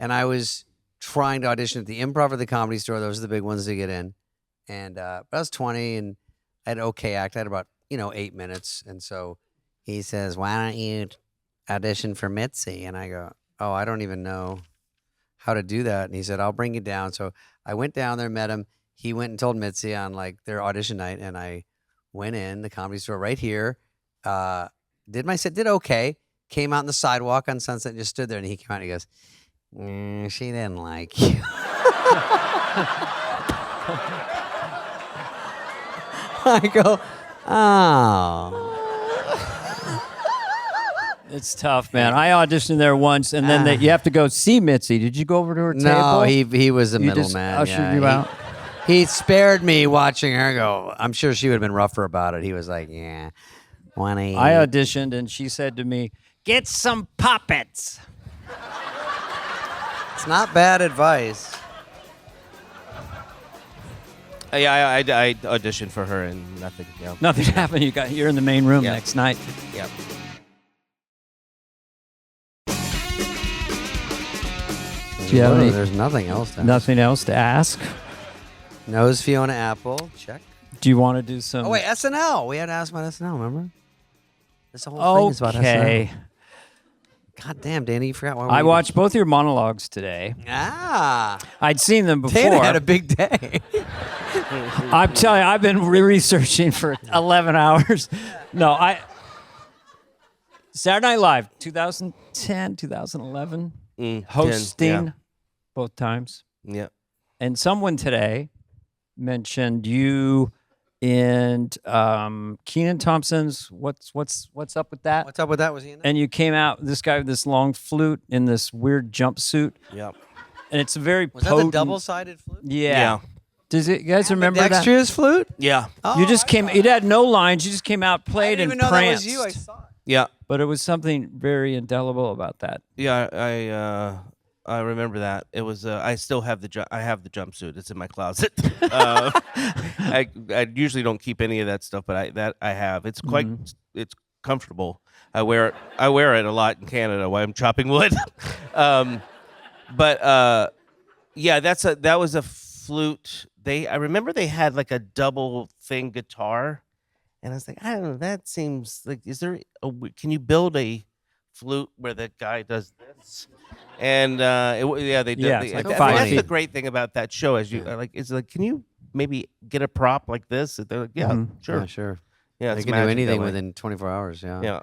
I was trying to audition at the Improv or the Comedy Store. Those are the big ones to get in. And but I was 20, and I had an okay act. I had about 8 minutes, and so he says, "Why don't you audition for Mitzi?" And I go, "Oh, I don't even know how to do that." And he said, "I'll bring you down." So I went down there, met him. He went and told Mitzi on their audition night, and I went in the Comedy Store right here. Did my set, did okay. Came out on the sidewalk on Sunset and just stood there, and he came out and he goes, "She didn't like you." I go, "Oh." It's tough, man. I auditioned there once, and then you have to go see Mitzi. Did you go over to her table? No, he was a middleman. Ushered you out? He spared me watching her go. I'm sure she would have been rougher about it. He was like, "Yeah, I auditioned, and she said to me, 'Get some puppets.'" It's not bad advice. Yeah, I auditioned for her, and nothing. Nothing happened. You're in the main room next night. Yep. There's nothing else to ask. Nothing else to ask? Knows Fiona Apple. Check. Do you want to do some? Oh, wait, SNL. We had to ask about SNL, remember? This whole thing is about SNL. God damn, Danny, you forgot why I watched both your monologues today. I'd seen them before. Dana had a big day. I'm telling you, I've been researching for 11 hours. No, Saturday Night Live, 2010, 2011. Hosting both times. Yeah. And someone today mentioned you And Kenan Thompson's what's up with that? What's up with that? Was he in that? And you came out, this guy with this long flute in this weird jumpsuit. Yep. And it's a very Was that the double-sided flute? Yeah. Does it? You guys remember that? Dexter's flute? Yeah. You just came. It had no lines. You just came out, played, and I didn't even know pranced. that was you. I saw it. Yeah. But it was something very indelible about that. Yeah, I remember that. It was. I still have I have the jumpsuit. It's in my closet. I usually don't keep any of that stuff, but I have. It's quite. It's comfortable. I wear it a lot in Canada while I'm chopping wood. But yeah, that was a flute. I remember they had like a double thing guitar, and I was like, I don't know. That seems like, can you build a flute where the guy does this? And they did. Yeah, it's like That's the great thing about that show. Can you maybe get a prop like this? They're like, yeah, sure, Yeah, sure. Yeah, They it's can do magic anything that way. within 24 hours. Yeah. Yeah.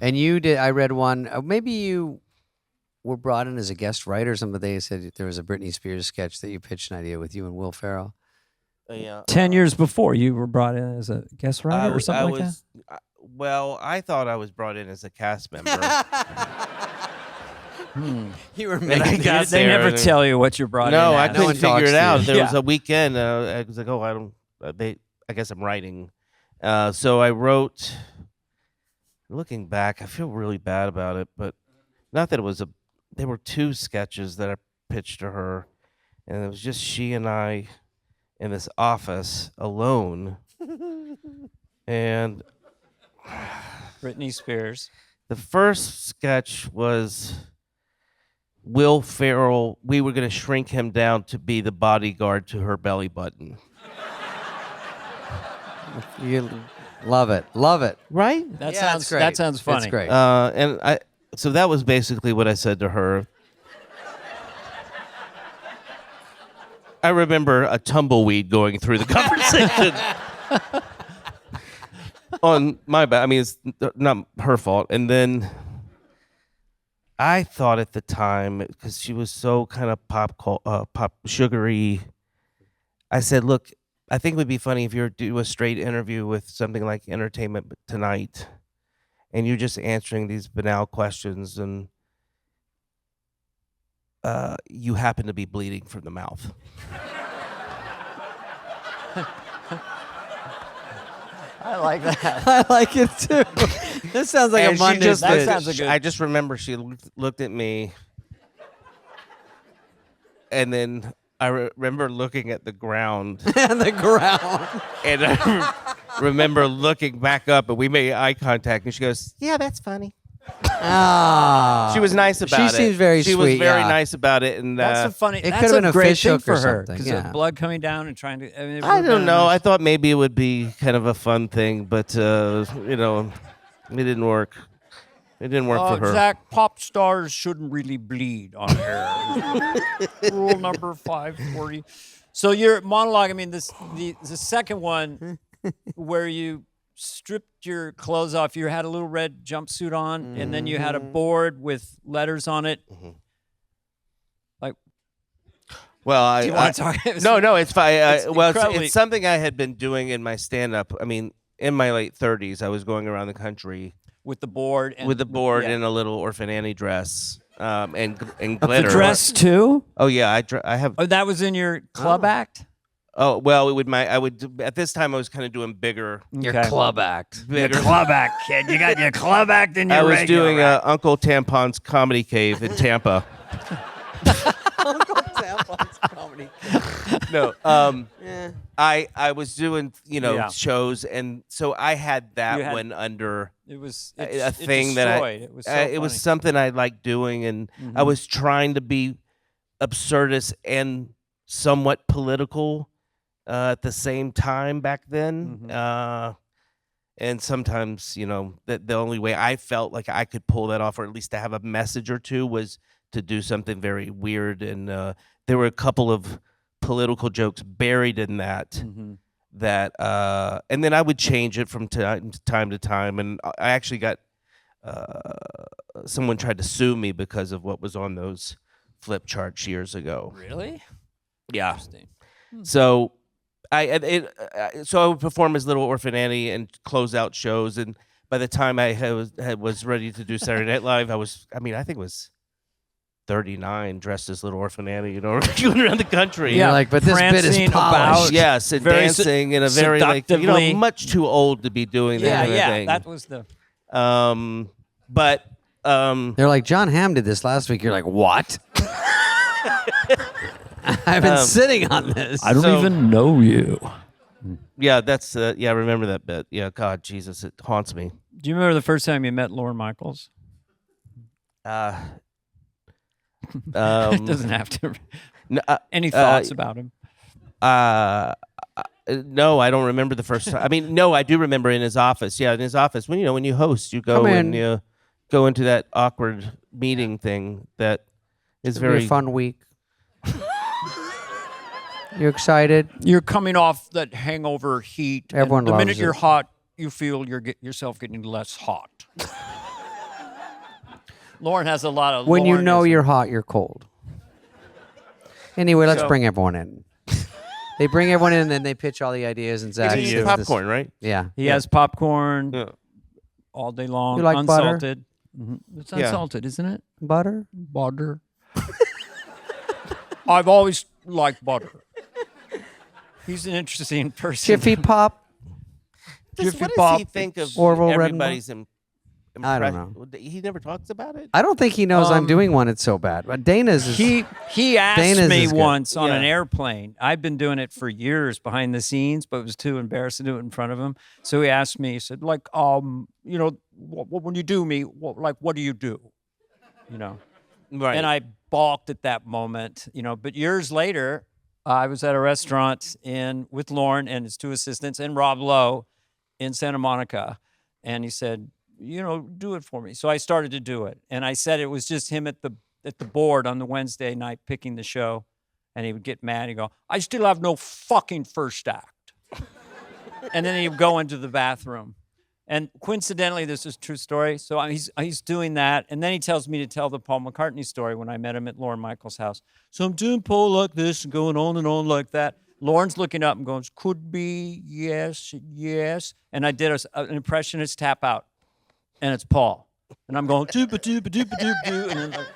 And you did. I read one. Maybe you were brought in as a guest writer or something. They said there was a Britney Spears sketch that you pitched an idea with you and Will Ferrell. Yeah. 10 years before you were brought in as a guest writer or something like that. Well, I thought I was brought in as a cast member. You were And I making got They there never and- tell you what you're brought in. No, I as. couldn't figure it out. There was Yeah. a weekend. I was like, oh, I don't. I guess I'm writing. So I wrote. Looking back, I feel really bad about it, but not that it was there were 2 sketches that I pitched to her, and it was just she and I in this office alone. And Britney Spears. the first sketch was Will Ferrell. We were going to shrink him down to be the bodyguard to her belly button. You love it. Love it. Right? That Yeah, sounds that's great. That sounds funny. That's great. And so that was basically what I said to her. I remember a tumbleweed going through the conversation on my back. I mean, it's not her fault. And then I thought at the time, because she was so kind of pop sugary, I said, look, I think it would be funny if you were to do a straight interview with something like Entertainment Tonight, and you're just answering these banal questions, and you happen to be bleeding from the mouth. I like that. I like it too. This sounds like And a she Monday. just- That sounds a good- I just remember she looked at me, and then I remember looking at the ground. And the ground. And I remember looking back up, and we made eye contact, and she goes, yeah, that's funny. Ah. She was nice about it. She seems very She sweet. was very yeah. nice about it, and That's a funny. it That's could've been a a great fish thing hook or for her something, because yeah. of blood coming down and trying to. I mean, it I would've don't been know. nice- I thought maybe it would be kind of a fun thing, but it didn't work. It didn't work for her. Zach, pop stars shouldn't really bleed on air. Rule number 540. So your monologue. I mean, the second one where you stripped your clothes off. You had a little red jumpsuit on, and then you had a board with letters on it. Like, Well, do you want to talk? No, it's fine. It's incredibly- It's something I had been doing in my stand-up. I mean, in my late 30s, I was going around the country with the board. And, with the board yeah. in a little Orphan Annie dress and The glitter. dress too. Oh yeah, I have. Oh, that was in your club act. Oh well, I would at this time I was kind of doing bigger. Your Okay. club act. Bigger. Club act, kid. You got your club act and your I was regular doing act. Uncle Tampon's Comedy Cave in Tampa. No, I was doing Yeah. shows, and so I had that You had- one under It was a thing that destroyed. It was so it was funny. something I liked doing, and I was trying to be absurdist and somewhat political at the same time back then. And sometimes, the only way I felt like I could pull that off, or at least to have a message or two, was to do something very weird. And there were a couple of political jokes buried in that. That and then I would change it from time to time. And I actually got someone tried to sue me because of what was on those flip charts years ago. Really? Yeah. Interesting. So So I would perform as Little Orphan Annie and close out shows. And by the time I was ready to do Saturday Night Live, I think it was 39, dressed as Little Orphan Annie, going around the country. Yeah, like, but this bit is polished. Yes, and dancing in a very much too old to be doing that kind of thing. That was the. But they're like, John Hamm did this last week. You're like, what? I've been sitting on this. I don't even know you. Yeah, that's I remember that bit. Yeah, God, Jesus, it haunts me. Do you remember the first time you met Lorne Michaels? It doesn't have to. Any thoughts about him? No, I don't remember the first time. I mean, no, I do remember in his office. Yeah, in his office. When you host, you go and you go into that awkward meeting thing that is It'll be a fun week. You excited? You're coming off that hangover heat. Everyone the loves minute it. you're hot, you feel yourself getting less hot. Lorne has a lot of. When you know you're hot, you're cold. Anyway, let's bring everyone in. They bring everyone in, and then they pitch all the ideas. And Zach says popcorn, right? Yeah, he has popcorn all day long. You like unsalted. butter? Mm-hmm. It's unsalted, isn't it? Butter. I've always liked butter. He's an interesting person. Jiffy Pop. What does he think of Orville everybody's I don't know. He never talks about it. I don't think he knows I'm doing one. It's so bad. But Dana's is. He asked Dana's me is good. once on an airplane. I've been doing it for years behind the scenes, but it was too embarrassing to do it in front of him. So he asked me. He said, like, when you do me, what do you do? Right. And I balked at that moment. But years later, I was at a restaurant with Lorne and his two assistants and Rob Lowe in Santa Monica, and he said, do it for me. So I started to do it. And I said it was just him at the board on the Wednesday night picking the show. And he would get mad. He'd go, I still have no fucking first act. And then he'd go into the bathroom. And coincidentally, this is a true story. So he's doing that. And then he tells me to tell the Paul McCartney story when I met him at Lorne Michaels' house. So I'm doing Paul like this and going on and on like that. Lorne's looking up and goes, could be, yes, yes. And I did an impressionist tap out. And it's Paul. And I'm going, dooba-dooba-dooba-dooba-doo. And then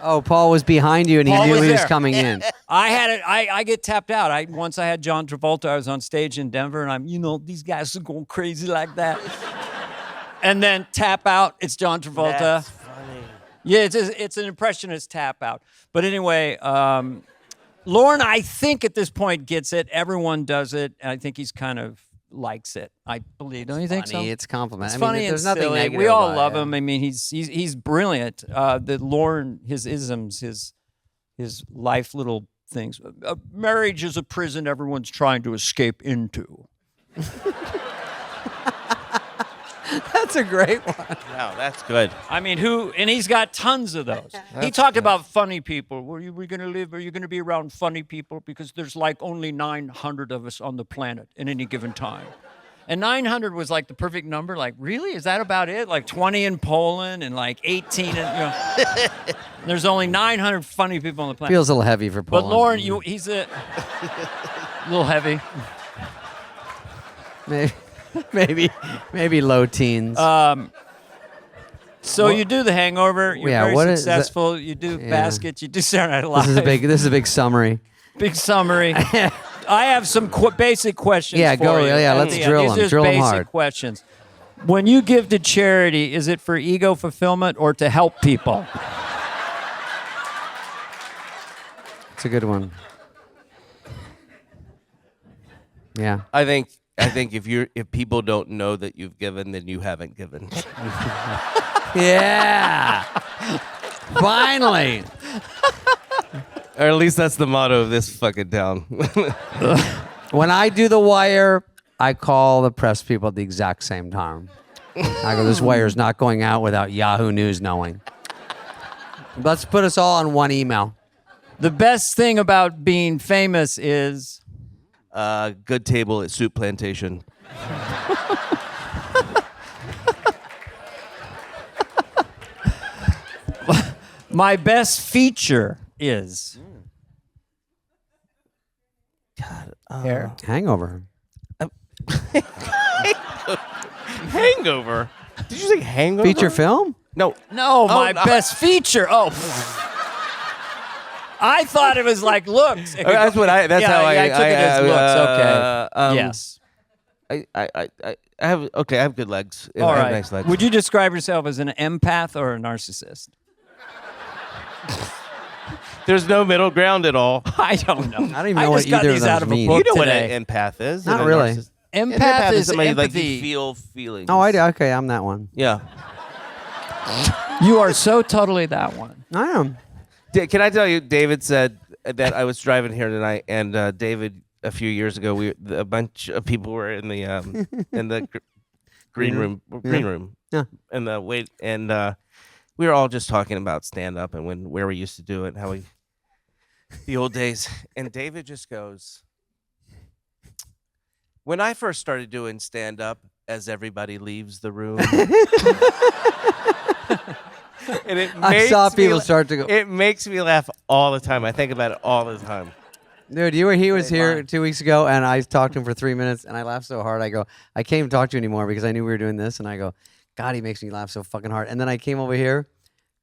Oh, Paul was behind you, and he Paul knew was he was there. coming in. I had it. I get tapped out. Once I had John Travolta. I was on stage in Denver, and I'm, these guys are going crazy like that. And then tap out. It's John Travolta. That's funny. Yeah, it's an impressionist tap out. But anyway, Lorne, I think at this point gets it. Everyone does it. And I think he's kind of likes it. I believe. Don't you think so? It's compliment. It's I mean, funny there's and nothing silly. negative We all about love it. him. I mean, he's brilliant. The Lorne, his isms, his life little things. Marriage is a prison everyone's trying to escape into. That's a great one. Wow, that's good. I mean, and he's got tons of those. He talked about funny people. Where you going to live? Are you going to be around funny people? Because there's like only 900 of us on the planet at any given time. And 900 was like the perfect number. Like, really? Is that about it? Like 20 in Poland and like 18 there's only 900 funny people on the planet. Feels a little heavy for Poland. But Lorne, he's a little heavy. Maybe low teens. So you do The Hangover. You're very what is successful. You do Baskets. You do Saturday Night Live. This is a big summary. Big summary. I have some basic questions. Yeah, for go. you Yeah, at let's the drill end. them. These are Drill them basic hard. questions. When you give to charity, is it for ego fulfillment or to help people? It's a good one. Yeah. I think if people don't know that you've given, then you haven't given. Yeah. Finally. Or at least that's the motto of this fucking town. When I do the wire, I call the press people at the exact same time. I go, this wire's not going out without Yahoo News knowing. Let's put us all on one email. The best thing about being famous is good table at Soup Plantation. my best feature is. God, hair? Hangover. Hangover. Did you say hangover? Feature film? No. No, my best feature. Oh. I thought it was like looks. That's what I. That's how I took it as looks. Okay. Yes. I have. Okay, I have good legs. All I have right. nice legs. Would you describe yourself as an empath or a narcissist? There's no middle ground at all. I don't know. I don't even know what either of those mean. You know today. what an empath is? Not really. Empath is somebody empathy. like you feel feelings. Oh, I do. Okay, I'm that one. Yeah. You are so totally that one. I am. Can I tell you? David said that I was driving here tonight, and David, a few years ago, a bunch of people were in the green room. Yeah. And the wait, and we were all just talking about stand up and where we used to do it, and how the old days. And David just goes, when I first started doing stand up, as everybody leaves the room. And I saw people start to go. It makes me laugh all the time. I think about it all the time. Dude, he was here 2 weeks ago, and I talked to him for 3 minutes, and I laughed so hard. I go, I can't even talk to you anymore because I knew we were doing this, and I go, God, he makes me laugh so fucking hard. And then I came over here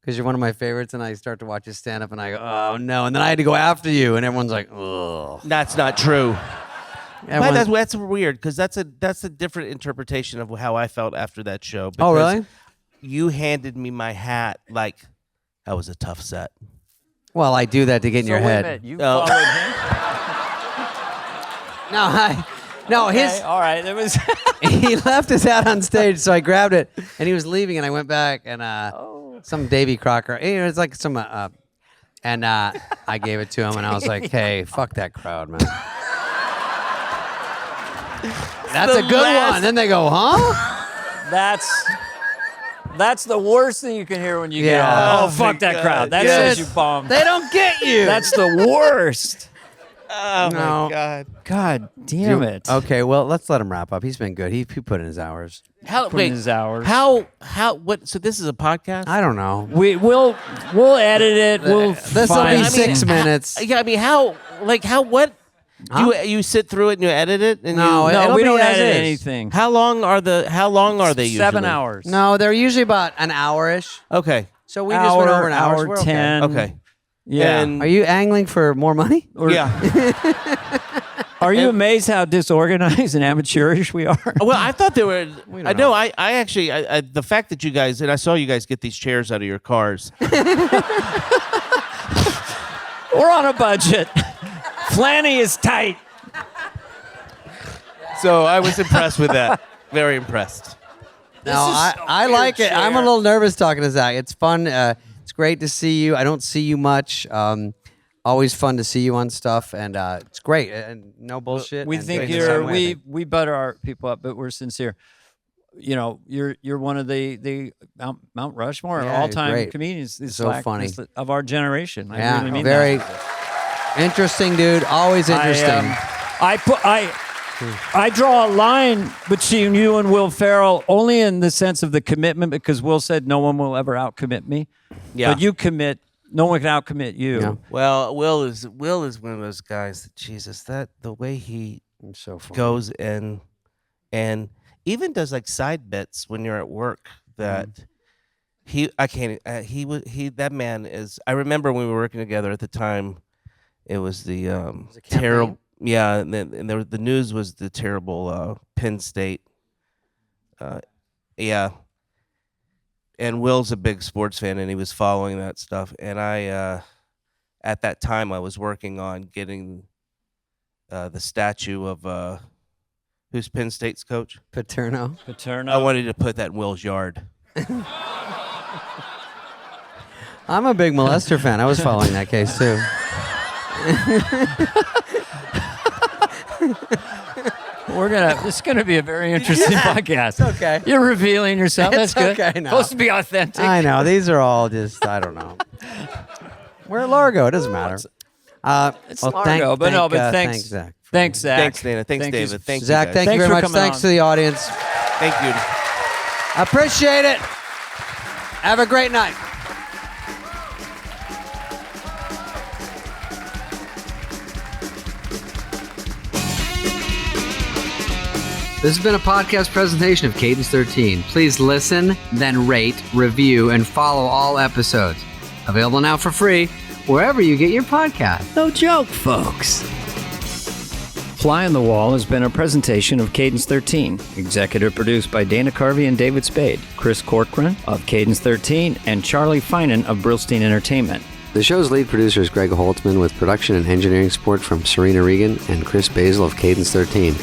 because you're one of my favorites, and I start to watch you stand up, and I go, oh no, and then I had to go after you, and everyone's like, ugh. That's not true. That's weird because that's a different interpretation of how I felt after that show. Oh, really? You handed me my hat like that was a tough set. Well, I do that to get in your head. You followed him? His. All right, it was. He left his hat on stage, so I grabbed it, and he was leaving, and I went back, and some Davy Crocker. It was like some, and I gave it to him, and I was like, hey, fuck that crowd, man. That's a good one. Then they go, huh? That's the worst thing you can hear when you get Yeah. off. Oh, Oh, fuck that God. crowd. That Yes. says you bombed. They don't get you. That's the worst. Oh No. my God. God damn it. Okay, well, let's let him wrap up. He's been good. He put in his hours. Put in his hours. How what? So this is a podcast. I don't know. We'll edit it. We'll This will find- be 6 minutes. Yeah, I mean, what? Huh? You sit through it and you edit it? And No, you, it'll we be don't as edit is. anything. How long are they usually? 7 hours. No, they're usually about an hour-ish. Okay. So we just went over an hour. Hour 10. Okay. Yeah. And Are you angling for more money? yeah. Are you amazed how disorganized and amateurish we are? Well, I thought they were. don't I know. know. I actually the fact that you guys and I saw you guys get these chairs out of your cars. We're on a budget. Flanny is tight. So I was impressed with that. Very impressed. No, I like it. I'm a little nervous talking to Zach. It's fun. It's great to see you. I don't see you much. Always fun to see you on stuff, and it's great. And no bullshit. We and think great the you're same way. we butter our people up, but we're sincere. You know, you're one of the Mount Rushmore Yeah, all-time great. comedians. It's So like funny. this of our generation. I Yeah, really mean very that. interesting, dude. Always interesting. I draw a line between you and Will Ferrell only in the sense of the commitment, because Will said no one will ever outcommit me. Yeah. But you commit. No one can outcommit you. Yeah. Well, Will is one of those guys that Jesus, that the way he so funny. goes in and even does like side bits when you're at work that that man is. I remember when we were working together at the time, it was the terrible. Yeah, and the news was the terrible Penn State. Yeah. And Will's a big sports fan, and he was following that stuff. And I, at that time, I was working on getting the statue of who's Penn State's coach? Paterno. I wanted to put that in Will's yard. I'm a big molester fan. I was following that case too. It's gonna be a very interesting podcast. It's okay. You're revealing yourself. It's That's good. okay now. Supposed to be authentic. I know. These are all just, I don't know. We're at Largo. It doesn't matter. It's Largo, but thanks. Thanks, Zach. Thanks, Zach. Thanks, Dana. Thanks, David. Thank you, Zach, guys. thank you Thanks very for much. coming Thanks on. to the audience. Thank you. Appreciate it. Have a great night. This has been a podcast presentation of Cadence 13. Please listen, then rate, review, and follow all episodes. Available now for free wherever you get your podcast. No joke, folks. Fly on the Wall has been a presentation of Cadence 13, executive produced by Dana Carvey and David Spade, Chris Corcoran of Cadence 13, and Charlie Finan of Brillstein Entertainment. The show's lead producer is Greg Holtzman with production and engineering support from Serena Regan and Chris Basil of Cadence 13.